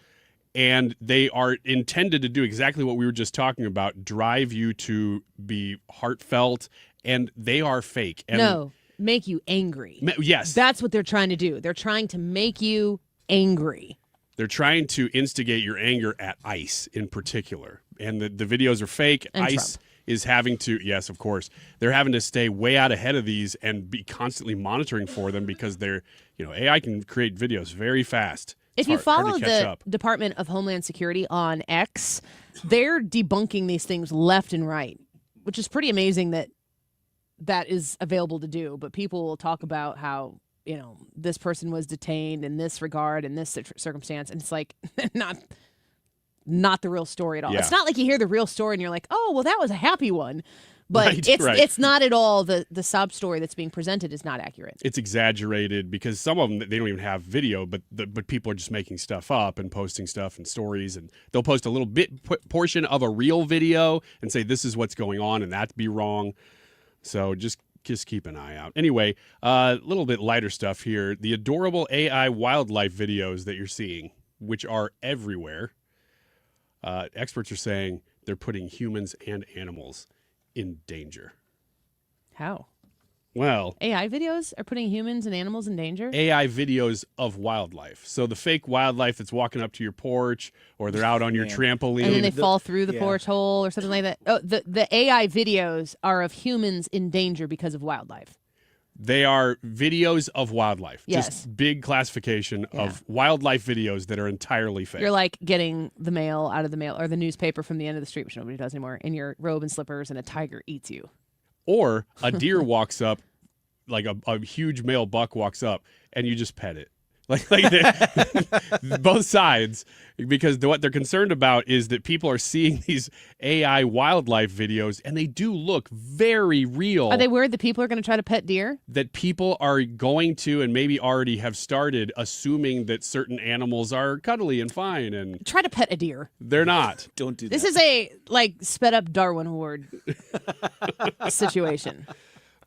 And they are intended to do exactly what we were just talking about, drive you to be heartfelt, and they are fake. And no, make you angry. Yes. That's what they're trying to do. They're trying to make you angry. They're trying to instigate your anger at ICE in particular. And the videos are fake. And ICE Trump. is having to, yes, of course, they're having to stay way out ahead of these and be constantly monitoring for them because AI can create videos very fast. If you follow the Department of Homeland Security on X, they're debunking these things left and right, which is pretty amazing that is available to do. But people will talk about how, this person was detained in this regard, in this circumstance. And it's like, not the real story at all. Yeah. It's not like you hear the real story and you're like, oh, well, that was a happy one. But Right. it's not at all. The sob story that's being presented is not accurate. It's exaggerated because some of them, they don't even have video, but people are just making stuff up and posting stuff and stories. And they'll post a little portion of a real video and say, this is what's going on, and that'd be wrong. So just keep an eye out. Anyway, a little bit lighter stuff here. The adorable AI wildlife videos that you're seeing, which are everywhere, experts are saying they're putting humans and animals in danger. How? Well, AI videos are putting humans and animals in danger? AI videos of wildlife. So the fake wildlife that's walking up to your porch, or they're out on your trampoline. And then they fall through the porch hole or something like that. Oh, the AI videos are of humans in danger because of wildlife. They are videos of wildlife. Yes. Just big classification of wildlife videos that are entirely fake. You're like getting the mail out of the mail or the newspaper from the end of the street, which nobody does anymore, in your robe and slippers, and a tiger eats you. Or a deer walks up, like a huge male buck walks up, and you just pet it. Like both sides, because what they're concerned about is that people are seeing these AI wildlife videos, and they do look very real. Are they worried that people are going to try to pet deer? That people are going to, and maybe already have started, assuming that certain animals are cuddly and fine, and Try to pet a deer. they're not. Don't do that. This is a sped up Darwin Award situation.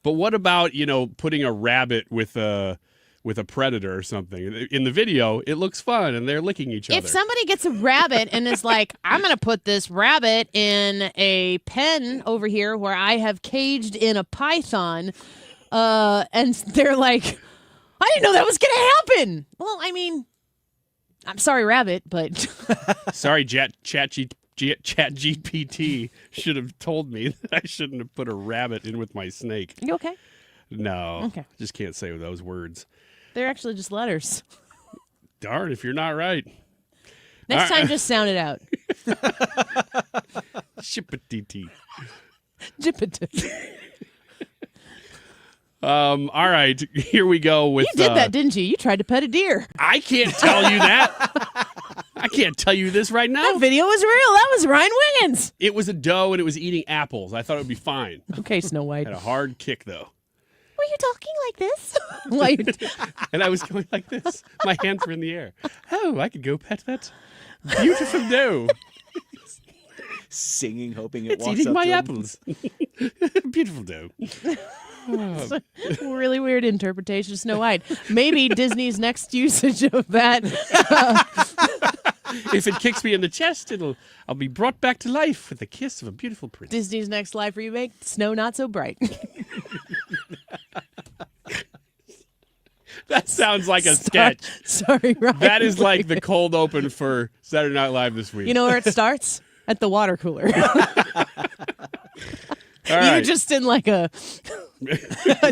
But what about, putting a rabbit with a predator or something? In the video, it looks fun, and they're licking each other. If somebody gets a rabbit and is like, I'm going to put this rabbit in a pen over here where I have caged in a python, and they're like, I didn't know that was going to happen. Well, I mean, I'm sorry, rabbit, but... Sorry, ChatGPT should have told me that I shouldn't have put a rabbit in with my snake. You okay? No. Okay. Just can't say those words. They're actually just letters. Darn, if you're not right. Next time, just sound it out. Shipatiti. Jippity. All right, here we go with... You did that, didn't you? You tried to pet a deer. I can't tell you that. I can't tell you this right now. That video was real. That was Ryan Wiggins. It was a doe, and it was eating apples. I thought it would be fine. Okay, Snow White. Had a hard kick, though. Were you talking like this? And I was going like this. My hands were in the air. Oh, I could go pet that beautiful doe. Singing, hoping it It's walks eating up my to him. apples. Beautiful doe. It's a really weird interpretation of Snow White. Maybe Disney's next usage of that. If it kicks me in the chest, I'll be brought back to life with the kiss of a beautiful prince. Disney's next live remake, Snow Not So Bright. That sounds like a sketch. Sorry, Ryan. That is like the cold open for Saturday Night Live this week. You know where it starts? At the water cooler. All right. You just in like a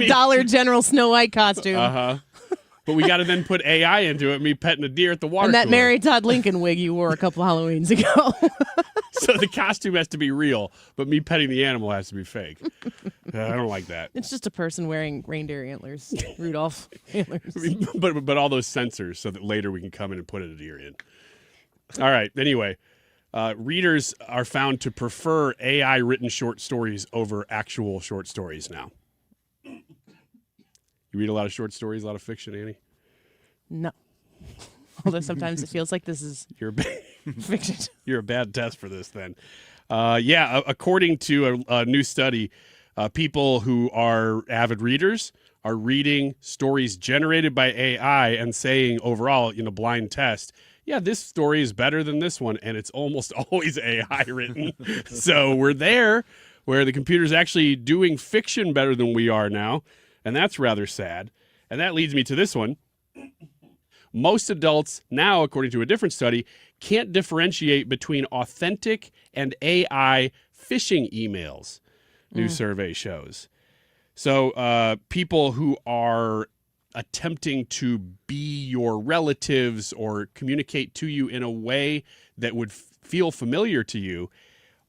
Dollar General Snow White costume. Uh-huh. But we got to then put AI into it, me petting a deer at the water And that cooler. Mary Todd Lincoln wig you wore a couple Halloweens ago. So the costume has to be real, but me petting the animal has to be fake. I don't like that. It's just a person wearing reindeer antlers, Rudolph antlers. But all those sensors so that later we can come in and put a deer in. All right. Anyway, readers are found to prefer AI-written short stories over actual short stories now. You read a lot of short stories, a lot of fiction, Annie? No. Although sometimes it feels like this is fiction. You're a bad test for this then. According to a new study, people who are avid readers are reading stories generated by AI and saying overall in a blind test, yeah, this story is better than this one, and it's almost always AI written. So we're there where the computer's actually doing fiction better than we are now, and that's rather sad. And that leads me to this one. Most adults now, according to a different study, can't differentiate between authentic and AI phishing emails, new survey shows. So people who are attempting to be your relatives or communicate to you in a way that would feel familiar to you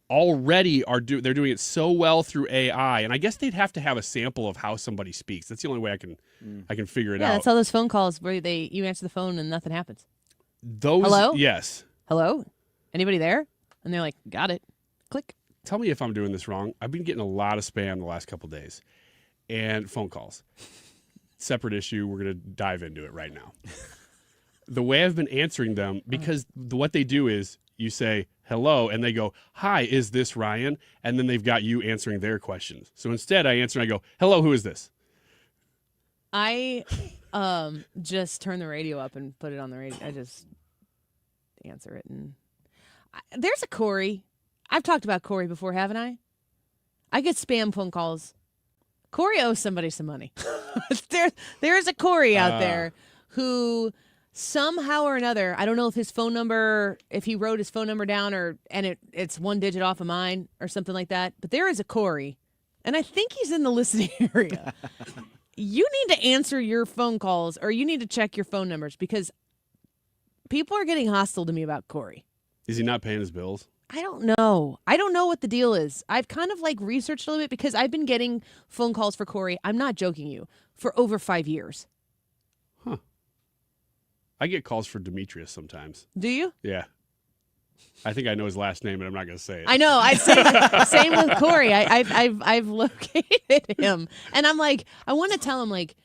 already they're doing it so well through AI, and I guess they'd have to have a sample of how somebody speaks. That's the only way I can figure it out. Yeah, that's how those phone calls where you answer the phone and nothing happens. Hello? Yes. Hello? Anybody there? And they're like, got it. Click. Tell me if I'm doing this wrong. I've been getting a lot of spam the last couple days and phone calls. Separate issue. We're going to dive into it right now. The way I've been answering them, because what they do is you say, hello, and they go, hi, is this Ryan? And then they've got you answering their questions. So instead, I answer and I go, hello, who is this? I just turn the radio up and put it on the radio. I just answer it. And there's a Corey. I've talked about Corey before, haven't I? I get spam phone calls. Corey owes somebody some money. There's a Corey out there who somehow or another, I don't know if his phone number, if he wrote his phone number down and it's one digit off of mine or something like that. But there is a Corey, and I think he's in the listening area. You need to answer your phone calls, or you need to check your phone numbers, because people are getting hostile to me about Corey. Is he not paying his bills? I don't know. I don't know what the deal is. I've kind of like researched a little bit because I've been getting phone calls for Corey. I'm not joking you, for over 5 years. Huh. I get calls for Demetrius sometimes. Do you? Yeah. I think I know his last name, but I'm not going to say it. I know. Same with Corey. I've located him, and I'm like, I want to tell him like,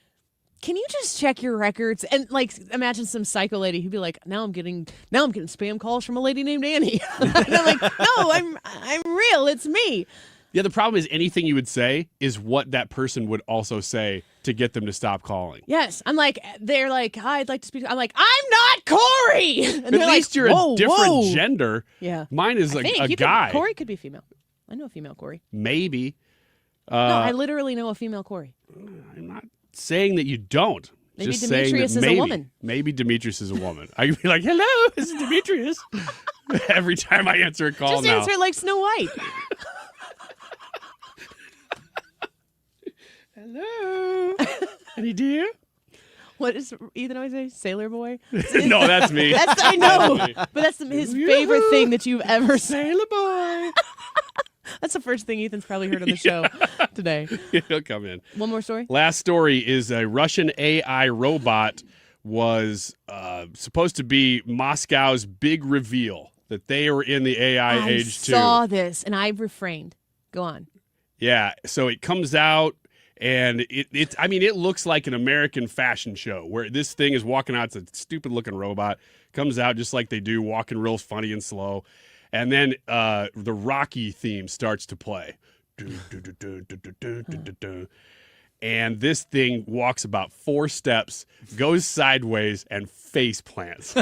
can you just check your records? And like, imagine some psycho lady who'd be like, now I'm getting spam calls from a lady named Annie. And I'm like, no, I'm real. It's me. Yeah, the problem is anything you would say is what that person would also say to get them to stop calling. Yes. I'm like, they're like, hi, I'd like to speak. I'm like, I'm not Corey. And At least like, you're a different gender. Yeah. Mine is a guy. Corey could be female. I know a female Corey. Maybe. No, I literally know a female Corey. I'm not saying that you don't. Maybe just Demetrius saying that is a woman. Maybe Demetrius is a woman. I could be like, hello, this is Demetrius. Every time I answer a call just now. answer it like Snow White. Hello. Any dear? What does Ethan always say? Sailor boy? No, that's me. I know. But that's his favorite thing that you've ever said. Sailor boy. That's the first thing Ethan's probably heard on the show today. He'll come in. One more story? Last story is a Russian AI robot was supposed to be Moscow's big reveal that they were in the AI age too. I saw this and I refrained. Go on. Yeah, so it comes out and it looks like an American fashion show where this thing is walking out. It's a stupid looking robot. Comes out just like they do, walking real funny and slow. And then the Rocky theme starts to play. And this thing walks about 4 steps, goes sideways, and face plants.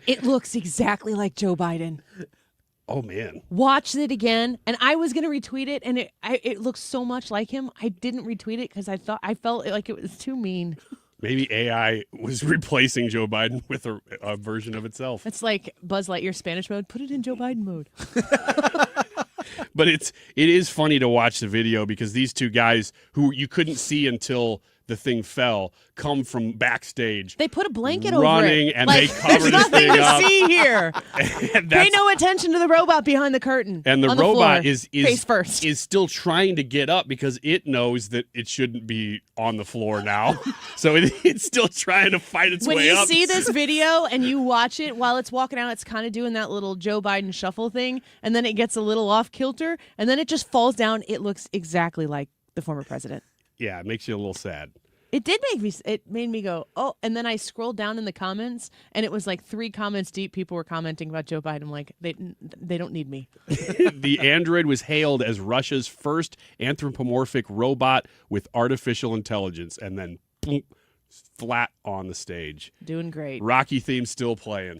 It looks exactly like Joe Biden. Oh, man. Watched it again, and I was going to retweet it, and it looks so much like him. I didn't retweet it because I felt like it was too mean. Maybe AI was replacing Joe Biden with a version of itself. It's like Buzz Lightyear Spanish mode. Put it in Joe Biden mode. But it is funny to watch the video because these two guys who you couldn't see until the thing fell come from backstage. They put a blanket running, over it. and they cover this thing nothing up. to see here. Pay no attention to the robot behind the curtain. And the on robot floor. is face first. Is still trying to get up because it knows that it shouldn't be on the floor now. So it's still trying to fight its when way you up. see this video and you watch it while it's walking out, it's kind of doing that little Joe Biden shuffle thing, and then it gets a little off kilter, and then it just falls down. It looks exactly like the former president. Yeah, it makes you a little sad. It made me go, oh, and then I scrolled down in the comments, and it was like 3 comments deep. People were commenting about Joe Biden. I'm like, they don't need me. The android was hailed as Russia's first anthropomorphic robot with artificial intelligence, and then boom, flat on the stage. Doing great. Rocky theme still playing.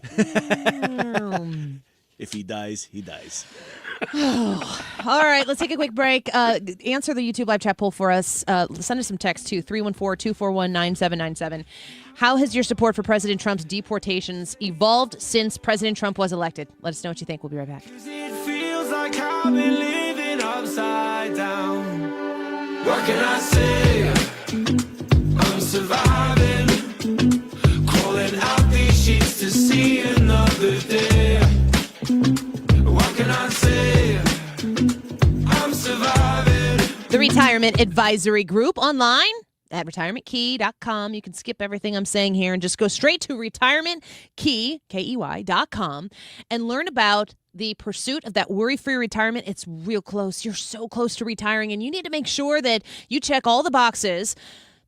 If he dies, he dies. All right, let's take a quick break. Answer the YouTube live chat poll for us. Send us some text to 314-241-9797. How has your support for President Trump's deportations evolved since President Trump was elected? Let us know what you think. We'll be right back. It feels like I've been living upside down. What can I say? I'm surviving. Crawling out these sheets to see another day. What can I say? I'm surviving. The Retirement Advisory Group online at retirementkey.com. You can skip everything I'm saying here and just go straight to retirementkey.com and learn about the pursuit of that worry-free retirement. It's real close. You're so close to retiring, and you need to make sure that you check all the boxes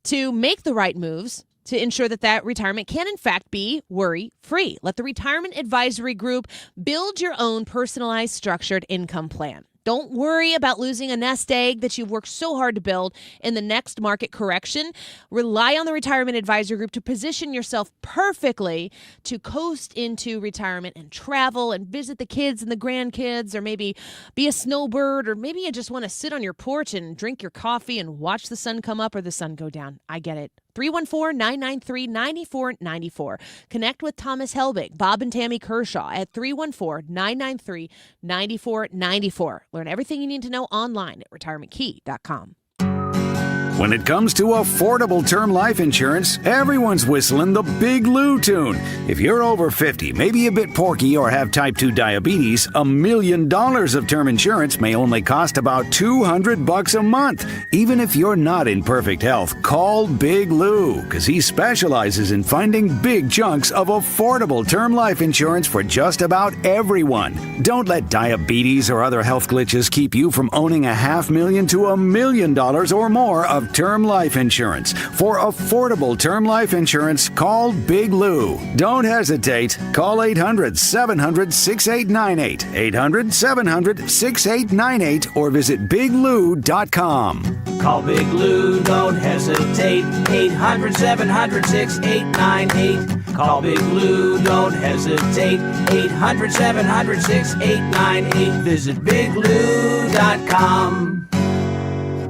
to make the right moves to ensure that retirement can, in fact, be worry-free. Let the Retirement Advisory Group build your own personalized, structured income plan. Don't worry about losing a nest egg that you've worked so hard to build in the next market correction. Rely on the Retirement Advisory Group to position yourself perfectly to coast into retirement and travel and visit the kids and the grandkids, or maybe be a snowbird, or maybe you just want to sit on your porch and drink your coffee and watch the sun come up or the sun go down. I get it. 314-993-9494. Connect with Thomas Helbig, Bob and Tammy Kershaw at 314-993-9494. Learn everything you need to know online at retirementkey.com. When it comes to affordable term life insurance, everyone's whistling the Big Lou tune. If you're over 50, maybe a bit porky, or have type 2 diabetes, $1 million of term insurance may only cost about $200 a month. Even if you're not in perfect health, call Big Lou, because he specializes in finding big chunks of affordable term life insurance for just about everyone. Don't let diabetes or other health glitches keep you from owning $500,000 to $1 million or more of term life insurance. For affordable term life insurance, call Big Lou. Don't hesitate. Call 800-700-6898, 800-700-6898, or visit biglou.com. Call Big Lou, don't hesitate. 800-700-6898. Call Big Lou, don't hesitate. 800-700-6898. Visit biglou.com.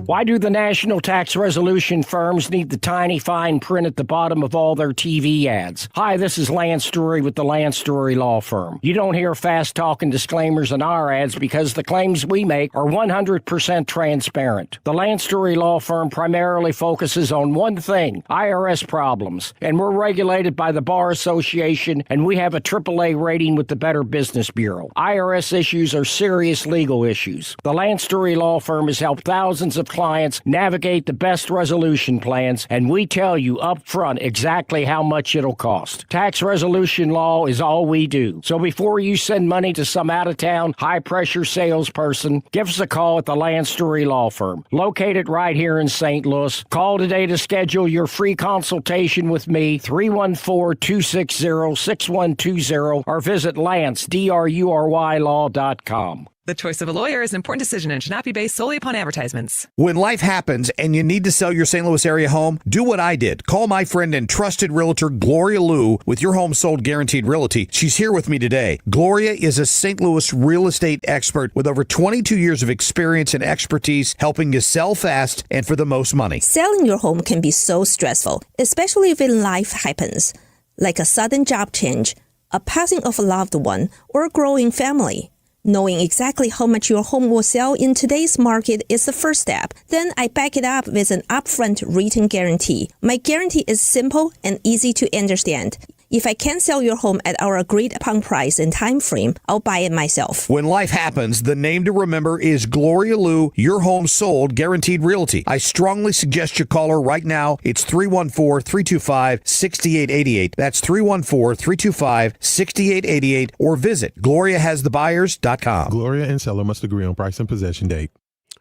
Why do the national tax resolution firms need the tiny fine print at the bottom of all their TV ads? Hi, this is Lance Drury with the Lance Drury Law Firm. You don't hear fast-talking disclaimers in our ads because the claims we make are 100% transparent. The Lance Drury Law Firm primarily focuses on one thing, IRS problems, and we're regulated by the Bar Association, and we have a AAA rating with the Better Business Bureau. IRS issues are serious legal issues. The Lance Drury Law Firm has helped thousands of clients navigate the best resolution plans, and we tell you up front exactly how much it'll cost. Tax resolution law is all we do. So before you send money to some out-of-town, high-pressure salesperson, give us a call at the Lance Drury Law Firm, located right here in St. Louis. Call today to schedule your free consultation with me, 314-260-6120, or visit lance.drurylaw.com. The choice of a lawyer is an important decision and should not be based solely upon advertisements. When life happens and you need to sell your St. Louis area home, do what I did. Call my friend and trusted realtor, Gloria Liu, with Your Home Sold Guaranteed Realty. She's here with me today. Gloria is a St. Louis real estate expert with over 22 years of experience and expertise helping you sell fast and for the most money. Selling your home can be so stressful, especially when life happens, like a sudden job change, a passing of a loved one, or a growing family. Knowing exactly how much your home will sell in today's market is the first step. Then I back it up with an upfront written guarantee. My guarantee is simple and easy to understand. If I can't sell your home at our agreed upon price and time frame, I'll buy it myself. When life happens, the name to remember is Gloria Liu, Your Home Sold Guaranteed Realty. I strongly suggest you call her right now. It's 314-325-6888. That's 314-325-6888, or visit GloriaHasTheBuyers.com. Gloria and seller must agree on price and possession date.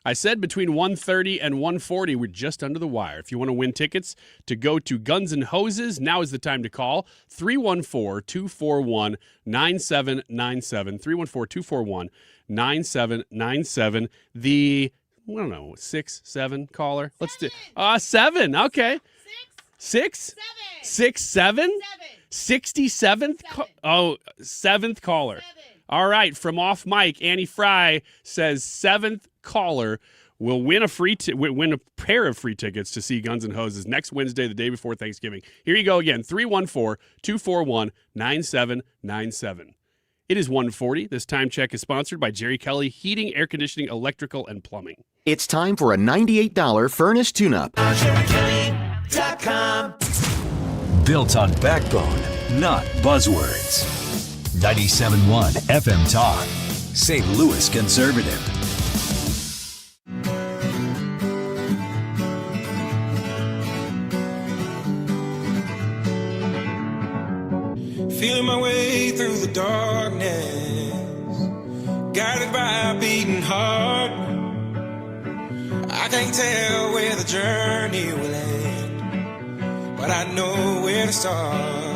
I said between 1:30 and 1:40, we're just under the wire. If you want to win tickets to go to Guns N' Hoses, now is the time to call 314-241-9797. 314-241-9797. The, I don't know, 6, 7 caller? Let's do 7. Okay. 6? 7? 67th? 7th caller. All right, from off mic, Annie Fry says 7th caller will win a win a pair of free tickets to see Guns N' Hoses next Wednesday, the day before Thanksgiving. Here you go again, 314-241-9797. It is 1:40. This time check is sponsored by Jerry Kelly Heating, Air Conditioning, Electrical, and Plumbing. It's time for a $98 furnace tune-up. JerryKelly.com. Built on backbone, not buzzwords. 97.1 FM Talk. St. Louis Conservative. Feeling my way through the darkness, guided by a beating heart. I can't tell where the journey will end, but I know where to start.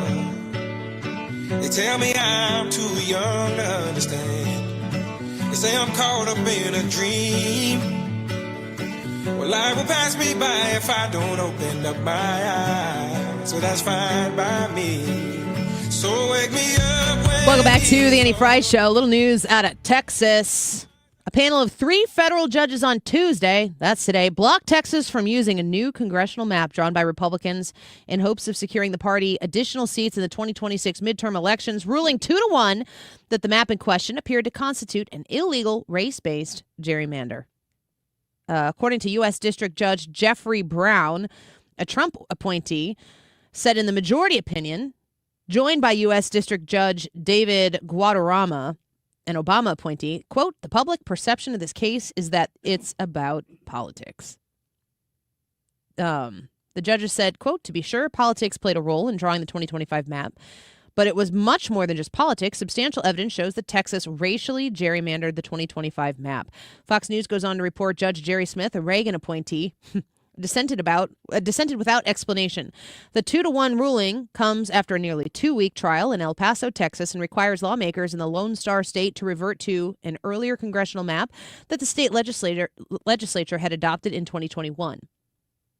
They tell me I'm too young to understand. They say I'm caught up in a dream. Well, life will pass me by if I don't open up my eyes. So that's fine by me. So wake me up when... Welcome back to the Annie Fry Show. A little news out of Texas. A panel of 3 federal judges on Tuesday, that's today, blocked Texas from using a new congressional map drawn by Republicans in hopes of securing the party additional seats in the 2026 midterm elections, ruling 2-1 that the map in question appeared to constitute an illegal race-based gerrymander. According to U.S. District Judge Jeffrey Brown, a Trump appointee, said in the majority opinion, joined by U.S. District Judge David Guadarrama, an Obama appointee, quote, the public perception of this case is that it's about politics. The judges said, quote, to be sure, politics played a role in drawing the 2025 map, but it was much more than just politics. Substantial evidence shows that Texas racially gerrymandered the 2025 map. Fox News goes on to report Judge Jerry Smith, a Reagan appointee, dissented without explanation. The 2-1 ruling comes after a nearly 2-week trial in El Paso, Texas, and requires lawmakers in the Lone Star State to revert to an earlier congressional map that the state legislature had adopted in 2021.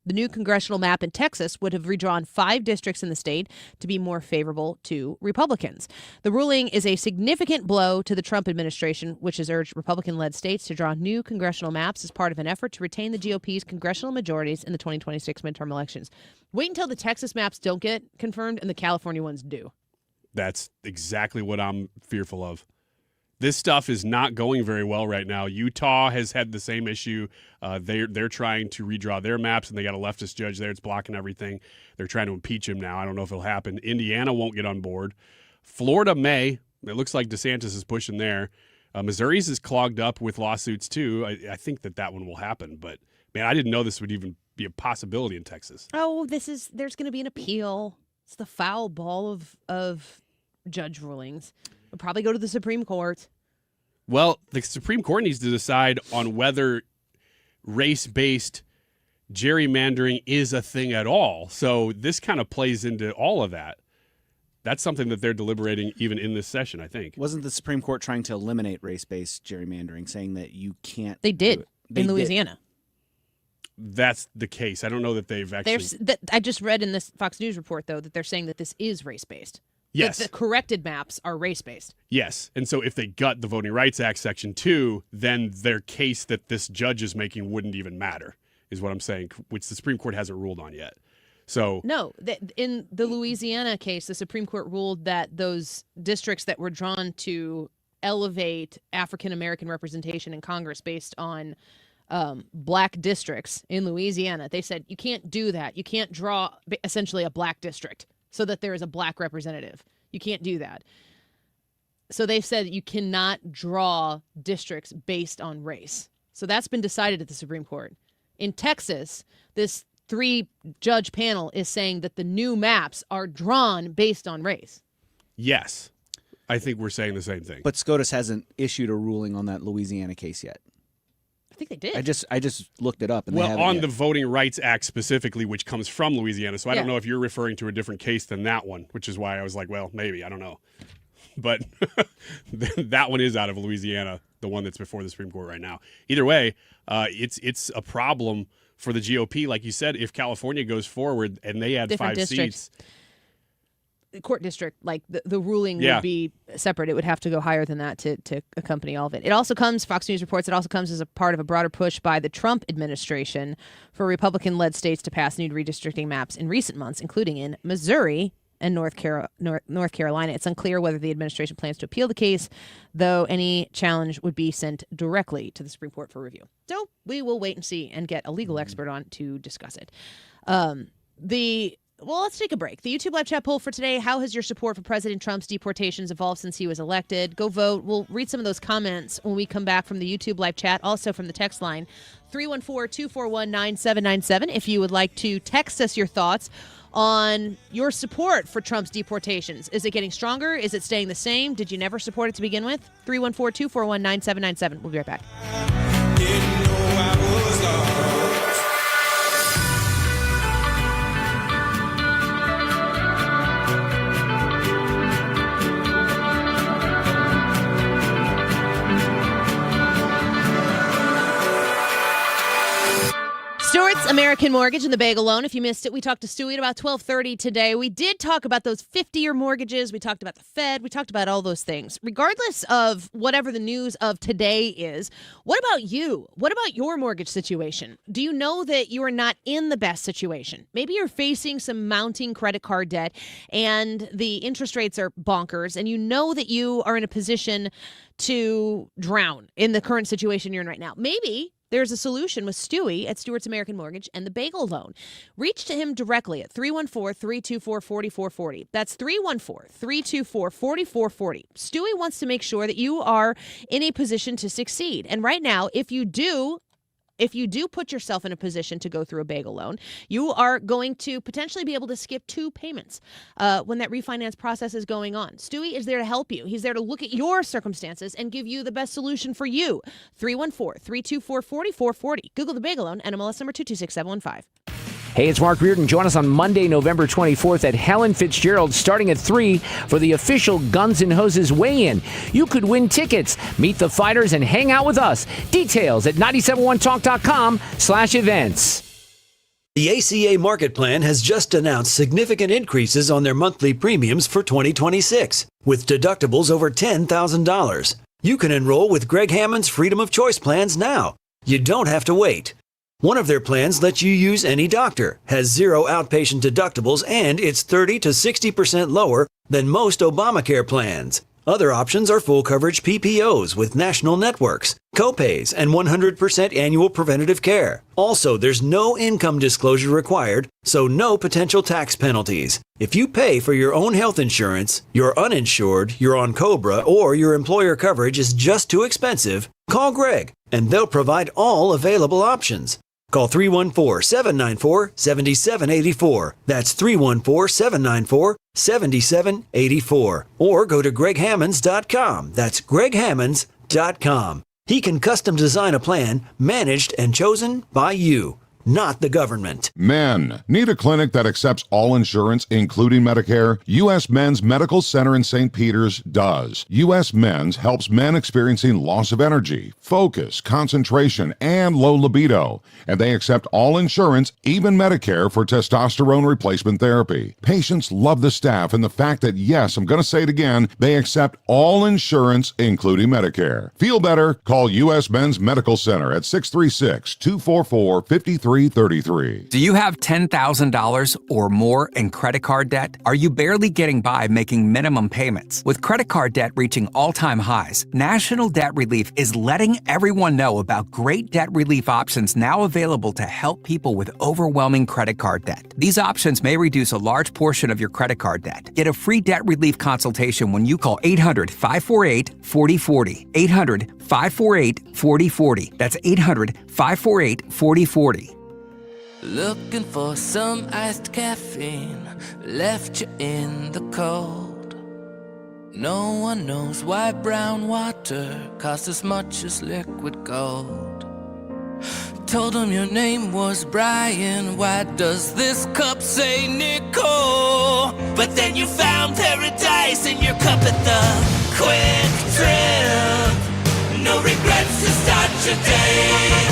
The new congressional map in Texas would have redrawn 5 districts in the state to be more favorable to Republicans. The ruling is a significant blow to the Trump administration, which has urged Republican-led states to draw new congressional maps as part of an effort to retain the GOP's congressional majorities in the 2026 midterm elections. Wait until the Texas maps don't get confirmed and the California ones do. That's exactly what I'm fearful of. This stuff is not going very well right now. Utah has had the same issue. They're trying to redraw their maps, and they got a leftist judge there. It's blocking everything. They're trying to impeach him now. I don't know if it'll happen. Indiana won't get on board. Florida may. It looks like DeSantis is pushing there. Missouri's is clogged up with lawsuits, too. I think that one will happen. But, man, I didn't know this would even be a possibility in Texas. Oh, there's going to be an appeal. It's the foul ball of judge rulings. We'll probably go to the Supreme Court. Well, the Supreme Court needs to decide on whether race-based gerrymandering is a thing at all. So this kind of plays into all of that. That's something that they're deliberating even in this session, I think. Wasn't the Supreme Court trying to eliminate race-based gerrymandering, saying that you can't They did in Louisiana. That's the case. I don't know that they've actually... I just read in this Fox News report, though, that they're saying that this is race-based. Yes. The corrected maps are race-based. Yes. And so if they gut the Voting Rights Act Section 2, then their case that this judge is making wouldn't even matter, is what I'm saying, which the Supreme Court hasn't ruled on yet. So no, in the Louisiana case, the Supreme Court ruled that those districts that were drawn to elevate African-American representation in Congress based on black districts in Louisiana, they said you can't do that. You can't draw essentially a black district so that there is a black representative. You can't do that. So they've said you cannot draw districts based on race. So that's been decided at the Supreme Court. In Texas, this 3-judge panel is saying that the new maps are drawn based on race. Yes. I think we're saying the same thing. But SCOTUS hasn't issued a ruling on that Louisiana case yet. I think they did. I just looked it up. And well, on the Voting Rights Act specifically, which comes from Louisiana. So I don't know if you're referring to a different case than that one, which is why I was like, well, maybe. I don't know. But that one is out of Louisiana, the one that's before the Supreme Court right now. Either way, it's a problem for the GOP. Like you said, if California goes forward and they add Different 5 districts. seats. The court district, like the ruling would be separate. It would have to go higher than that to accompany all of it. It also comes, Fox News reports, it also comes as a part of a broader push by the Trump administration for Republican-led states to pass new redistricting maps in recent months, including in Missouri and North Carolina. It's unclear whether the administration plans to appeal the case, though any challenge would be sent directly to the Supreme Court for review. So we will wait and see and get a legal expert on to discuss it. Well, let's take a break. The YouTube live chat poll for today: how has your support for President Trump's deportations evolved since he was elected? Go vote. We'll read some of those comments when we come back from the YouTube live chat, also from the text line, 314-241-9797. If you would like to text us your thoughts on your support for Trump's deportations. Is it getting stronger? Is it staying the same? Did you never support it to begin with? 314-241-9797. We'll be right back. Didn't know I was lost. Stuart's American Mortgage and the Bagel Loan. If you missed it, we talked to Stewie at about 12:30 today. We did talk about those 50-year mortgages. We talked about the Fed. We talked about all those things. Regardless of whatever the news of today is, what about you? What about your mortgage situation? Do you know that you are not in the best situation? Maybe you're facing some mounting credit card debt and the interest rates are bonkers, and you know that you are in a position to drown in the current situation you're in right now. Maybe There's a solution with Stewie at Stewart's American Mortgage and the Bagel Loan. Reach to him directly at 314-324-4440. That's 314-324-4440. Stewie wants to make sure that you are in a position to succeed. And right now, if you do put yourself in a position to go through a bagel loan, you are going to potentially be able to skip 2 payments when that refinance process is going on. Stewie is there to help you. He's there to look at your circumstances and give you the best solution for you. 314-324-4440. Google the bagel loan, NMLS number 226715. Hey, it's Mark Reardon. Join us on Monday, November 24th at Helen Fitzgerald starting at 3 for the official Guns N' Hoses weigh-in. You could win tickets, meet the fighters, and hang out with us. Details at 971talk.com/events. The ACA Market Plan has just announced significant increases on their monthly premiums for 2026, with deductibles over $10,000. You can enroll with Greg Hammond's Freedom of Choice plans now. You don't have to wait. One of their plans lets you use any doctor, has 0 outpatient deductibles, and it's 30 to 60% lower than most Obamacare plans. Other options are full coverage PPOs with national networks, copays, and 100% annual preventative care. Also, there's no income disclosure required, so no potential tax penalties. If you pay for your own health insurance, you're uninsured, you're on COBRA, or your employer coverage is just too expensive, call Greg, and they'll provide all available options. Call 314-794-7784. That's 314-794-7784. Or go to greghammonds.com. That's greghammonds.com. He can custom design a plan managed and chosen by you, not the government. Men, need a clinic that accepts all insurance, including Medicare? U.S. Men's Medical Center in St. Peters does. U.S. Men's helps men experiencing loss of energy, focus, concentration, and low libido. And they accept all insurance, even Medicare, for testosterone replacement therapy. Patients love the staff and the fact that, yes, I'm going to say it again, they accept all insurance, including Medicare. Feel better? Call U.S. Men's Medical Center at 636-244-5333. Do you have $10,000 or more in credit card debt? Are you barely getting by making minimum payments? With credit card debt reaching all-time highs, National Debt Relief is letting everyone know about great debt relief options now available to help people with overwhelming credit card debt. These options may reduce a large portion of your credit card debt. Get a free debt relief consultation when you call 800-548-4040. 800-548-4040. That's 800-548-4040. Looking for some iced caffeine, left you in the cold. No one knows why brown water costs as much as liquid gold. Told him your name was Brian, why does this cup say Nicole? But then you found paradise in your cup at the Quick Trip. No regrets to start your day.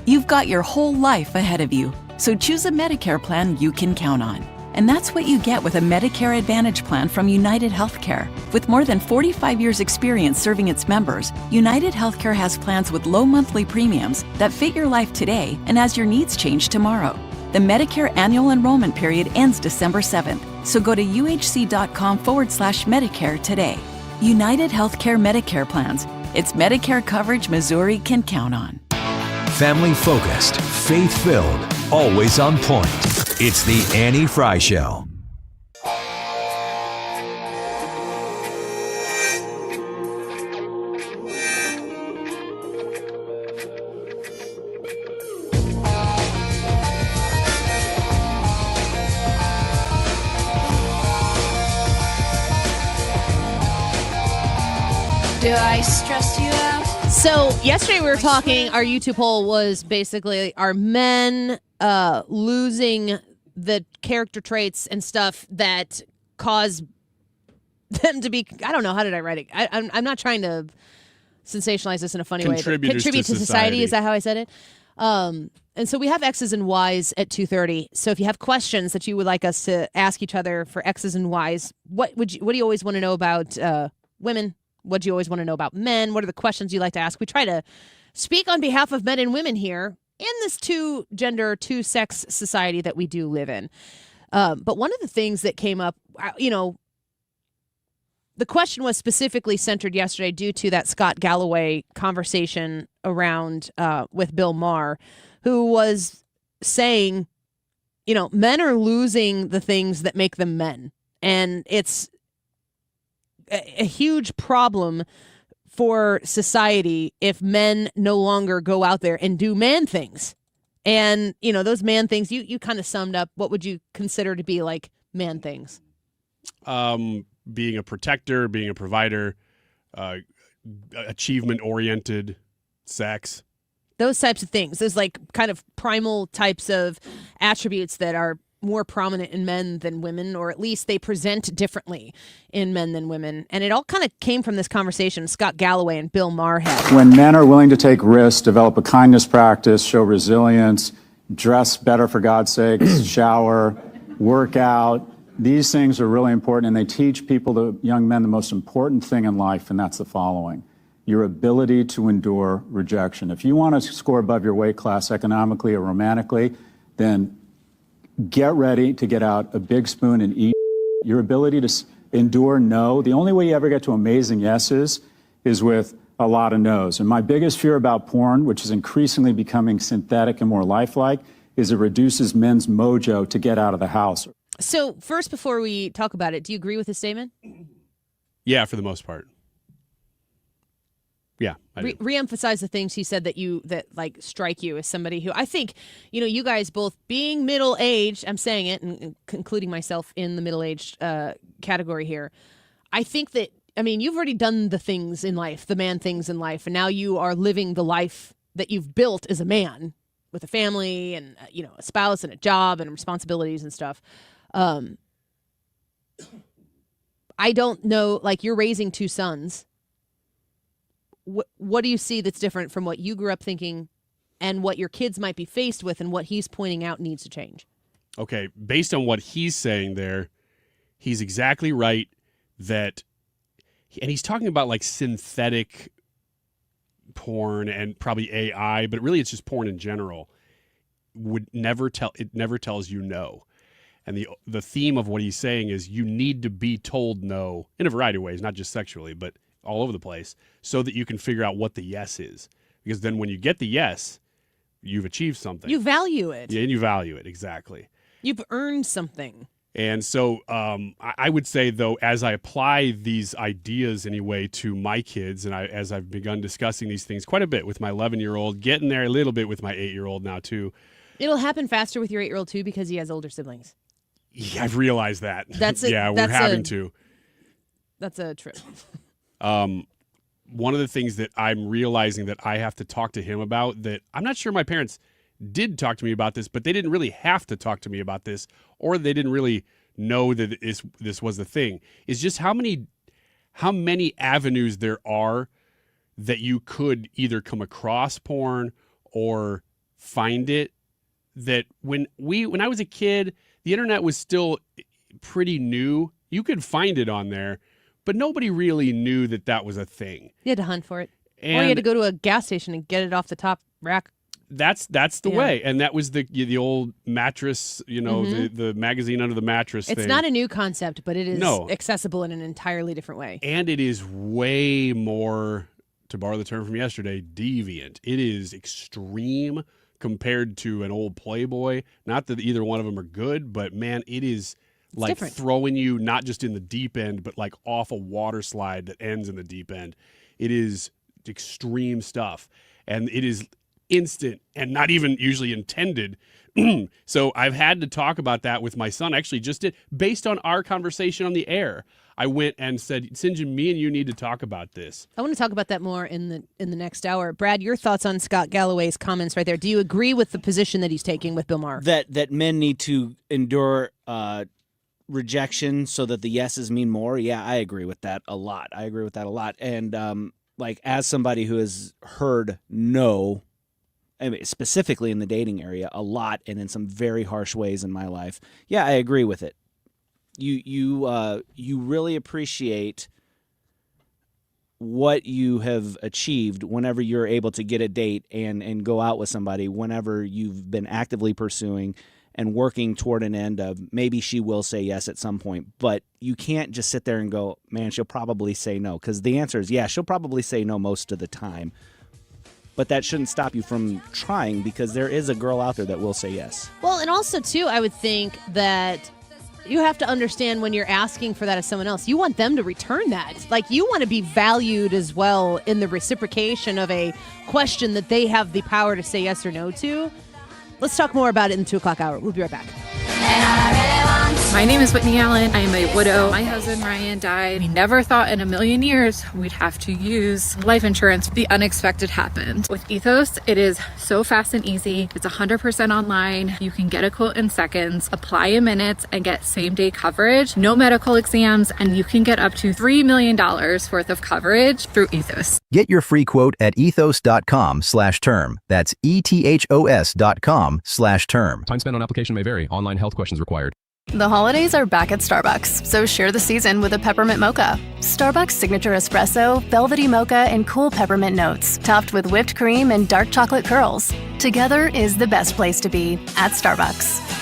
You've got your whole life ahead of you, so choose a Medicare plan you can count on. And that's what you get with a Medicare Advantage plan from United Healthcare. With more than 45 years' experience serving its members, United Healthcare has plans with low monthly premiums that fit your life today and as your needs change tomorrow. The Medicare annual enrollment period ends December 7th, so go to uhc.com/Medicare today. United Healthcare Medicare plans. It's Medicare coverage Missouri can count on. Family focused, faith filled, always on point. It's the Annie Fry Show. Do I stress you out? So yesterday we were talking, our YouTube poll was basically, are men losing the character traits and stuff that cause them to be, I don't know, how did I write it? I'm not trying to sensationalize this in a funny way. Contribute to society. Is that how I said it? And so we have X's and Y's at 2:30. So if you have questions that you would like us to ask each other for X's and Y's, what do you always want to know about women? What do you always want to know about men? What are the questions you like to ask? We try to speak on behalf of men and women here in this two-gender, two-sex society that we do live in. But one of the things that came up, the question was specifically centered yesterday due to that Scott Galloway conversation around with Bill Maher, who was saying, men are losing the things that make them men. And it's a huge problem for society if men no longer go out there and do man things. And, those man things, you kind of summed up, what would you consider to be like man things? Being a protector, being a provider, achievement-oriented, sex. Those types of things. Those like kind of primal types of attributes that are more prominent in men than women, or at least they present differently in men than women. And it all kind of came from this conversation Scott Galloway and Bill Maher had. When men are willing to take risks, develop a kindness practice, show resilience, dress better for God's sake, shower, work out, these things are really important, and they teach young men, the most important thing in life, and that's the following: your ability to endure rejection. If you want to score above your weight class economically or romantically, then get ready to get out a big spoon and eat. Your ability to endure no. The only way you ever get to amazing yeses is with a lot of no's. And my biggest fear about porn, which is increasingly becoming synthetic and more lifelike, is it reduces men's mojo to get out of the house. So first, before we talk about it, do you agree with his statement? Yeah, for the most part. Yeah, I do. Reemphasize the things he said that strike you as somebody who I think, you guys both being middle-aged, I'm saying it and including myself in the middle-aged category here. I think that, you've already done the things in life, the man things in life, and now you are living the life that you've built as a man with a family and, a spouse and a job and responsibilities and stuff. I don't know, you're raising two sons. What do you see that's different from what you grew up thinking and what your kids might be faced with and what he's pointing out needs to change? Okay, based on what he's saying there, he's exactly right and he's talking about synthetic porn and probably AI, but really it's just porn in general. It never tells you no. And the theme of what he's saying is you need to be told no in a variety of ways, not just sexually, but all over the place, so that you can figure out what the yes is. Because then when you get the yes, you've achieved something. You value it. Yeah, and you value it, exactly. You've earned something. And so I would say, though, as I apply these ideas anyway to my kids, and as I've begun discussing these things quite a bit with my 11-year-old, getting there a little bit with my 8-year-old now, too. It'll happen faster with your 8-year-old, too, because he has older siblings. Yeah, I've realized that. We're having to. That's a trip. One of the things that I'm realizing that I have to talk to him about, that I'm not sure my parents did talk to me about this, but they didn't really have to talk to me about this, or they didn't really know that this was the thing, is just how many avenues there are that you could either come across porn or find it. That when I was a kid, the internet was still pretty new. You could find it on there, but nobody really knew that was a thing. You had to hunt for it. And or you had to go to a gas station and get it off the top rack. That's the way. And that was the old mattress, the magazine under the mattress thing. It's not a new concept, but it is accessible in an entirely different way. And it is way more, to borrow the term from yesterday, deviant. It is extreme compared to an old Playboy. Not that either one of them are good, but man, it is different. Throwing you not just in the deep end, but off a water slide that ends in the deep end. It is extreme stuff. And it is instant and not even usually intended. So I've had to talk about that with my son. Actually, just based on our conversation on the air. I went and said, St. John, me and you need to talk about this. I want to talk about that more in the next hour. Brad, your thoughts on Scott Galloway's comments right there. Do you agree with the position that he's taking with Bill Maher? That men need to endure rejection so that the yeses mean more? Yeah, I agree with that a lot. And as somebody who has heard no, specifically in the dating area, a lot and in some very harsh ways in my life, yeah, I agree with it. You really appreciate what you have achieved whenever you're able to get a date and go out with somebody, whenever you've been actively pursuing and working toward an end of maybe she will say yes at some point. But you can't just sit there and go, man, she'll probably say no. Because the answer is, yeah, she'll probably say no most of the time. But that shouldn't stop you from trying, because there is a girl out there that will say yes. Well, and also, too, I would think that you have to understand when you're asking for that of someone else, you want them to return that. Like, you want to be valued as well in the reciprocation of a question that they have the power to say yes or no to. Let's talk more about it in the 2 o'clock hour. We'll be right back. My name is Whitney Allen. I am a widow. My husband, Ryan, died. We never thought in a million years we'd have to use life insurance. The unexpected happened. With Ethos, it is so fast and easy. It's 100% online. You can get a quote in seconds, apply in minutes, and get same-day coverage. No medical exams, and you can get up to $3 million worth of coverage through Ethos. Get your free quote at ethos.com/term. That's ethos.com/term. Time spent on application may vary. Online health questions required. The holidays are back at Starbucks, so share the season with a peppermint mocha. Starbucks signature espresso, velvety mocha, and cool peppermint notes, topped with whipped cream and dark chocolate curls. Together is the best place to be at Starbucks.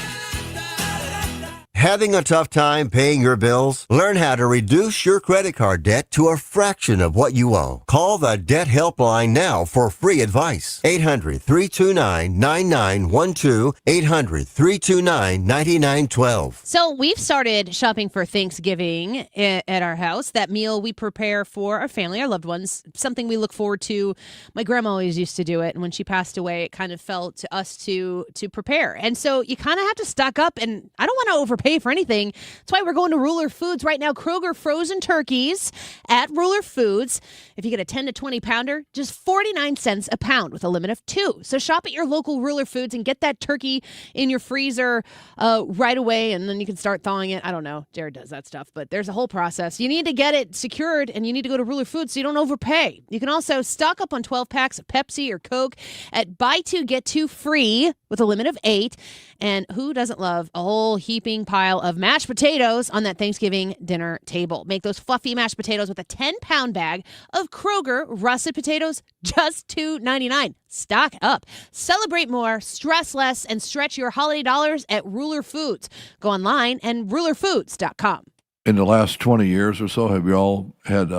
Having a tough time paying your bills? Learn how to reduce your credit card debt to a fraction of what you owe. Call the Debt Helpline now for free advice. 800-329-9912. 800-329-9912. So we've started shopping for Thanksgiving at our house. That meal we prepare for our family, our loved ones, something we look forward to. My grandma always used to do it, and when she passed away, it kind of fell to us to prepare. And so you kind of have to stock up, and I don't want to overpay for anything. That's why we're going to Ruler Foods right now. Kroger frozen turkeys at Ruler Foods. If you get a 10 to 20 pounder, just 49 cents a pound with a limit of 2. So shop at your local Ruler Foods and get that turkey in your freezer right away, and then you can start thawing it. I don't know. Jared does that stuff, but there's a whole process. You need to get it secured, and you need to go to Ruler Foods so you don't overpay. You can also stock up on 12 packs of Pepsi or Coke at buy 2, get 2 free with a limit of 8. And who doesn't love a whole heaping pile of mashed potatoes on that Thanksgiving dinner table? Make those fluffy mashed potatoes with a 10-pound bag of Kroger russet potatoes, just $2.99. Stock up. Celebrate more, stress less, and stretch your holiday dollars at Ruler Foods. Go online and rulerfoods.com. In the last 20 years or so, have you all had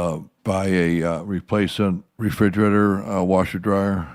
buy a replacement refrigerator, washer, dryer,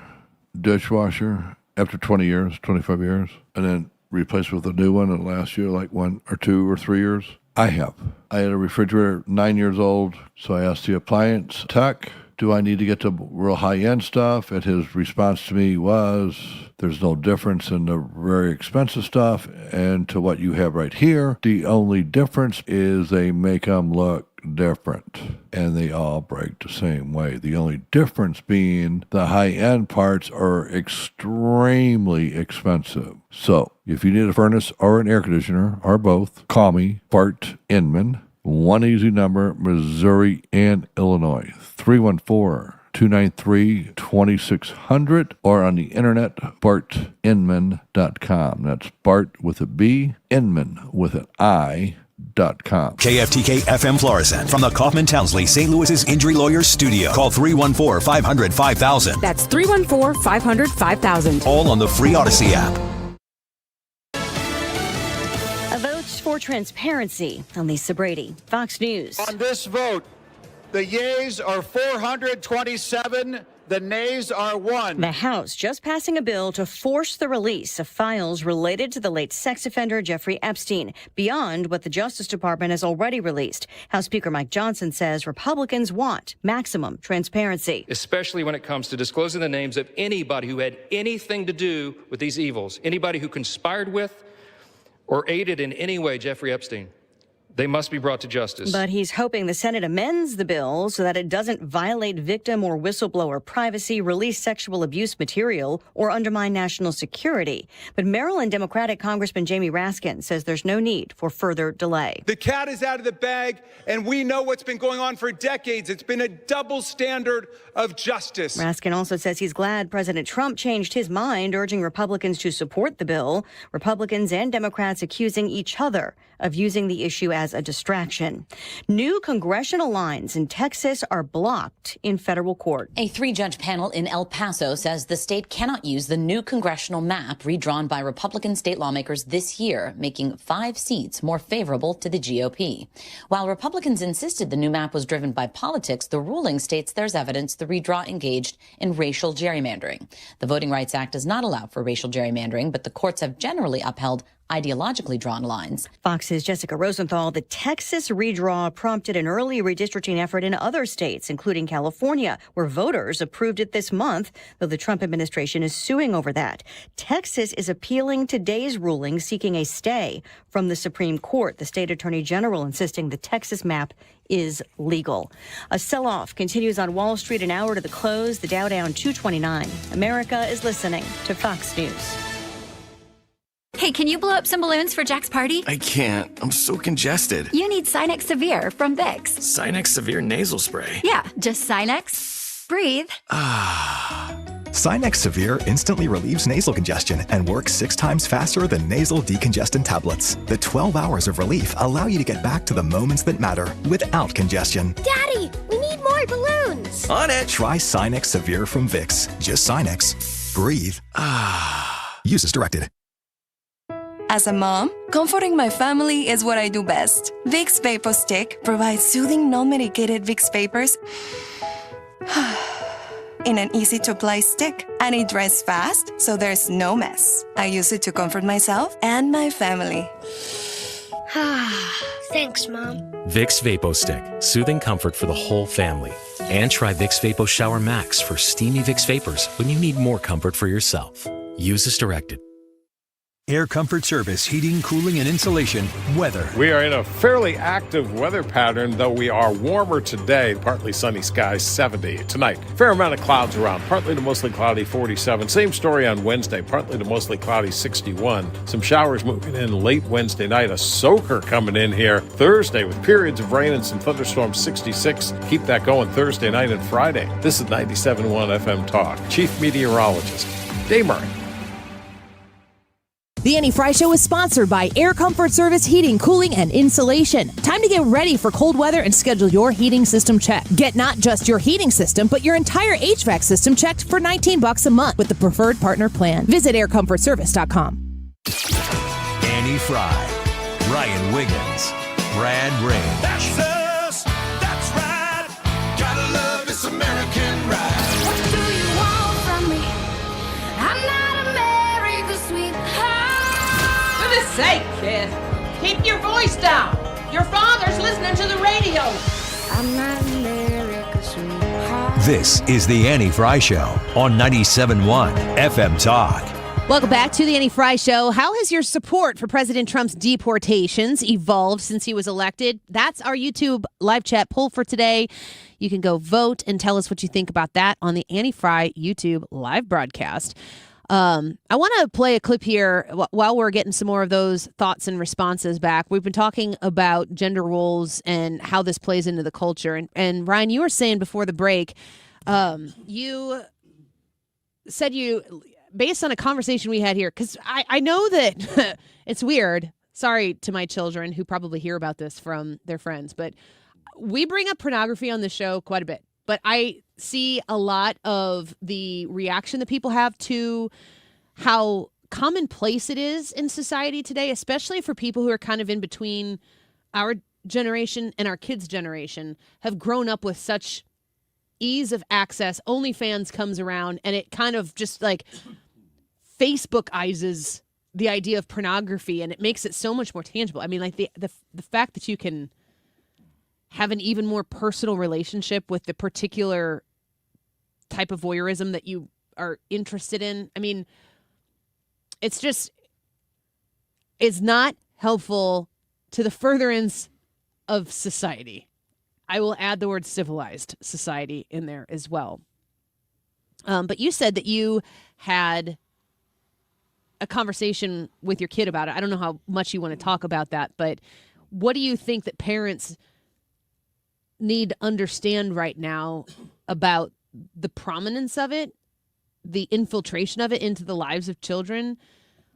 dishwasher after 20 years, 25 years, and then replaced with a new one in the last year, like 1 or 2 or 3 years? I have. I had a refrigerator 9 years old, so I asked the appliance tech, do I need to get the real high-end stuff? And his response to me was, there's no difference in the very expensive stuff and to what you have right here. The only difference is they make them look different, and they all break the same way. The only difference being the high-end parts are extremely expensive. So if you need a furnace or an air conditioner or both, call me, Bart Inman. One easy number, Missouri and Illinois, 314-293-2600, or on the internet, bartinman.com. That's Bart with a B, Inman with an I. KFTK FM Florissant from the Kaufman Townsley St. Louis's Injury Lawyers Studio. Call 314-500-5000. That's 314-500-5000. All on the free Odyssey app. A vote for transparency. I'm Lisa Brady, Fox News. On this vote, the yeas are 427. The nays are 1. The House just passing a bill to force the release of files related to the late sex offender Jeffrey Epstein, beyond what the Justice Department has already released. House Speaker Mike Johnson says Republicans want maximum transparency. Especially when it comes to disclosing the names of anybody who had anything to do with these evils, anybody who conspired with or aided in any way Jeffrey Epstein. They must be brought to justice. But he's hoping the Senate amends the bill so that it doesn't violate victim or whistleblower privacy, release sexual abuse material, or undermine national security. But Maryland Democratic Congressman Jamie Raskin says there's no need for further delay. The cat is out of the bag, and we know what's been going on for decades. It's been a double standard of justice. Raskin also says he's glad President Trump changed his mind, urging Republicans to support the bill. Republicans and Democrats accusing each other of using the issue as as a distraction. New congressional lines in Texas are blocked in federal court. A 3-judge panel in El Paso says the state cannot use the new congressional map redrawn by Republican state lawmakers this year, making 5 seats more favorable to the GOP. While Republicans insisted the new map was driven by politics, the ruling states there's evidence the redraw engaged in racial gerrymandering. The Voting Rights Act does not allow for racial gerrymandering, but the courts have generally upheld ideologically drawn lines. Fox's Jessica Rosenthal, the Texas redraw prompted an early redistricting effort in other states, including California, where voters approved it this month, though the Trump administration is suing over that. Texas is appealing today's ruling, seeking a stay from the Supreme Court, the state attorney general insisting the Texas map is legal. A sell-off continues on Wall Street an hour to the close, the Dow down 229. America is listening to Fox News. Hey, can you blow up some balloons for Jack's party? I can't. I'm so congested. You need Sinex Severe from Vicks. Sinex Severe Nasal Spray. Yeah, just Sinex. Breathe. Sinex Severe instantly relieves nasal congestion and works 6 times faster than nasal decongestant tablets. The 12 hours of relief allow you to get back to the moments that matter without congestion. Daddy, we need more balloons. On it. Try Sinex Severe from Vicks. Just Sinex. Breathe. Use as directed. As a mom, comforting my family is what I do best. Vicks Vapor Stick provides soothing, non-medicated Vicks vapors in an easy-to-apply stick, and it dries fast, so there's no mess. I use it to comfort myself and my family. Thanks, Mom. Vicks Vapo Stick, soothing comfort for the whole family. And try Vicks Vapo Shower Max for steamy Vicks vapors when you need more comfort for yourself. Use as directed. Air Comfort Service, heating, cooling, and insulation. Weather. We are in a fairly active weather pattern, though we are warmer today. Partly sunny skies, 70. Tonight, fair amount of clouds around. Partly to mostly cloudy, 47. Same story on Wednesday. Partly to mostly cloudy, 61. Some showers moving in late Wednesday night. A soaker coming in here Thursday with periods of rain and some thunderstorms, 66. Keep that going Thursday night and Friday. This is 97.1 FM Talk. Chief Meteorologist Dave Murray. The Annie Fry Show is sponsored by Air Comfort Service Heating, Cooling, and Insulation. Time to get ready for cold weather and schedule your heating system check. Get not just your heating system, but your entire HVAC system checked for $19 a month with the Preferred Partner Plan. Visit aircomfortservice.com. Annie Fry, Ryan Wiggins, Brad Ray. That's us. That's right. Gotta love this American ride. What do you want from me? I'm not America's sweetheart. For goodness sake, kid. Keep your voice down. Your father's listening to the radio. I'm not America's sweetheart. This is the Annie Fry Show on 97.1 FM Talk. Welcome back to the Annie Fry Show. How has your support for President Trump's deportations evolved since he was elected? That's our YouTube live chat poll for today. You can go vote and tell us what you think about that on the Annie Fry YouTube live broadcast. I want to play a clip here while we're getting some more of those thoughts and responses back. We've been talking about gender roles and how this plays into the culture. And Ryan, you were saying before the break, you said based on a conversation we had here, because I know that it's weird. Sorry to my children who probably hear about this from their friends, but we bring up pornography on the show quite a bit. But I see a lot of the reaction that people have to how commonplace it is in society today, especially for people who are kind of in between our generation and our kids' generation, have grown up with such ease of access. OnlyFans comes around and it kind of just like Facebookizes the idea of pornography, and it makes it so much more tangible. I mean, like the fact that you can have an even more personal relationship with the particular type of voyeurism that you are interested in. I mean, it's not helpful to the furtherance of society. I will add the word civilized society in there as well. But you said that you had a conversation with your kid about it. I don't know how much you want to talk about that, but what do you think that parents need to understand right now about the prominence of it, the infiltration of it into the lives of children?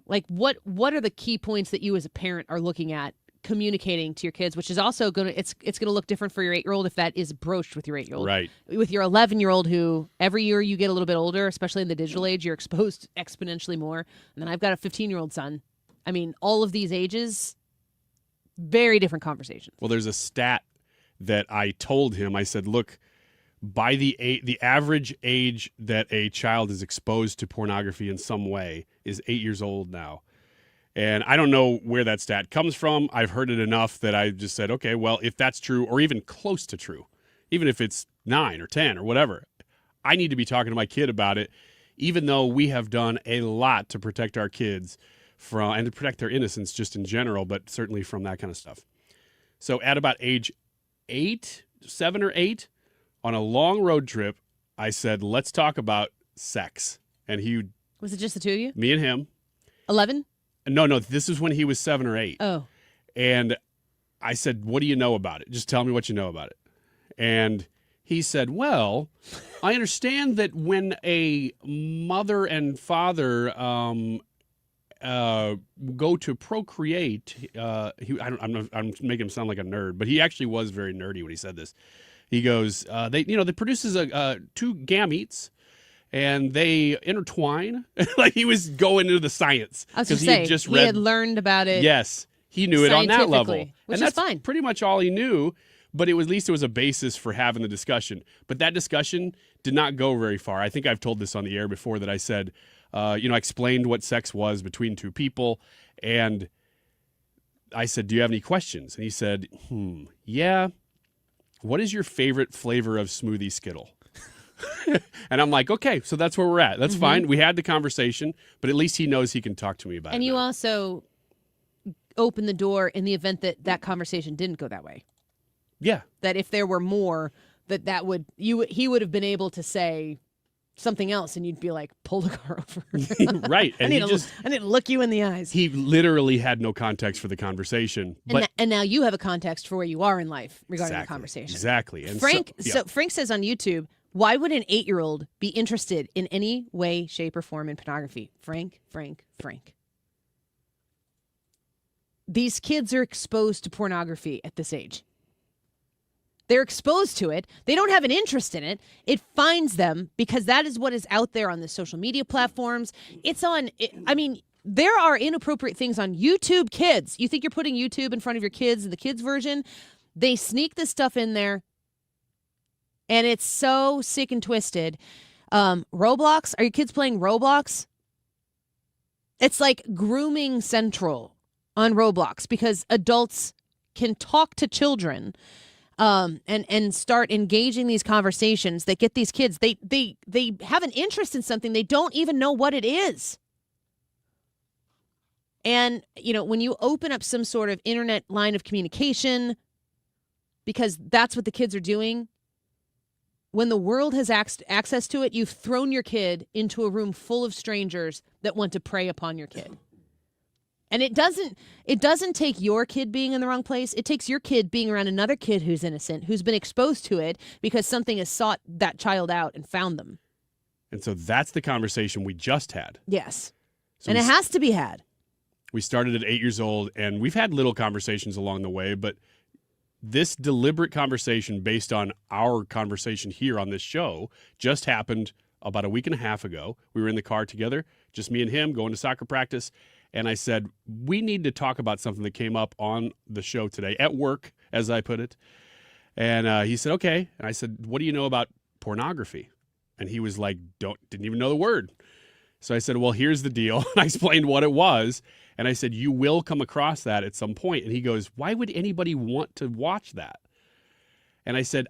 Like what are the key points that you as a parent are looking at communicating to your kids, which is also going to, it's going to look different for your 8-year-old if that is broached with your 8-year-old. Right. With your 11-year-old who every year you get a little bit older, especially in the digital age, you're exposed exponentially more. And then I've got a 15-year-old son. I mean, all of these ages, very different conversations. Well, there's a stat that I told him. I said, look, by the average age that a child is exposed to pornography in some way is 8 years old now. And I don't know where that stat comes from. I've heard it enough that I just said, okay, well, if that's true or even close to true, even if it's 9 or 10 or whatever, I need to be talking to my kid about it, even though we have done a lot to protect our kids from and to protect their innocence just in general, but certainly from that kind of stuff. So at about age 7 or 8, on a long road trip, I said, let's talk about sex. And he... Was it just the two of you? Me and him. 11? No, this is when he was 7 or 8. Oh. And I said, what do you know about it? Just tell me what you know about it. And he said, well, I understand that when a mother and father go to procreate, I'm making him sound like a nerd, but he actually was very nerdy when he said this. He goes, that produces two gametes, and they intertwine. Like he was going into the science. I was going to say, he had learned about it. Yes, he knew it on that level. Which and is that's fine. Pretty much all he knew, but at least it was a basis for having the discussion. But that discussion did not go very far. I think I've told this on the air before that I said, I explained what sex was between two people, and I said, do you have any questions? And he said, yeah. What is your favorite flavor of smoothie Skittle? And I'm like, okay, so that's where we're at. That's fine. We had the conversation, but at least he knows he can talk to me about it. And you now. also open the door in the event that that conversation didn't go that way. Yeah. That if there were more, he would have been able to say something else, and you'd be like, pull the car over. Right. And I need to look you in the eyes. He literally had no context for the conversation. But and now you have a context for where you are in life regarding the conversation. Exactly. And Frank, so Frank says on YouTube, why would an 8-year-old be interested in any way, shape, or form in pornography? Frank. These kids are exposed to pornography at this age. They're exposed to it. They don't have an interest in it. It finds them because that is what is out there on the social media platforms. There are inappropriate things on YouTube Kids. You think you're putting YouTube in front of your kids in the kids version? They sneak this stuff in there. And it's so sick and twisted. Roblox, are your kids playing Roblox? It's like grooming central on Roblox because adults can talk to children and start engaging these conversations that get these kids. They have an interest in something. They don't even know what it is. And, when you open up some sort of internet line of communication, because that's what the kids are doing, when the world has access to it, you've thrown your kid into a room full of strangers that want to prey upon your kid. And it doesn't take your kid being in the wrong place. It takes your kid being around another kid who's innocent, who's been exposed to it because something has sought that child out and found them. And so that's the conversation we just had. Yes. So and it has to be had. We started at 8 years old, and we've had little conversations along the way, but this deliberate conversation based on our conversation here on this show just happened about a week and a half ago. We were in the car together, just me and him, going to soccer practice. And I said, we need to talk about something that came up on the show today, at work, as I put it. And he said, okay. And I said, what do you know about pornography? And he was like, didn't even know the word. So I said, well, here's the deal. And I explained what it was. And I said, you will come across that at some point. And he goes, why would anybody want to watch that? And I said,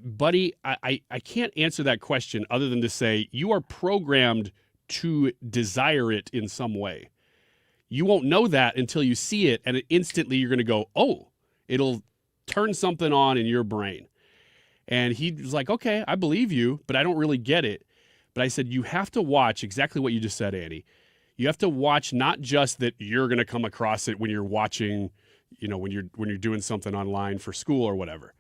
buddy, I can't answer that question other than to say you are programmed to desire it in some way. You won't know that until you see it, and instantly you're going to go, oh, it'll turn something on in your brain. And he was like, okay, I believe you, but I don't really get it. But I said, you have to watch exactly what you just said, Annie. You have to watch not just that you're going to come across it when you're watching, when you're doing something online for school or whatever.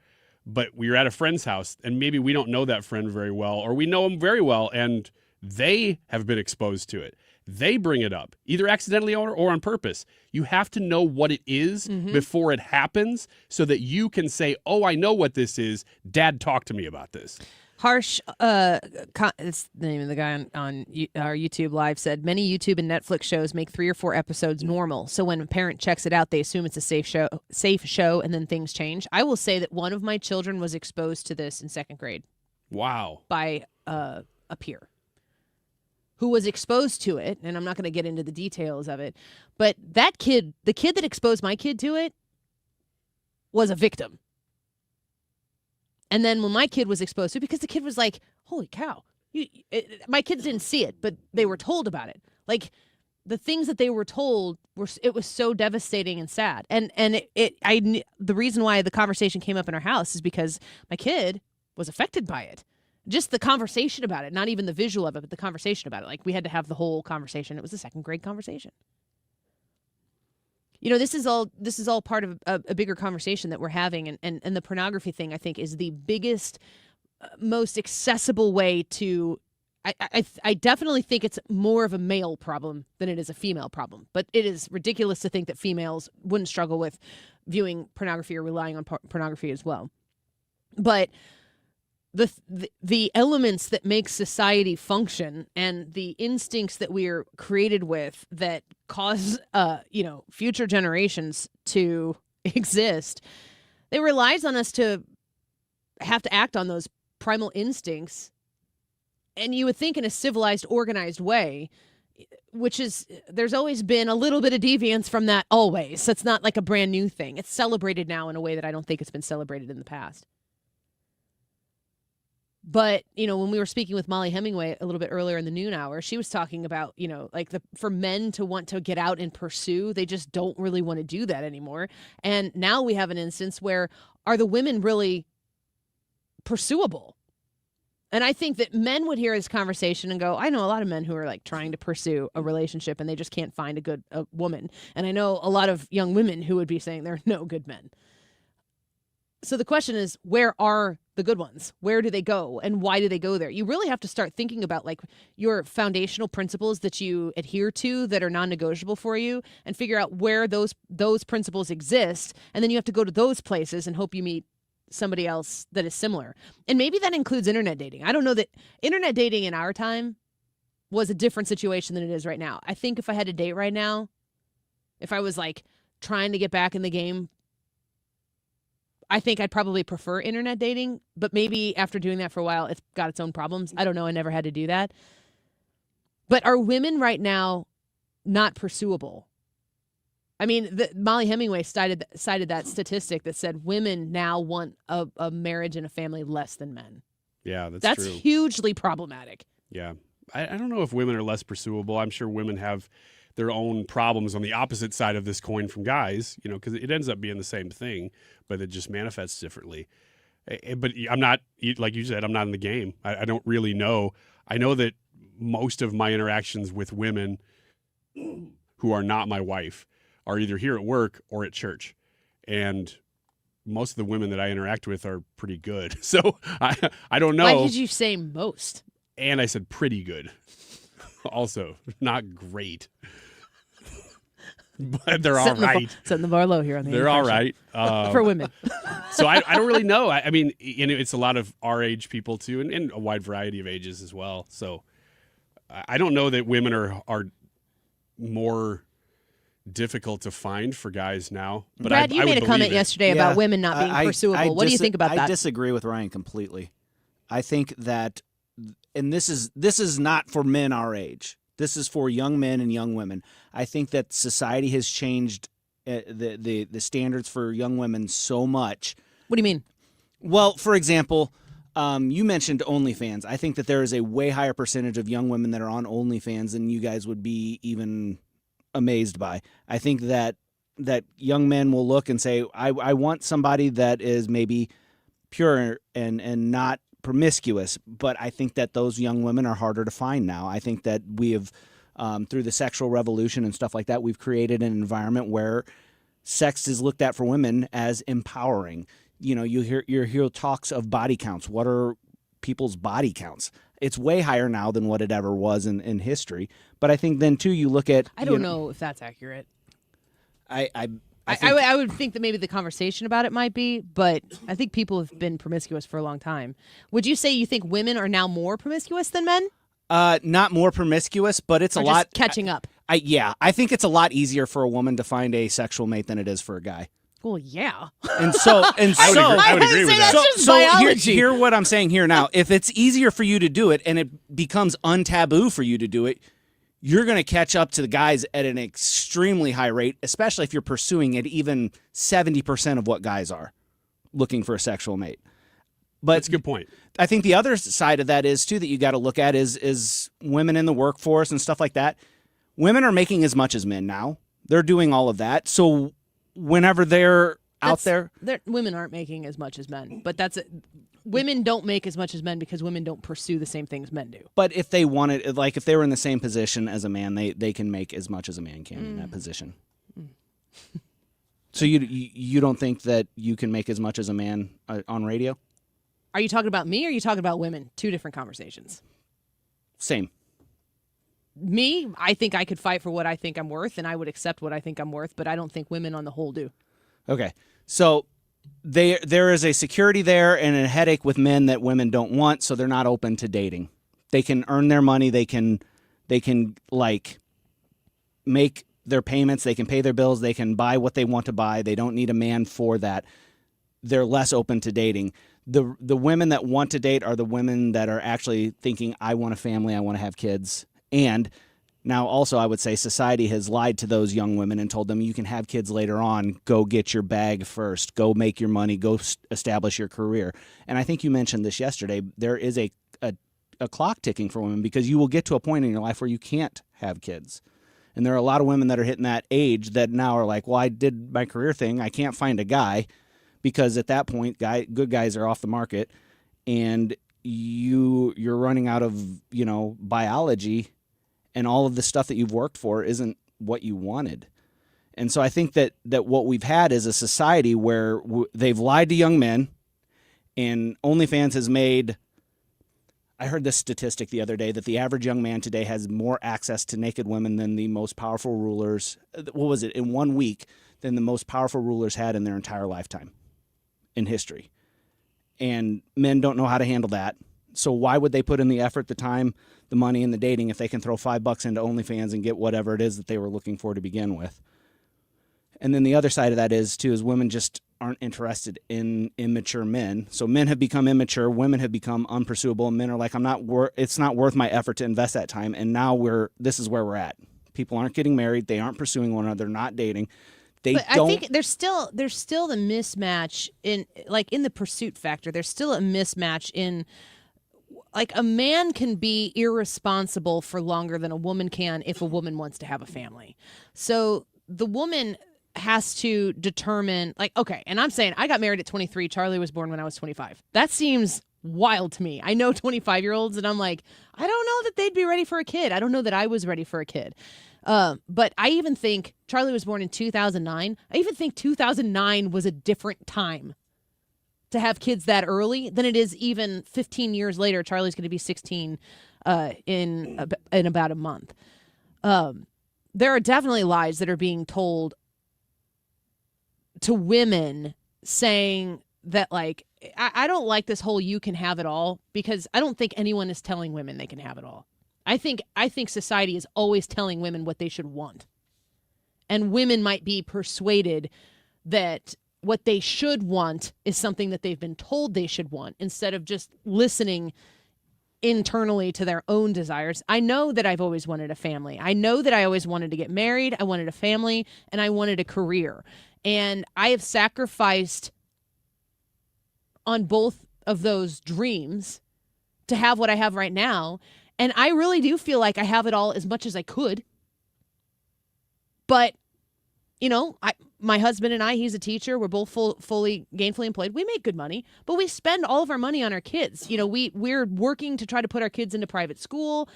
But we're at a friend's house, and maybe we don't know that friend very well, or we know him very well, and they have been exposed to it. they bring it up, either accidentally or on purpose. You have to know what it is before it happens so that you can say, oh, I know what this is. Dad talked to me about this. Harsh, it's the name of the guy on our YouTube Live, said many YouTube and Netflix shows make 3 or 4 episodes normal. So when a parent checks it out, they assume it's a safe show, and then things change. I will say that one of my children was exposed to this in 2nd grade. Wow. By a peer who was exposed to it, and I'm not going to get into the details of it, but that kid, the kid that exposed my kid to it, was a victim. And then when my kid was exposed to it, because the kid was like, holy cow, my kids didn't see it, but they were told about it. Like, the things that they were told, it was so devastating and sad. And the reason why the conversation came up in our house is because my kid was affected by it. Just the conversation about it, not even the visual of it, but the conversation about it. Like, we had to have the whole conversation. It was a 2nd grade conversation. You know, this is all part of a bigger conversation that we're having, and the pornography thing, I think, is the biggest, most accessible way to. I definitely think it's more of a male problem than it is a female problem, but it is ridiculous to think that females wouldn't struggle with viewing pornography or relying on pornography as well. But the elements that make society function and the instincts that we are created with that cause future generations to exist, it relies on us to have to act on those primal instincts. And you would think in a civilized, organized way, which is, there's always been a little bit of deviance from that always. So it's not like a brand new thing. It's celebrated now in a way that I don't think it's been celebrated in the past. But, when we were speaking with Mollie Hemingway a little bit earlier in the noon hour, she was talking about, for men to want to get out and pursue, they just don't really want to do that anymore. And now we have an instance where, are the women really pursuable? And I think that men would hear this conversation and go, I know a lot of men who are like trying to pursue a relationship and they just can't find a good woman. And I know a lot of young women who would be saying there are no good men. So the question is, where are the good ones? Where do they go? And why do they go there? You really have to start thinking about like your foundational principles that you adhere to that are non-negotiable for you, and figure out where those principles exist. And then you have to go to those places and hope you meet somebody else that is similar. And maybe that includes internet dating. I don't know that internet dating in our time was a different situation than it is right now. I think if I had to date right now, if I was like trying to get back in the game, I think I'd probably prefer internet dating, but maybe after doing that for a while, it's got its own problems. I don't know. I never had to do that. But are women right now not pursuable? I mean, Mollie Hemingway cited that statistic that said women now want a marriage and a family less than men. Yeah, that's true. Hugely problematic. Yeah. I don't know if women are less pursuable. I'm sure women have their own problems on the opposite side of this coin from guys, because it ends up being the same thing, but it just manifests differently. But I'm not, like you said, I'm not in the game. I don't really know. I know that most of my interactions with women who are not my wife are either here at work or at church. And most of the women that I interact with are pretty good. So I don't know. Why did you say most? And I said pretty good. Also, not great. But they're all right. Setting the bar low here on the They're all right. For women. So I don't really know. I mean, it's a lot of our age people too, and a wide variety of ages as well. So I don't know that women are more difficult to find for guys now. But Brad, you made a comment yesterday about women not being pursuable. What do you think about that? I disagree with Ryan completely. I think that, and this is not for men our age. This is for young men and young women. I think that society has changed the standards for young women so much. What do you mean? Well, for example, you mentioned OnlyFans. I think that there is a way higher percentage of young women that are on OnlyFans than you guys would be even amazed by. I think that young men will look and say, I want somebody that is maybe pure and not promiscuous, but I think that those young women are harder to find now. I think that we have, through the sexual revolution and stuff like that, we've created an environment where sex is looked at for women as empowering. You hear talks of body counts. What are people's body counts? It's way higher now than what it ever was in history. But I think then, too, you look at... I don't know if that's accurate. I would think that maybe the conversation about it might be, but I think people have been promiscuous for a long time. Would you say you think women are now more promiscuous than men? Not more promiscuous, but it's or a just lot... catching up? I think it's a lot easier for a woman to find a sexual mate than it is for a guy. Well, yeah. And so, I would agree with that. That's just biology. Hear what I'm saying here now. If it's easier for you to do it and it becomes untaboo for you to do it, you're going to catch up to the guys at an extremely high rate, especially if you're pursuing it even 70% of what guys are looking for a sexual mate. But that's a good point. I think the other side of that is, too, that you got to look at is women in the workforce and stuff like that. Women are making as much as men now. They're doing all of that. So whenever they're out there... Women aren't making as much as men, but that's it. Women don't make as much as men because women don't pursue the same things men do. But if they wanted, like if they were in the same position as a man, they can make as much as a man can in that position. So you don't think that you can make as much as a man on radio? Are you talking about me or are you talking about women? Two different conversations. Same. Me, I think I could fight for what I think I'm worth, and I would accept what I think I'm worth, but I don't think women on the whole do. Okay. So there is a security there and a headache with men that women don't want, so they're not open to dating. They can earn their money, they can like make their payments, they can pay their bills, they can buy what they want to buy. They don't need a man for that. They're less open to dating. The women that want to date are the women that are actually thinking, I want a family, I want to have kids. And now also I would say society has lied to those young women and told them you can have kids later on, go get your bag first, go make your money, go establish your career. And I think you mentioned this yesterday, there is a clock ticking for women because you will get to a point in your life where you can't have kids. And there are a lot of women that are hitting that age that now are like, well, I did my career thing, I can't find a guy, because at that point good guys are off the market and you're running out of, biology. And all of the stuff that you've worked for isn't what you wanted. And so I think that what we've had is a society where they've lied to young men, and OnlyFans has made... I heard this statistic the other day that the average young man today has more access to naked women than the most powerful rulers... What was it? In 1 week, than the most powerful rulers had in their entire lifetime in history. And men don't know how to handle that. So why would they put in the effort, the time, the money, and the dating if they can throw $5 into OnlyFans and get whatever it is that they were looking for to begin with? And then the other side of that is women just aren't interested in immature men. So men have become immature, women have become unpursuable, and men are like, it's not worth my effort to invest that time. And now this is where we're at. People aren't getting married, they aren't pursuing one another, they're not dating. But I think there's still the mismatch in the pursuit factor. There's still a mismatch in... Like, a man can be irresponsible for longer than a woman can if a woman wants to have a family. So the woman has to determine, okay, and I'm saying I got married at 23. Charlie was born when I was 25. That seems wild to me. I know 25-year-olds, and I'm like, I don't know that they'd be ready for a kid. I don't know that I was ready for a kid. But I even think Charlie was born in 2009. I even think 2009 was a different time to have kids that early than it is even 15 years later. Charlie's going to be 16 in about a month. There are definitely lies that are being told to women saying that, I don't like this whole you can have it all, because I don't think anyone is telling women they can have it all. I think society is always telling women what they should want. And women might be persuaded that what they should want is something that they've been told they should want, instead of just listening internally to their own desires. I know that I've always wanted a family. I know that I always wanted to get married. I wanted a family, and I wanted a career. And I have sacrificed on both of those dreams to have what I have right now. And I really do feel like I have it all as much as I could. But, my husband and I, he's a teacher. We're both fully gainfully employed. We make good money, but we spend all of our money on our kids. We're working to try to put our kids into private school.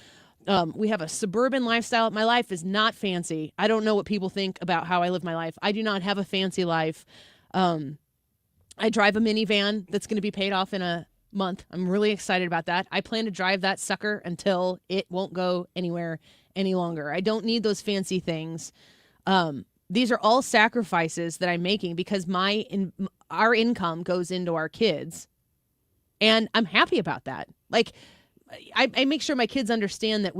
We have a suburban lifestyle. My life is not fancy. I don't know what people think about how I live my life. I do not have a fancy life. I drive a minivan that's going to be paid off in a month. I'm really excited about that. I plan to drive that sucker until it won't go anywhere any longer. I don't need those fancy things. These are all sacrifices that I'm making because our income goes into our kids, and I'm happy about that. Like, I make sure my kids understand that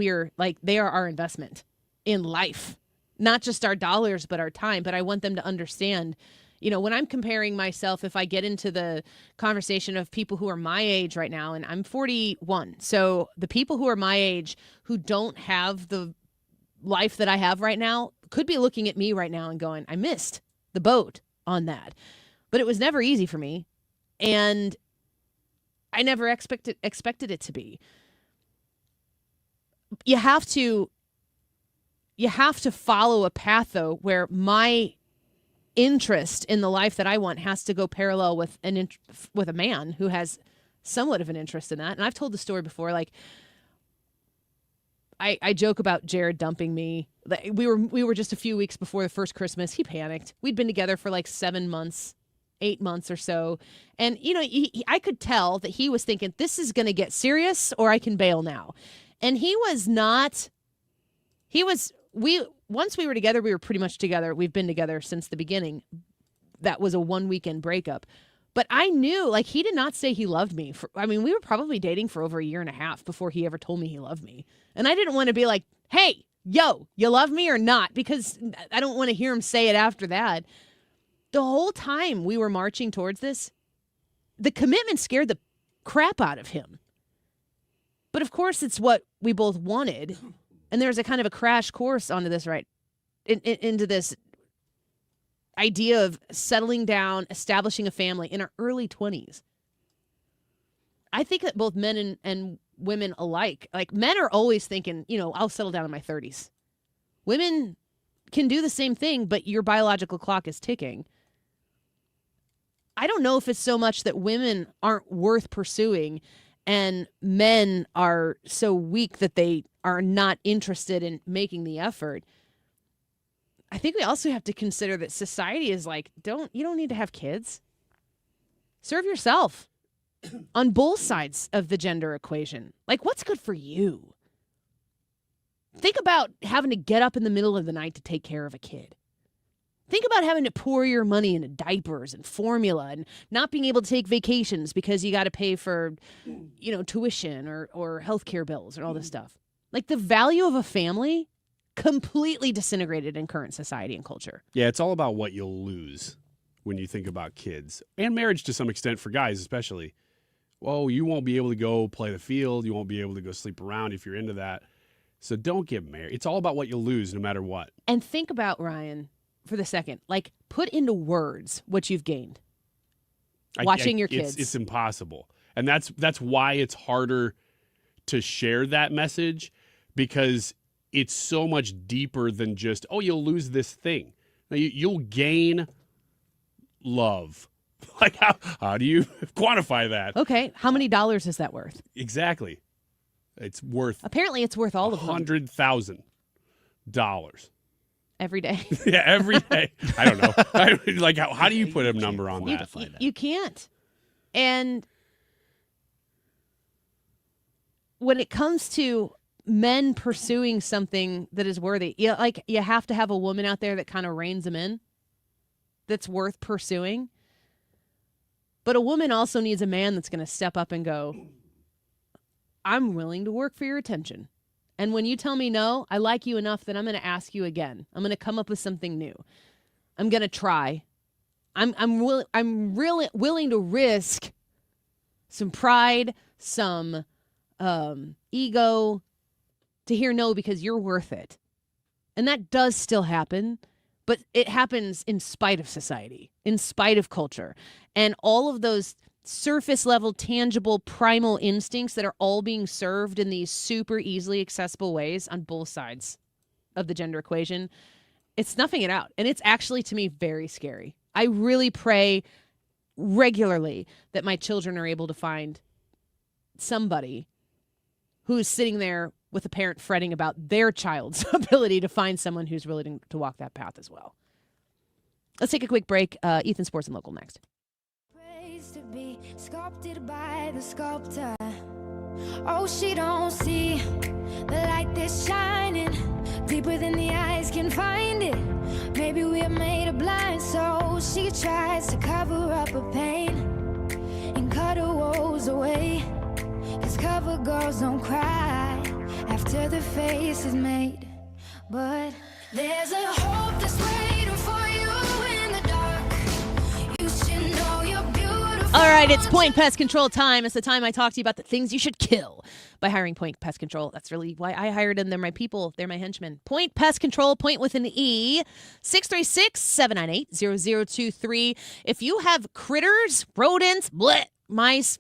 they are our investment in life, not just our dollars, but our time. But I want them to understand, when I'm comparing myself, if I get into the conversation of people who are my age right now, and I'm 41. So the people who are my age who don't have the life that I have right now could be looking at me right now and going, I missed the boat on that. But it was never easy for me. And I never expected it to be. You have to follow a path, though, where my interest in the life that I want has to go parallel with with a man who has somewhat of an interest in that. And I've told the story before. Like, I joke about Jared dumping me. We were just a few weeks before the first Christmas. He panicked. We'd been together for like 7 months. 8 months or so. And, I could tell that he was thinking, this is going to get serious or I can bail now. And he was not. Once we were together, we were pretty much together. We've been together since the beginning. That was a 1 weekend breakup. But I knew, he did not say he loved me. We were probably dating for over 1.5 years before he ever told me he loved me. And I didn't want to be like, hey, yo, you love me or not? Because I don't want to hear him say it after that. The whole time we were marching towards this, the commitment scared the crap out of him. But of course, it's what we both wanted. And there's a kind of a crash course onto this, right? Into this idea of settling down, establishing a family in our early 20s. I think that both men and women alike, men are always thinking, I'll settle down in my 30s. Women can do the same thing, but your biological clock is ticking. I don't know if it's so much that women aren't worth pursuing and men are so weak that they are not interested in making the effort. I think we also have to consider that society is you don't need to have kids. Serve yourself on both sides of the gender equation. What's good for you? Think about having to get up in the middle of the night to take care of a kid. Think about having to pour your money into diapers and formula and not being able to take vacations because you got to pay for, tuition or healthcare bills and all this stuff. The value of a family completely disintegrated in current society and culture. Yeah, it's all about what you'll lose when you think about kids and marriage to some extent for guys especially. Well, you won't be able to go play the field. You won't be able to go sleep around if you're into that. So don't get married. It's all about what you'll lose no matter what. And think about, Ryan, for the second, put into words what you've gained. Watching your kids. It's impossible. And that's why it's harder to share that message, because it's so much deeper than just, you'll lose this thing. Now, you'll gain love. How do you quantify that? Okay, how many dollars is that worth? Exactly. Apparently it's worth all of them. $100,000. Every day. Yeah, every day. I don't know. How do you put a number on that? You can't. And when it comes to men pursuing something that is worthy, you have to have a woman out there that kind of reins them in, that's worth pursuing. But a woman also needs a man that's going to step up and go, I'm willing to work for your attention. And when you tell me no, I like you enough that I'm going to ask you again. I'm going to come up with something new. I'm going to try. I'm really willing to risk some pride, some ego to hear no because you're worth it. And that does still happen, but it happens in spite of society, in spite of culture. And all of those surface level, tangible, primal instincts that are all being served in these super easily accessible ways on both sides of the gender equation, it's snuffing it out. And it's actually, to me, very scary. I really pray regularly that my children are able to find somebody who's sitting there with a parent fretting about their child's ability to find someone who's willing to walk that path as well. Let's take a quick break. Ethan Sports and Local next. To be sculpted by the sculptor. Oh, she don't see the light that's shining deeper than the eyes can find it. Maybe we're made of blind, so she tries to cover up her pain and cut her woes away. 'Cause cover girls don't cry after the face is made. But there's a hope that's waiting for you in the dark. You should know you're beautiful. All right, it's Point Pest Control time. It's the time I talk to you about the things you should kill by hiring Point Pest Control. That's really why I hired them. They're my people. They're my henchmen. Point Pest Control, point with an E, 636-798-0023. If you have critters, rodents, mice,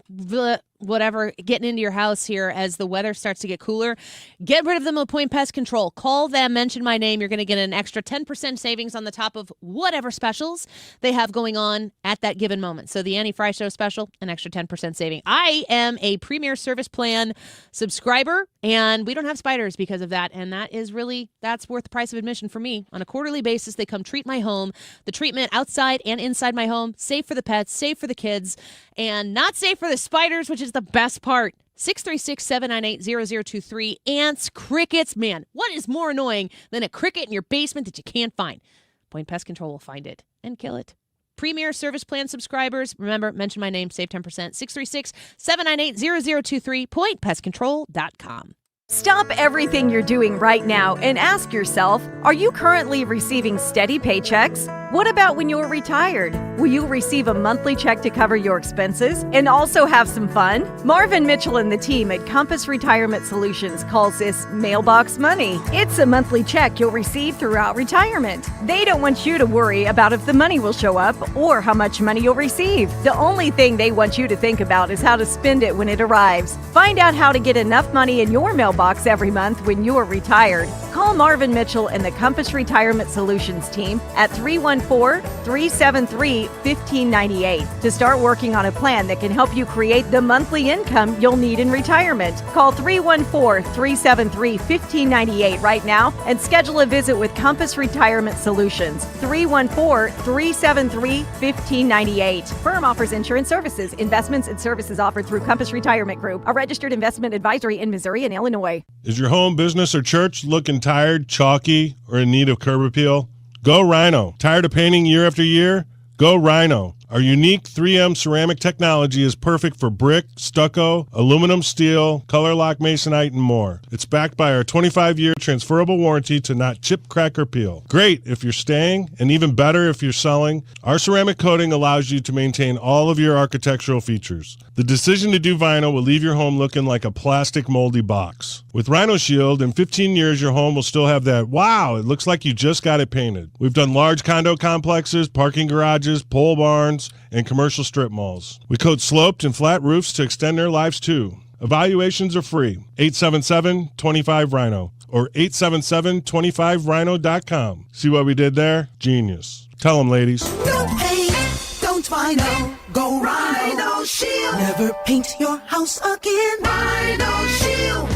whatever, getting into your house here as the weather starts to get cooler, get rid of them with Point Pest Control. Call them, mention my name. You're going to get an extra 10% savings on the top of whatever specials they have going on at that given moment. So the Annie Fry Show special, an extra 10% saving. I am a Premier Service Plan subscriber, and we don't have spiders because of that. And that's worth the price of admission for me. On a quarterly basis, they come treat my home. The treatment outside and inside my home, safe for the pets, safe for the kids, and not safe for the spiders, which is the best part. 636-798-0023. Ants, crickets. Man, what is more annoying than a cricket in your basement that you can't find? Point Pest Control will find it and kill it. Premier Service Plan subscribers, remember, mention my name, save 10%. 636-798-0023. PointPestControl.com. Stop everything you're doing right now and ask yourself, are you currently receiving steady paychecks? What about when you're retired? Will you receive a monthly check to cover your expenses and also have some fun? Marvin Mitchell and the team at Compass Retirement Solutions calls this mailbox money. It's a monthly check you'll receive throughout retirement. They don't want you to worry about if the money will show up or how much money you'll receive. The only thing they want you to think about is how to spend it when it arrives. Find out how to get enough money in your mailbox every month when you're retired. Call Marvin Mitchell and the Compass Retirement Solutions team at 314-373-1598 to start working on a plan that can help you create the monthly income you'll need in retirement. Call 314-373-1598 right now and schedule a visit with Compass Retirement Solutions. 314-373-1598. Firm offers insurance services, investments, and services offered through Compass Retirement Group, a registered investment advisory in Missouri and Illinois. Is your home, business, or church looking tired, chalky, or in need of curb appeal? Go Rhino. Tired of painting year after year? Go Rhino. Our unique 3M ceramic technology is perfect for brick, stucco, aluminum, steel, color lock masonite, and more. It's backed by our 25-year transferable warranty to not chip, crack, or peel. Great if you're staying, and even better if you're selling. Our ceramic coating allows you to maintain all of your architectural features. The decision to do vinyl will leave your home looking like a plastic moldy box. With Rhino Shield, in 15 years, your home will still have that, wow, it looks like you just got it painted. We've done large condo complexes, parking garages, pole barns, and commercial strip malls. We coat sloped and flat roofs to extend their lives too. Evaluations are free. 877-25-RHINO or 877-25rhino.com. See what we did there? Genius. Tell them, ladies. No paint, don't Rhino. Go Rhino Shield. Never paint your house again. Rhino Shield.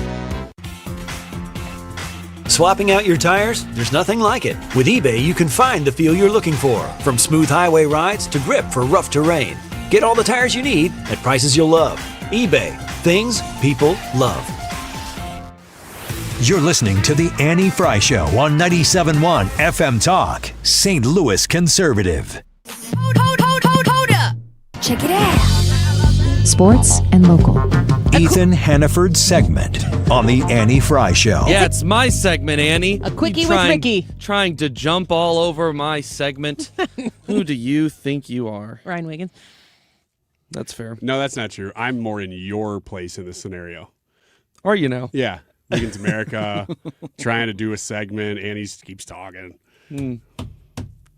Swapping out your tires? There's nothing like it. With eBay, you can find the feel you're looking for, from smooth highway rides to grip for rough terrain. Get all the tires you need at prices you'll love. eBay. Things people love. You're listening to The Annie Fry Show on 97.1 FM Talk, St. Louis Conservative. Hold up. Check it out. Sports and local. Ethan Hannaford's segment on The Annie Fry Show. Yeah, it's my segment, Annie. A quickie with Ricky. Trying to jump all over my segment. Who do you think you are? Ryan Wiggins. That's fair. No, that's not true. I'm more in your place in this scenario. Are you now? Yeah. Wiggins America, trying to do a segment, and he keeps talking.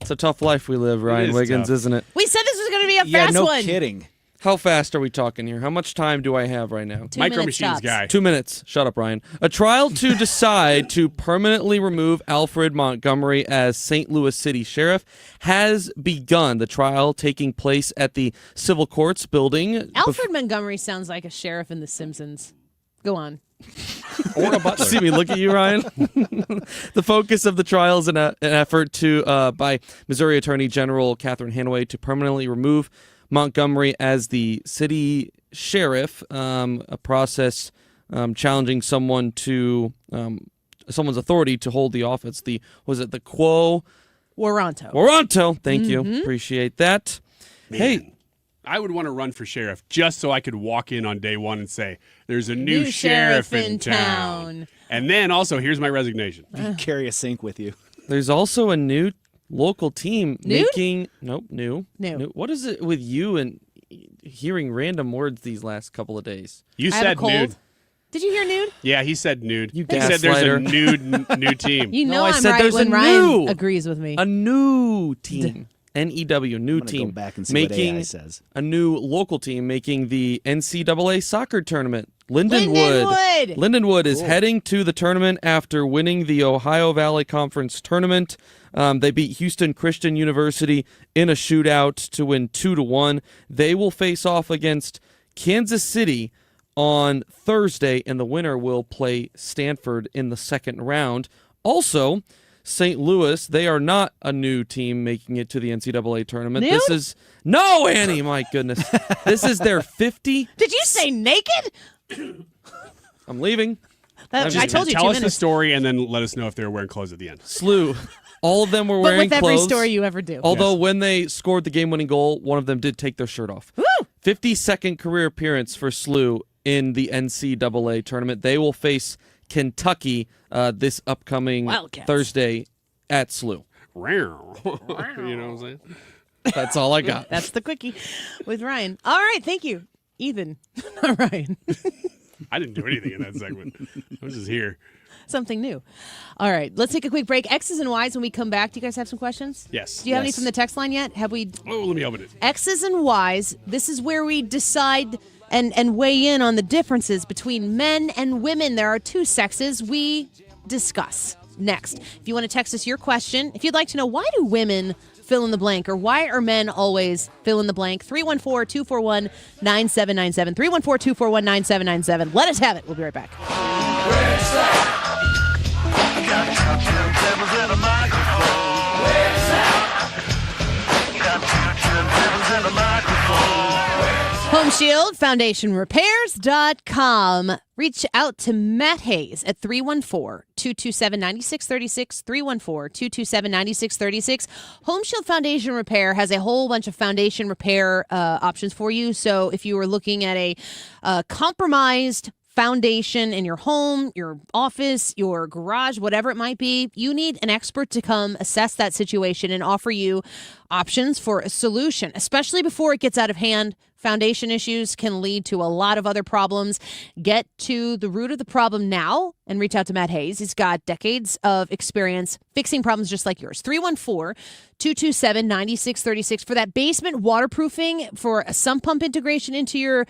It's a tough life we live, Ryan Wiggins, tough. isn't it? We said this was going to be a fast one. Yeah, no kidding. How fast are we talking here? How much time do I have right now? 2 Micro minutes Machines tops. Guy. 2 minutes. Shut up, Ryan. A trial to decide to permanently remove Alfred Montgomery as St. Louis City Sheriff has begun. The trial taking place at the Civil Courts building. Alfred Montgomery sounds like a sheriff in The Simpsons. Go on. Or a butler. See me look at you, Ryan. The focus of the trial is an effort by Missouri Attorney General Catherine Hanaway to permanently remove Montgomery as the city sheriff, a process challenging someone to someone's authority to hold the office. The quo Warranto. Thank you. Appreciate that. Man, hey, I would want to run for sheriff just so I could walk in on day one and say, there's a new sheriff in town. And then also, here's my resignation. Carry a sink with you. There's also a new local team Nude? making... Nope, new. What is it with you and hearing random words these last couple of days? You I have a said cold. nude. Did you hear nude? Yeah, he said nude. You he said there's a gaslighter. new team. You know No, I I'm said right there's when a Ryan new- agrees with me. A new team. NEW, new I'm gonna team. go back and see what making AI says. a new local team making the NCAA soccer tournament. Lindenwood is heading to the tournament after winning the Ohio Valley Conference tournament. They beat Houston Christian University in a shootout to win 2-1. They will face off against Kansas City on Thursday, and the winner will play Stanford in the second round. Also, St. Louis, they are not a new team making it to the NCAA tournament. Nude? This is... No, Annie, my goodness. This is their 50... Did you say naked? I'm leaving. I told you Tell 2 us the minutes. story and then let us know if they were wearing clothes at the end. SLU. All of them were But wearing with every clothes. story you ever do. Although when they scored the game-winning goal, one of them did take their shirt off. Woo! 52nd career appearance for SLU in the NCAA tournament. They will face Kentucky this upcoming Wildcats. Thursday at SLU. You know what I'm saying? That's all I got. That's the quickie with Ryan. All right, thank you, Ethan. Not Ryan. I didn't do anything in that segment. I was just here. Something new. All right, let's take a quick break. X's and Y's when we come back. Do you guys have some questions? Yes. Do you have any from the text line yet? Have we? Oh, let me open it. X's and Y's. This is where we decide and weigh in on the differences between men and women. There are two sexes we discuss next. If you want to text us your question, if you'd like to know why do women fill in the blank or why are men always fill in the blank, 314-241-9797. 314-241-9797. Let us have it. We'll be right back. Home Shield Foundation Repairs.com. Reach out to Matt Hayes at 314-227-9636, 314-227-9636. Home Shield Foundation Repair has a whole bunch of foundation repair options for you. So if you are looking at a compromised foundation in your home, your office, your garage, whatever it might be, you need an expert to come assess that situation and offer you options for a solution, especially before it gets out of hand. Foundation issues can lead to a lot of other problems. Get to the root of the problem now and reach out to Matt Hayes. He's got decades of experience fixing problems just like yours. 314-227-9636 for that basement waterproofing, for a sump pump integration into your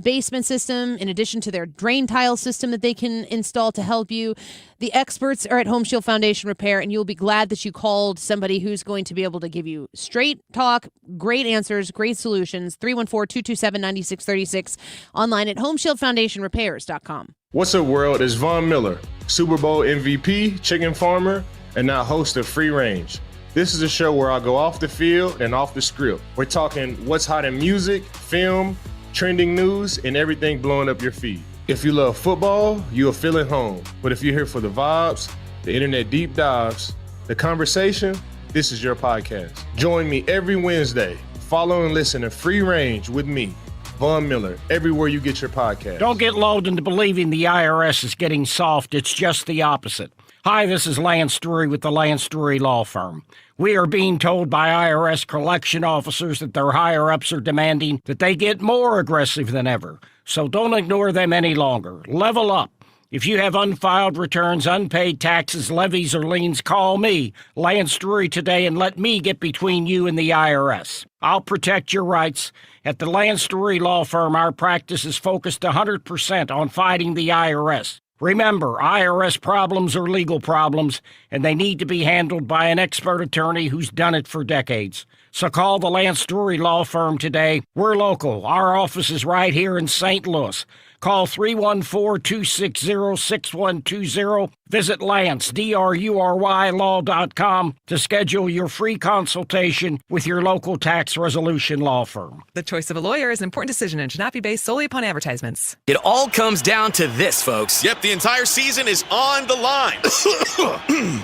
basement system, in addition to their drain tile system that they can install to help you. The experts are at Home Shield Foundation Repair, and you'll be glad that you called somebody who's going to be able to give you straight talk, great answers, great solutions. 314-227-9636. Online at homeshieldfoundationrepairs.com. What's up, world? It's Von Miller, Super Bowl MVP, chicken farmer, and now host of Free Range. This is a show where I go off the field and off the script. We're talking what's hot in music, film, trending news, and everything blowing up your feed. If you love football, you'll feel at home. But if you're here for the vibes, the internet deep dives, the conversation, this is your podcast. Join me every Wednesday. Follow and listen to Free Range with me, Von Miller, everywhere you get your podcast. Don't get lulled into believing the IRS is getting soft. It's just the opposite. Hi, this is Lance Drury with the Lance Drury Law Firm. We are being told by IRS collection officers that their higher-ups are demanding that they get more aggressive than ever. So don't ignore them any longer. Level up. If you have unfiled returns, unpaid taxes, levies, or liens, call me, Lance Drury, today and let me get between you and the IRS. I'll protect your rights. At the Lance Drury Law Firm, our practice is focused 100% on fighting the IRS. Remember, IRS problems are legal problems, and they need to be handled by an expert attorney who's done it for decades. So call the Lance Drury Law Firm today. We're local. Our office is right here in St. Louis. Call 314-260-6120. Visit Lance, DRURYlaw.com to schedule your free consultation with your local tax resolution law firm. The choice of a lawyer is an important decision and should not be based solely upon advertisements. It all comes down to this, folks. Yep, the entire season is on the line.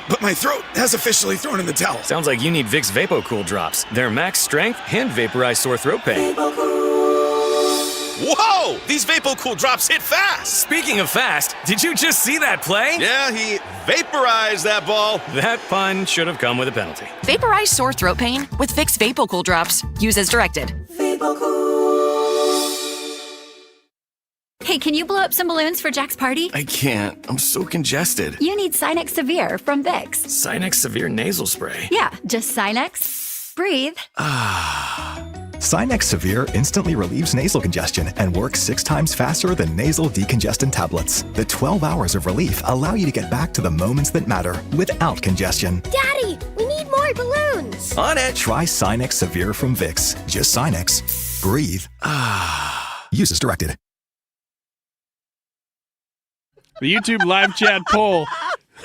But my throat has officially thrown in the towel. Sounds like you need Vicks VapoCool drops. They're max strength and vaporize sore throat pain. Whoa! These VapoCool drops hit fast! Speaking of fast, did you just see that play? Yeah, he vaporized that ball. That pun should have come with a penalty. Vaporize sore throat pain with Vicks VapoCool drops. Use as directed. Hey, can you blow up some balloons for Jack's party? I can't. I'm so congested. You need Sinex Severe from Vicks. Sinex Severe Nasal Spray. Yeah, just Sinex. Breathe. Sinex Severe instantly relieves nasal congestion and works 6 times faster than nasal decongestant tablets. The 12 hours of relief allow you to get back to the moments that matter without congestion. Daddy, we need more balloons. On it. Try Sinex Severe from Vicks. Just Sinex. Breathe. Use as directed. The YouTube live chat poll.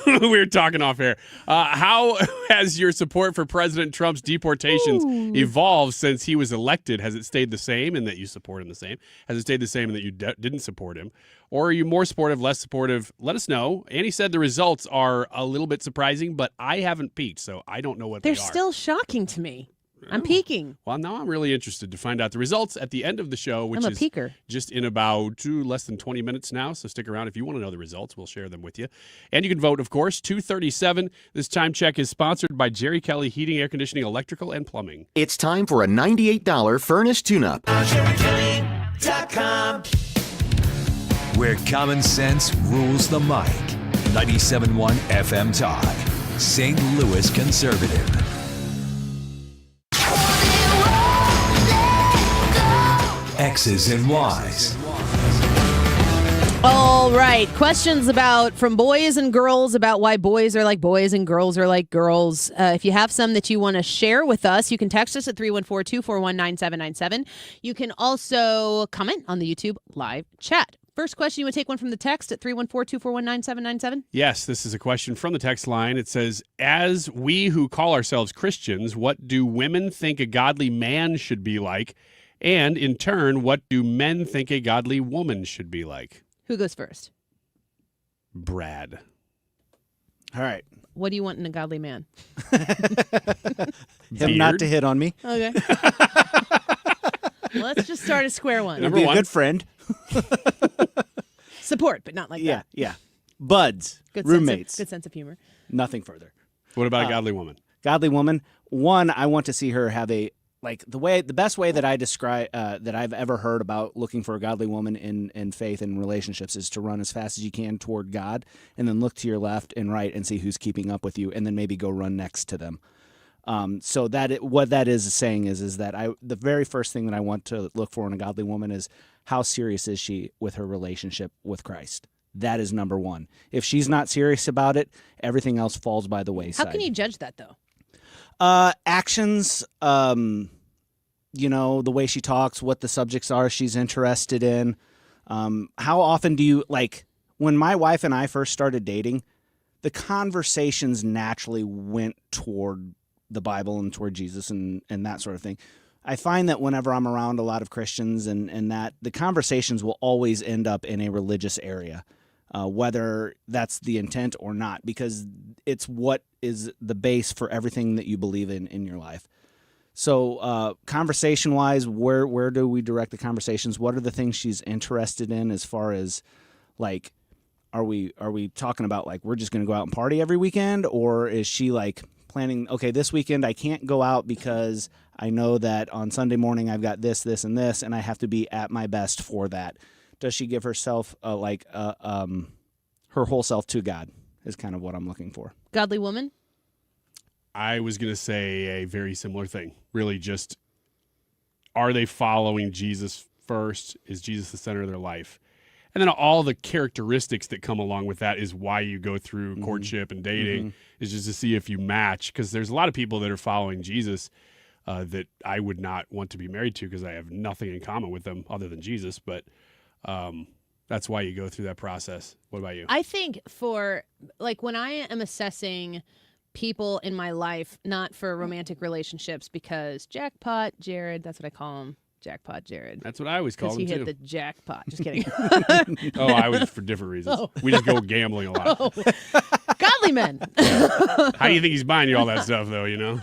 We were talking off air. How has your support for President Trump's deportations evolved since he was elected? Has it stayed the same in that you support him the same? Has it stayed the same in that you didn't support him? Or are you more supportive, less supportive? Let us know. Annie said the results are a little bit surprising, but I haven't peeked, so I don't know what They're they are. still shocking to me. I'm peeking. Well, now I'm really interested to find out the results at the end of the show, which I'm a is peeker. just in about less than 20 minutes now. So stick around if you want to know the results. We'll share them with you. And you can vote, of course, 237. This time check is sponsored by Jerry Kelly Heating, Air Conditioning, Electrical, and Plumbing. It's time for a $98 furnace tune-up. JerryKelly.com. Where common sense rules the mic. 97.1 FM Talk. St. Louis Conservative. X's and Y's. All right. Questions from boys and girls about why boys are like boys and girls are like girls. If you have some that you want to share with us, you can text us at 314-241-9797. You can also comment on the YouTube live chat. First question, you would take one from the text at 314-241-9797? Yes, this is a question from the text line. It says, as we who call ourselves Christians, what do women think a godly man should be like? And in turn, what do men think a godly woman should be like? Who goes first? Brad. All right. What do you want in a godly man? Him not to hit on me. Okay. Let's just start at square one. Be a good friend. Support, but not like that. Yeah. Buds. Good roommates. Good sense of humor. Nothing further. What about a godly woman? Godly woman. One, I want to see her have the best way that I describe that I've ever heard about looking for a godly woman in faith and relationships is to run as fast as you can toward God and then look to your left and right and see who's keeping up with you and then maybe go run next to them. So what that is saying is that the very first thing that I want to look for in a godly woman is how serious is she with her relationship with Christ. That is number one. If she's not serious about it, everything else falls by the wayside. How can you judge that though? Actions, the way she talks, what the subjects are she's interested in. How often do you, when my wife and I first started dating, the conversations naturally went toward the Bible and toward Jesus and that sort of thing. I find that whenever I'm around a lot of Christians and that the conversations will always end up in a religious area. Whether that's the intent or not, because it's what is the base for everything that you believe in your life. So conversation-wise, where do we direct the conversations? What are the things she's interested in as far as, are we talking about, we're just going to go out and party every weekend? Or is she, planning, okay, this weekend I can't go out because I know that on Sunday morning I've got this, this, and this, and I have to be at my best for that. Does she give herself her whole self to God is kind of what I'm looking for. Godly woman? I was going to say a very similar thing. Really just, are they following Jesus first? Is Jesus the center of their life? And then all the characteristics that come along with that is why you go through courtship and dating, is just to see if you match. Because there's a lot of people that are following Jesus that I would not want to be married to because I have nothing in common with them other than Jesus. But That's why you go through that process. What about you? I think for, like, when I am assessing people in my life, not for romantic relationships, because jackpot Jared, that's what I call him. Jackpot Jared. That's what I always call him, he too. hit the jackpot. Just kidding. Oh, I was for different reasons. Oh. We just go gambling a lot. Oh. Godly men. How do you think he's buying you all that stuff, though, you know?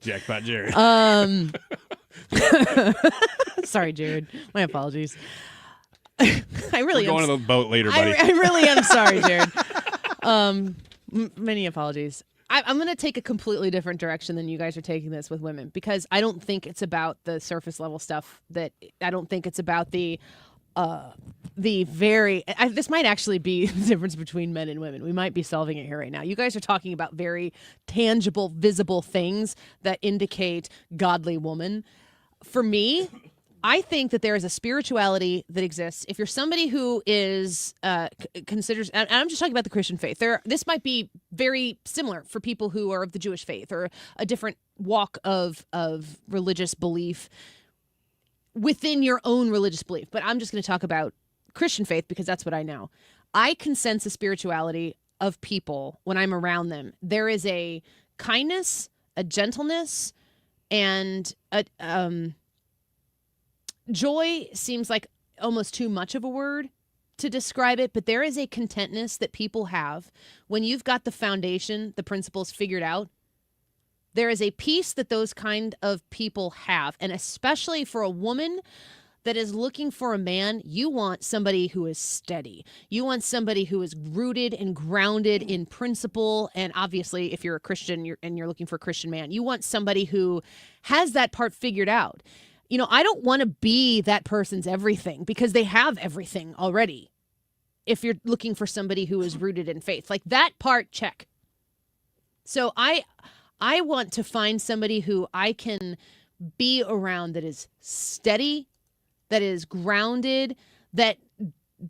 Jackpot Jared. Sorry, Jared. My apologies. I really We're going to the boat later, buddy. I really am sorry, Jared. Many apologies. I'm going to take a completely different direction than you guys are taking this with women, because I don't think it's about the surface level stuff. I don't think it's about the very. This might actually be the difference between men and women. We might be solving it here right now. You guys are talking about very tangible, visible things that indicate godly woman. For me, I think that there is a spirituality that exists. If you're somebody who is considers, and I'm just talking about the Christian faith, this might be very similar for people who are of the Jewish faith or a different walk of religious belief within your own religious belief. But I'm just going to talk about Christian faith because that's what I know. I can sense a spirituality of people when I'm around them. There is a kindness, a gentleness, and a joy seems like almost too much of a word to describe it, but there is a contentness that people have when you've got the foundation, the principles figured out. There is a peace that those kind of people have, and especially for a woman that is looking for a man, you want somebody who is steady. You want somebody who is rooted and grounded in principle, and obviously, if you're a Christian and you're looking for a Christian man, you want somebody who has that part figured out. You know, I don't want to be that person's everything because they have everything already. If you're looking for somebody who is rooted in faith, like that part, check. So I want to find somebody who I can be around that is steady, that is grounded, that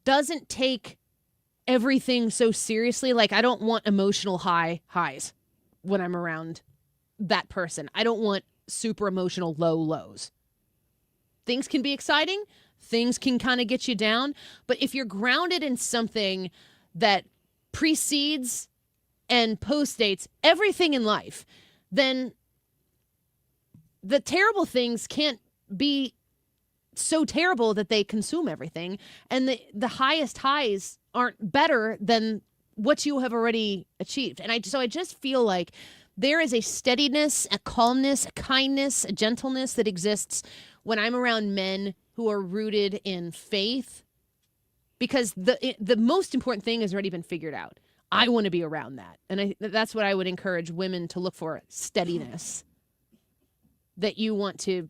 doesn't take everything so seriously. Like, I don't want emotional highs when I'm around that person. I don't want super emotional lows. Things can be exciting. Things can kind of get you down. But if you're grounded in something that precedes and postdates everything in life, then the terrible things can't be so terrible that they consume everything. And the highest highs aren't better than what you have already achieved. And so I just feel like there is a steadiness, a calmness, a kindness, a gentleness that exists when I'm around men who are rooted in faith, because the most important thing has already been figured out. I want to be around that. And that's what I would encourage women to look for, steadiness. That you want to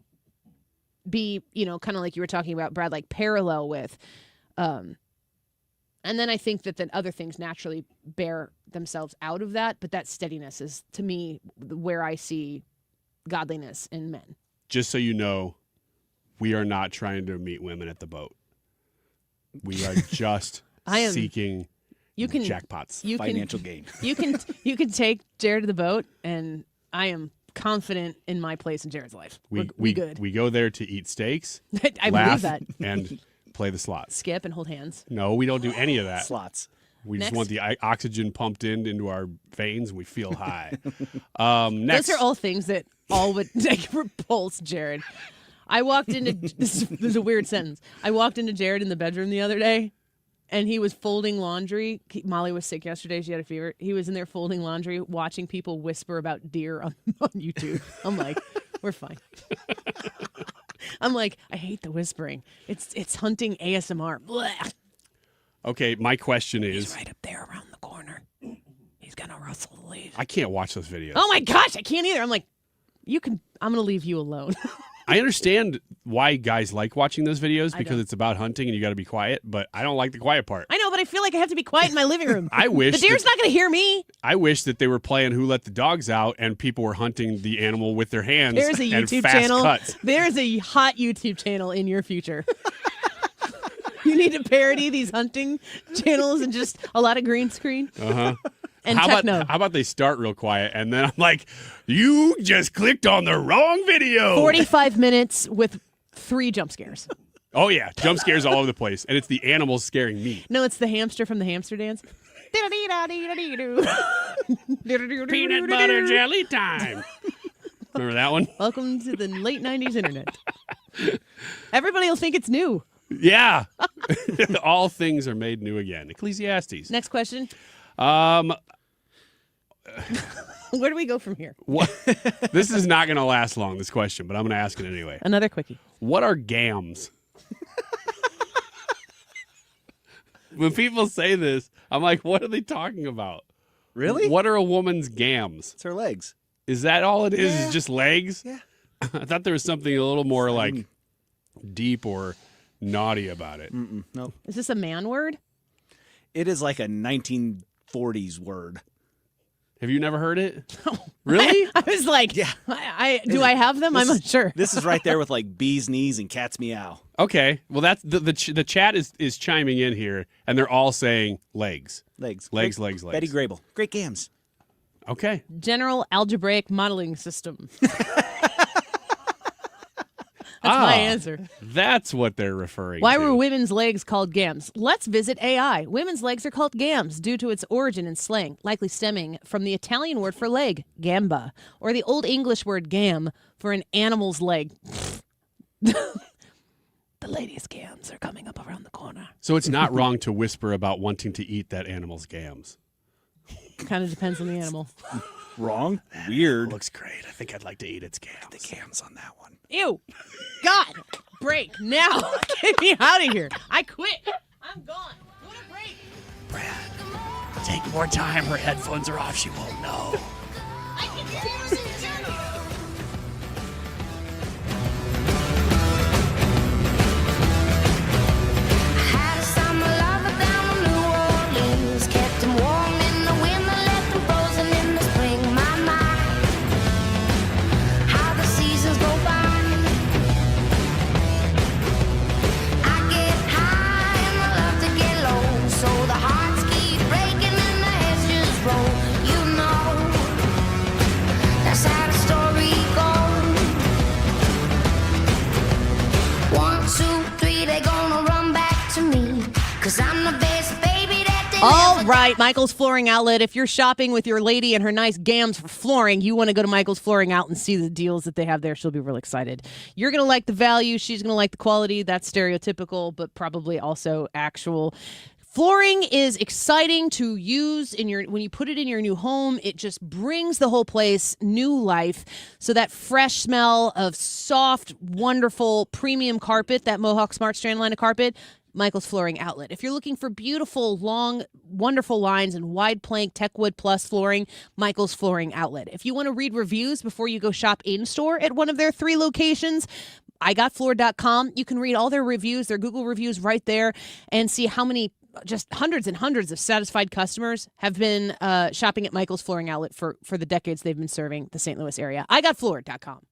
be, you know, kind of like you were talking about, Brad, like parallel with. And then I think that other things naturally bear themselves out of that. But that steadiness is, to me, where I see godliness in men. Just so you know, we are not trying to meet women at the boat. We are just seeking jackpots. Financial gain. You can take Jared to the boat, and I am confident in my place in Jared's life. We good. We go there to eat steaks, I laugh, believe that. and play the slots. Skip and hold hands. No, we don't do any of that. Slots. We Next. just want the oxygen pumped into our veins, and we feel high. Next. Those are all things that all would repulse Jared. I walked into this is a weird sentence. I walked into Jared in the bedroom the other day, and he was folding laundry. Molly was sick yesterday; she had a fever. He was in there folding laundry, watching people whisper about deer on YouTube. I'm like, we're fine. I'm like, I hate the whispering. It's hunting ASMR. Blech. Okay, my question is, He's right up there around the corner. He's gonna rustle the leaves. I can't watch those videos. Oh my gosh, I can't either. I'm like, I'm gonna leave you alone. I understand why guys like watching those videos because it's about hunting and you got to be quiet, but I don't like the quiet part. I know, but I feel like I have to be quiet in my living room. I wish the deer's not going to hear me. I wish that they were playing Who Let the Dogs Out and people were hunting the animal with their hands. There's a and YouTube fast channel. Cuts. There's a hot YouTube channel in your future. You need to parody these hunting channels and just a lot of green screen. Uh-huh. And how techno. About they start real quiet and then I'm like, you just clicked on the wrong video. 45 minutes with 3 jump scares. Oh, yeah. Jump scares all over the place. And it's the animals scaring me. No, it's the hamster from the hamster dance. Peanut butter jelly time. Remember that one? Welcome to the late 90s internet. Everybody will think it's new. Yeah. All things are made new again. Ecclesiastes. Next question. Where do we go from here? This is not going to last long, this question, but I'm going to ask it anyway. Another quickie. What are gams? When people say this, I'm like, what are they talking about? Really? What are a woman's gams? It's her legs. Is that all it is? Yeah. Is just legs? Yeah. I thought there was something a little more like deep or naughty about it. Nope. Is this a man word? It is like a 1940s word. Have you never heard it? Really? I was like, yeah. Do I have them? I'm not sure. This is right there with like bee's knees and cat's meow. Okay. Well, that's the chat is chiming in here, and they're all saying legs. Legs. Legs. Betty Grable. Great gams. Okay. General Algebraic Modeling System. That's my answer. That's what they're referring Why to. were women's legs called gams? Let's visit AI. Women's legs are called gams due to its origin in slang, likely stemming from the Italian word for leg, gamba, or the Old English word gam for an animal's leg. The ladies' gams are coming up around the corner. So it's not wrong to whisper about wanting to eat that animal's gams. Kind of depends on the animal. Wrong? Weird. Looks great. I think I'd like to eat its gams. The gams on that one. Ew. God. Break now. Get me out of here. I quit. I'm gone. What a break. Take more time. Her headphones are off. She won't know. I can hear you. All right, Michael's Flooring Outlet. If you're shopping with your lady and her nice gams for flooring, you want to go to Michael's Flooring Outlet and see the deals that they have there. She'll be real excited. You're going to like the value. She's going to like the quality. That's stereotypical, but probably also actual. Flooring is exciting to use when you put it in your new home. It just brings the whole place new life. So that fresh smell of soft, wonderful premium carpet, that Mohawk Smart Strand line of carpet, Michael's Flooring Outlet. If you're looking for beautiful, long, wonderful lines and wide plank Techwood Plus flooring, Michael's Flooring Outlet. If you want to read reviews before you go shop in-store at one of their 3 locations, igotfloored.com. You can read all their reviews, their Google reviews right there, and see how many, just hundreds and hundreds of satisfied customers have been shopping at Michael's Flooring Outlet for the decades they've been serving the St. Louis area. igotfloored.com.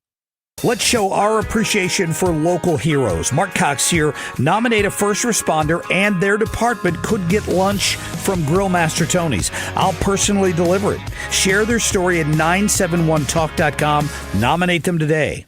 Let's show our appreciation for local heroes. Mark Cox here. Nominate a first responder and their department could get lunch from Grill Master Tony's. I'll personally deliver it. Share their story at 971talk.com. Nominate them today.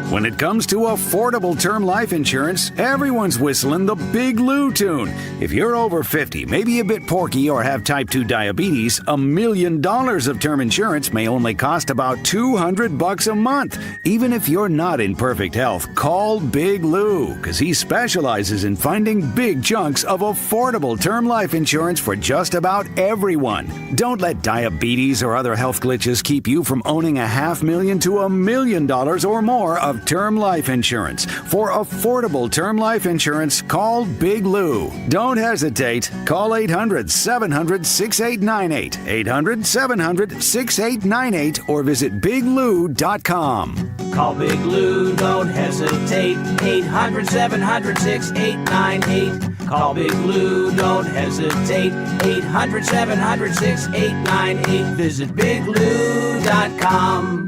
When it comes to affordable term life insurance, everyone's whistling the Big Lou tune. If you're over 50, maybe a bit porky, or have type 2 diabetes, $1 million of term insurance may only cost about $200 a month. Even if you're not in perfect health, call Big Lou, because he specializes in finding big chunks of affordable term life insurance for just about everyone. Don't let diabetes or other health glitches keep you from owning $500,000 to $1 million or more of term life insurance. For affordable term life insurance, call Big Lou. Don't hesitate. Call 800-700-6898, 800-700-6898, or visit biglou.com. Call Big Lou, don't hesitate. 800-700-6898. Call Big Lou, don't hesitate. 800-700-6898. Visit biglou.com.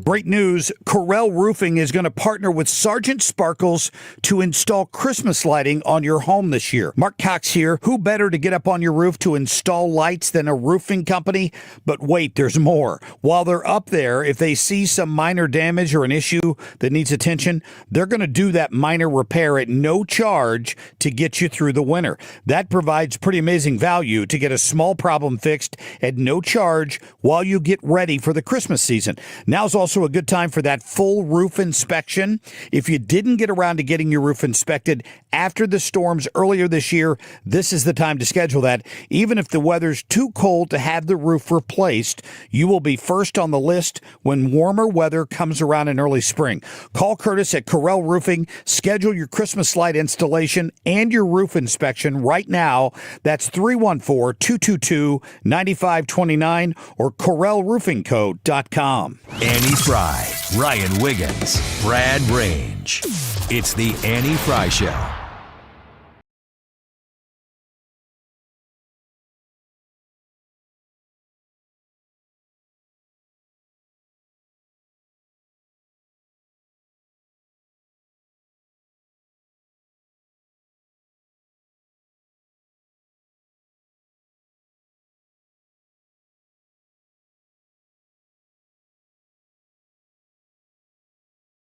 Great news, Corel Roofing is going to partner with Sergeant Sparkles to install Christmas lighting on your home this year. Mark Cox here. Who better to get up on your roof to install lights than a roofing company? But wait, there's more. While they're up there, if they see some minor damage or an issue that needs attention, they're going to do that minor repair at no charge to get you through the winter. That provides pretty amazing value to get a small problem fixed at no charge while you get ready for the Christmas season. Now's also a good time for that full roof inspection. If you didn't get around to getting your roof inspected after the storms earlier this year, this is the time to schedule that. Even if the weather's too cold to have the roof replaced, you will be first on the list when warmer weather comes around in early spring. Call Curtis at Corel Roofing. Schedule your Christmas light installation and your roof inspection right now. That's 314-222-9529 or CorelRoofingCo.com. Annie Fry, Ryan Wiggins, Brad Range. It's the Annie Fry Show.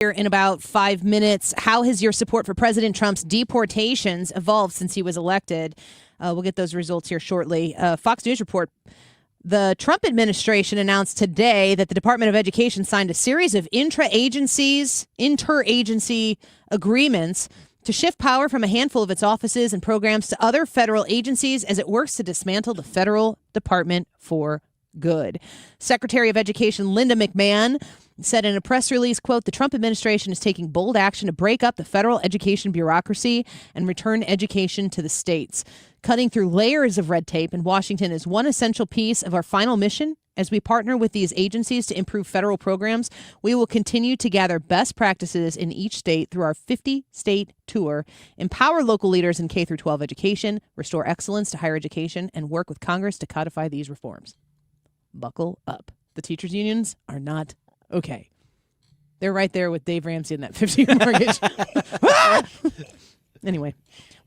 In about 5 minutes, how has your support for President Trump's deportations evolved since he was elected? We'll get those results here shortly. Fox News report. The Trump administration announced today that the Department of Education signed a series of interagency agreements to shift power from a handful of its offices and programs to other federal agencies as it works to dismantle the federal department for good. Secretary of Education Linda McMahon said in a press release, quote, the Trump administration is taking bold action to break up the federal education bureaucracy and return education to the states. Cutting through layers of red tape in Washington is one essential piece of our final mission. As we partner with these agencies to improve federal programs, we will continue to gather best practices in each state through our 50-state tour, empower local leaders in K-12 education, restore excellence to higher education, and work with Congress to codify these reforms. Buckle up. The teachers' unions are not okay. They're right there with Dave Ramsey in that 50-year mortgage. Anyway,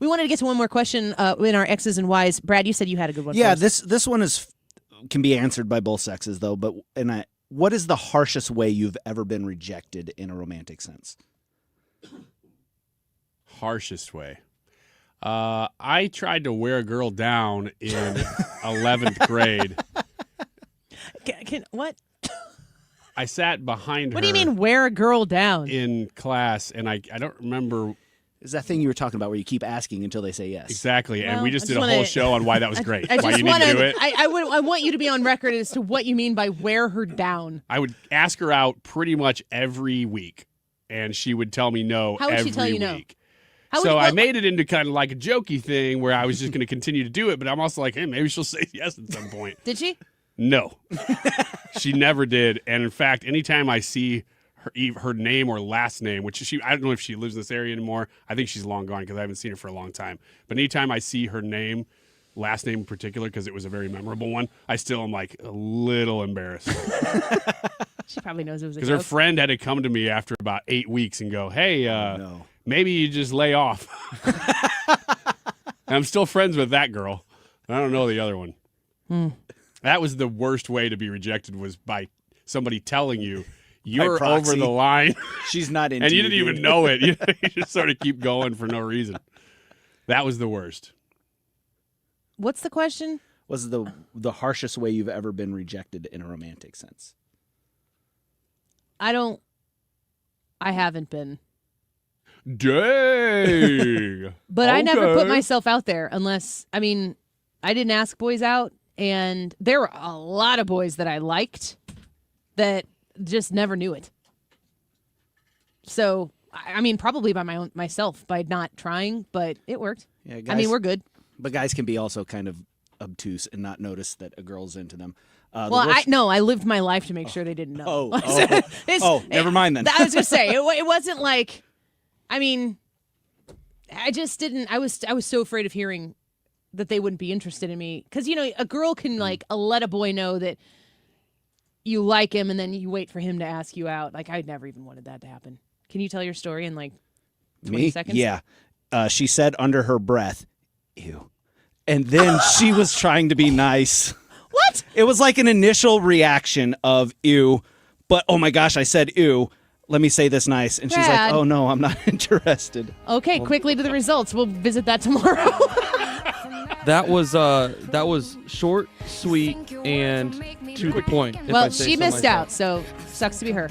we wanted to get to one more question in our X's and Y's. Brad, you said you had a good one. Yeah, first. this one can be answered by both sexes, though. But what is the harshest way you've ever been rejected in a romantic sense? Harshest way. I tried to wear a girl down in 11th grade. What? I sat behind her. What do you mean wear a girl down? In class, and I don't remember. Is that thing you were talking about where you keep asking until they say yes? Exactly, Well, and we just I did just a whole wanna- show on why that was great. I why just you need to do it. I want you to be on record as to what you mean by wear her down. I would ask her out pretty much every week, and she would tell me no How would every she tell you no? week. I made it into kind of like a jokey thing where I was just going to continue to do it, but I'm also like, hey, maybe she'll say yes at some point. Did she? No, she never did. And in fact, anytime I see her name or last name, which I don't know if she lives in this area anymore. I think she's long gone because I haven't seen her for a long time. But anytime I see her name, last name in particular, because it was a very memorable one, I still am like a little embarrassed. She probably knows it was a Because joke. her friend had to come to me after about 8 weeks and go, hey, maybe you just lay off. And I'm still friends with that girl. I don't know the other one. That was the worst way to be rejected, was by somebody telling you you're over the line. She's not into and you you, didn't even dude. know it. You just sort of keep going for no reason. That was the worst. What's the question? What's the harshest way you've ever been rejected in a romantic sense? I haven't been. Dang. But I never put Okay. myself out there unless, I didn't ask boys out, and there were a lot of boys that I liked that just never knew it. So, probably by myself, by not trying, but it worked. Yeah, guys, we're good. But guys can be also kind of obtuse and not notice that a girl's into them. I lived my life to make sure they didn't know. Never mind then. I was going to say, it wasn't like, I just didn't, I was so afraid of hearing that they wouldn't be interested in me. Because, a girl can let a boy know that you like him and then you wait for him to ask you out. Like, I never even wanted that to happen. Can you tell your story in like 20 seconds? Yeah. She said under her breath, ew. And then she was trying to be nice. What? It was like an initial reaction of ew, but oh my gosh, I said ew. Let me say this nice. And she's like, oh no, I'm not interested. Okay, quickly to the results. We'll visit that tomorrow. That was short, sweet, and to the point. Well, she missed out, so sucks to be her.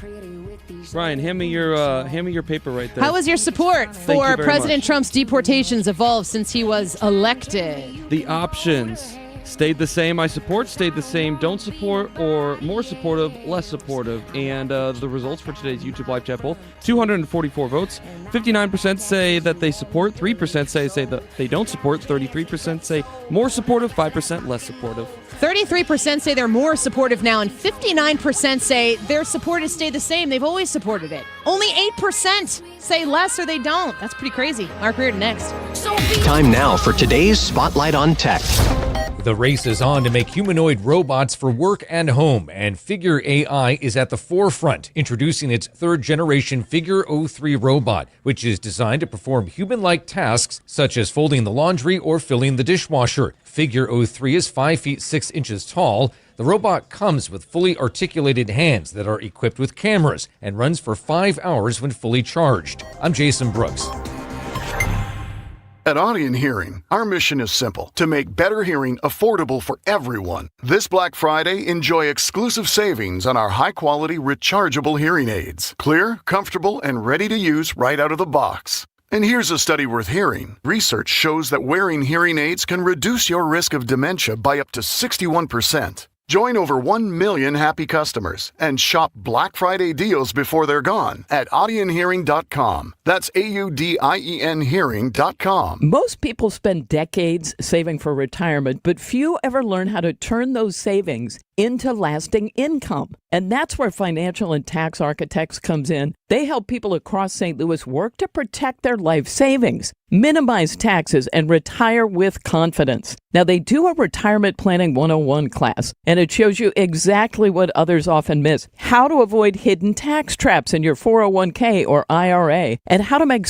Ryan, hand me your paper right there. How has your support Thank you for very President much. Trump's deportations evolved since he was elected? The options stayed the same. I support, stayed the same. Don't support, or more supportive, less supportive. And the results for today's YouTube live chat poll: 244 votes. 59% say that they support. 3% say that they don't support. 33% say more supportive. 5% less supportive. 33% say they're more supportive now, and 59% say their support has stayed the same. They've always supported it. Only 8% say less or they don't. That's pretty crazy. Mark Reardon next. Time now for today's Spotlight on Tech. The race is on to make humanoid robots for work and home, and Figure AI is at the forefront, introducing its third-generation Figure 03 robot, which is designed to perform human-like tasks such as folding the laundry or filling the dishwasher. Figure 03 is 5 feet 6 inches tall. The robot comes with fully articulated hands that are equipped with cameras and runs for 5 hours when fully charged. I'm Jason Brooks. At Audion Hearing, our mission is simple: to make better hearing affordable for everyone. This Black Friday, enjoy exclusive savings on our high-quality rechargeable hearing aids. Clear, comfortable, and ready to use right out of the box. And here's a study worth hearing. Research shows that wearing hearing aids can reduce your risk of dementia by up to 61%. Join over 1 million happy customers and shop Black Friday deals before they're gone at audionhearing.com. That's AUDIEN hearing.com. Most people spend decades saving for retirement, but few ever learn how to turn those savings into lasting income. And that's where Financial and Tax Architects comes in. They help people across St. Louis work to protect their life savings, minimize taxes, and retire with confidence. Now, they do a Retirement Planning 101 class, and it shows you exactly what others often miss: how to avoid hidden tax traps in your 401k or IRA, and how to make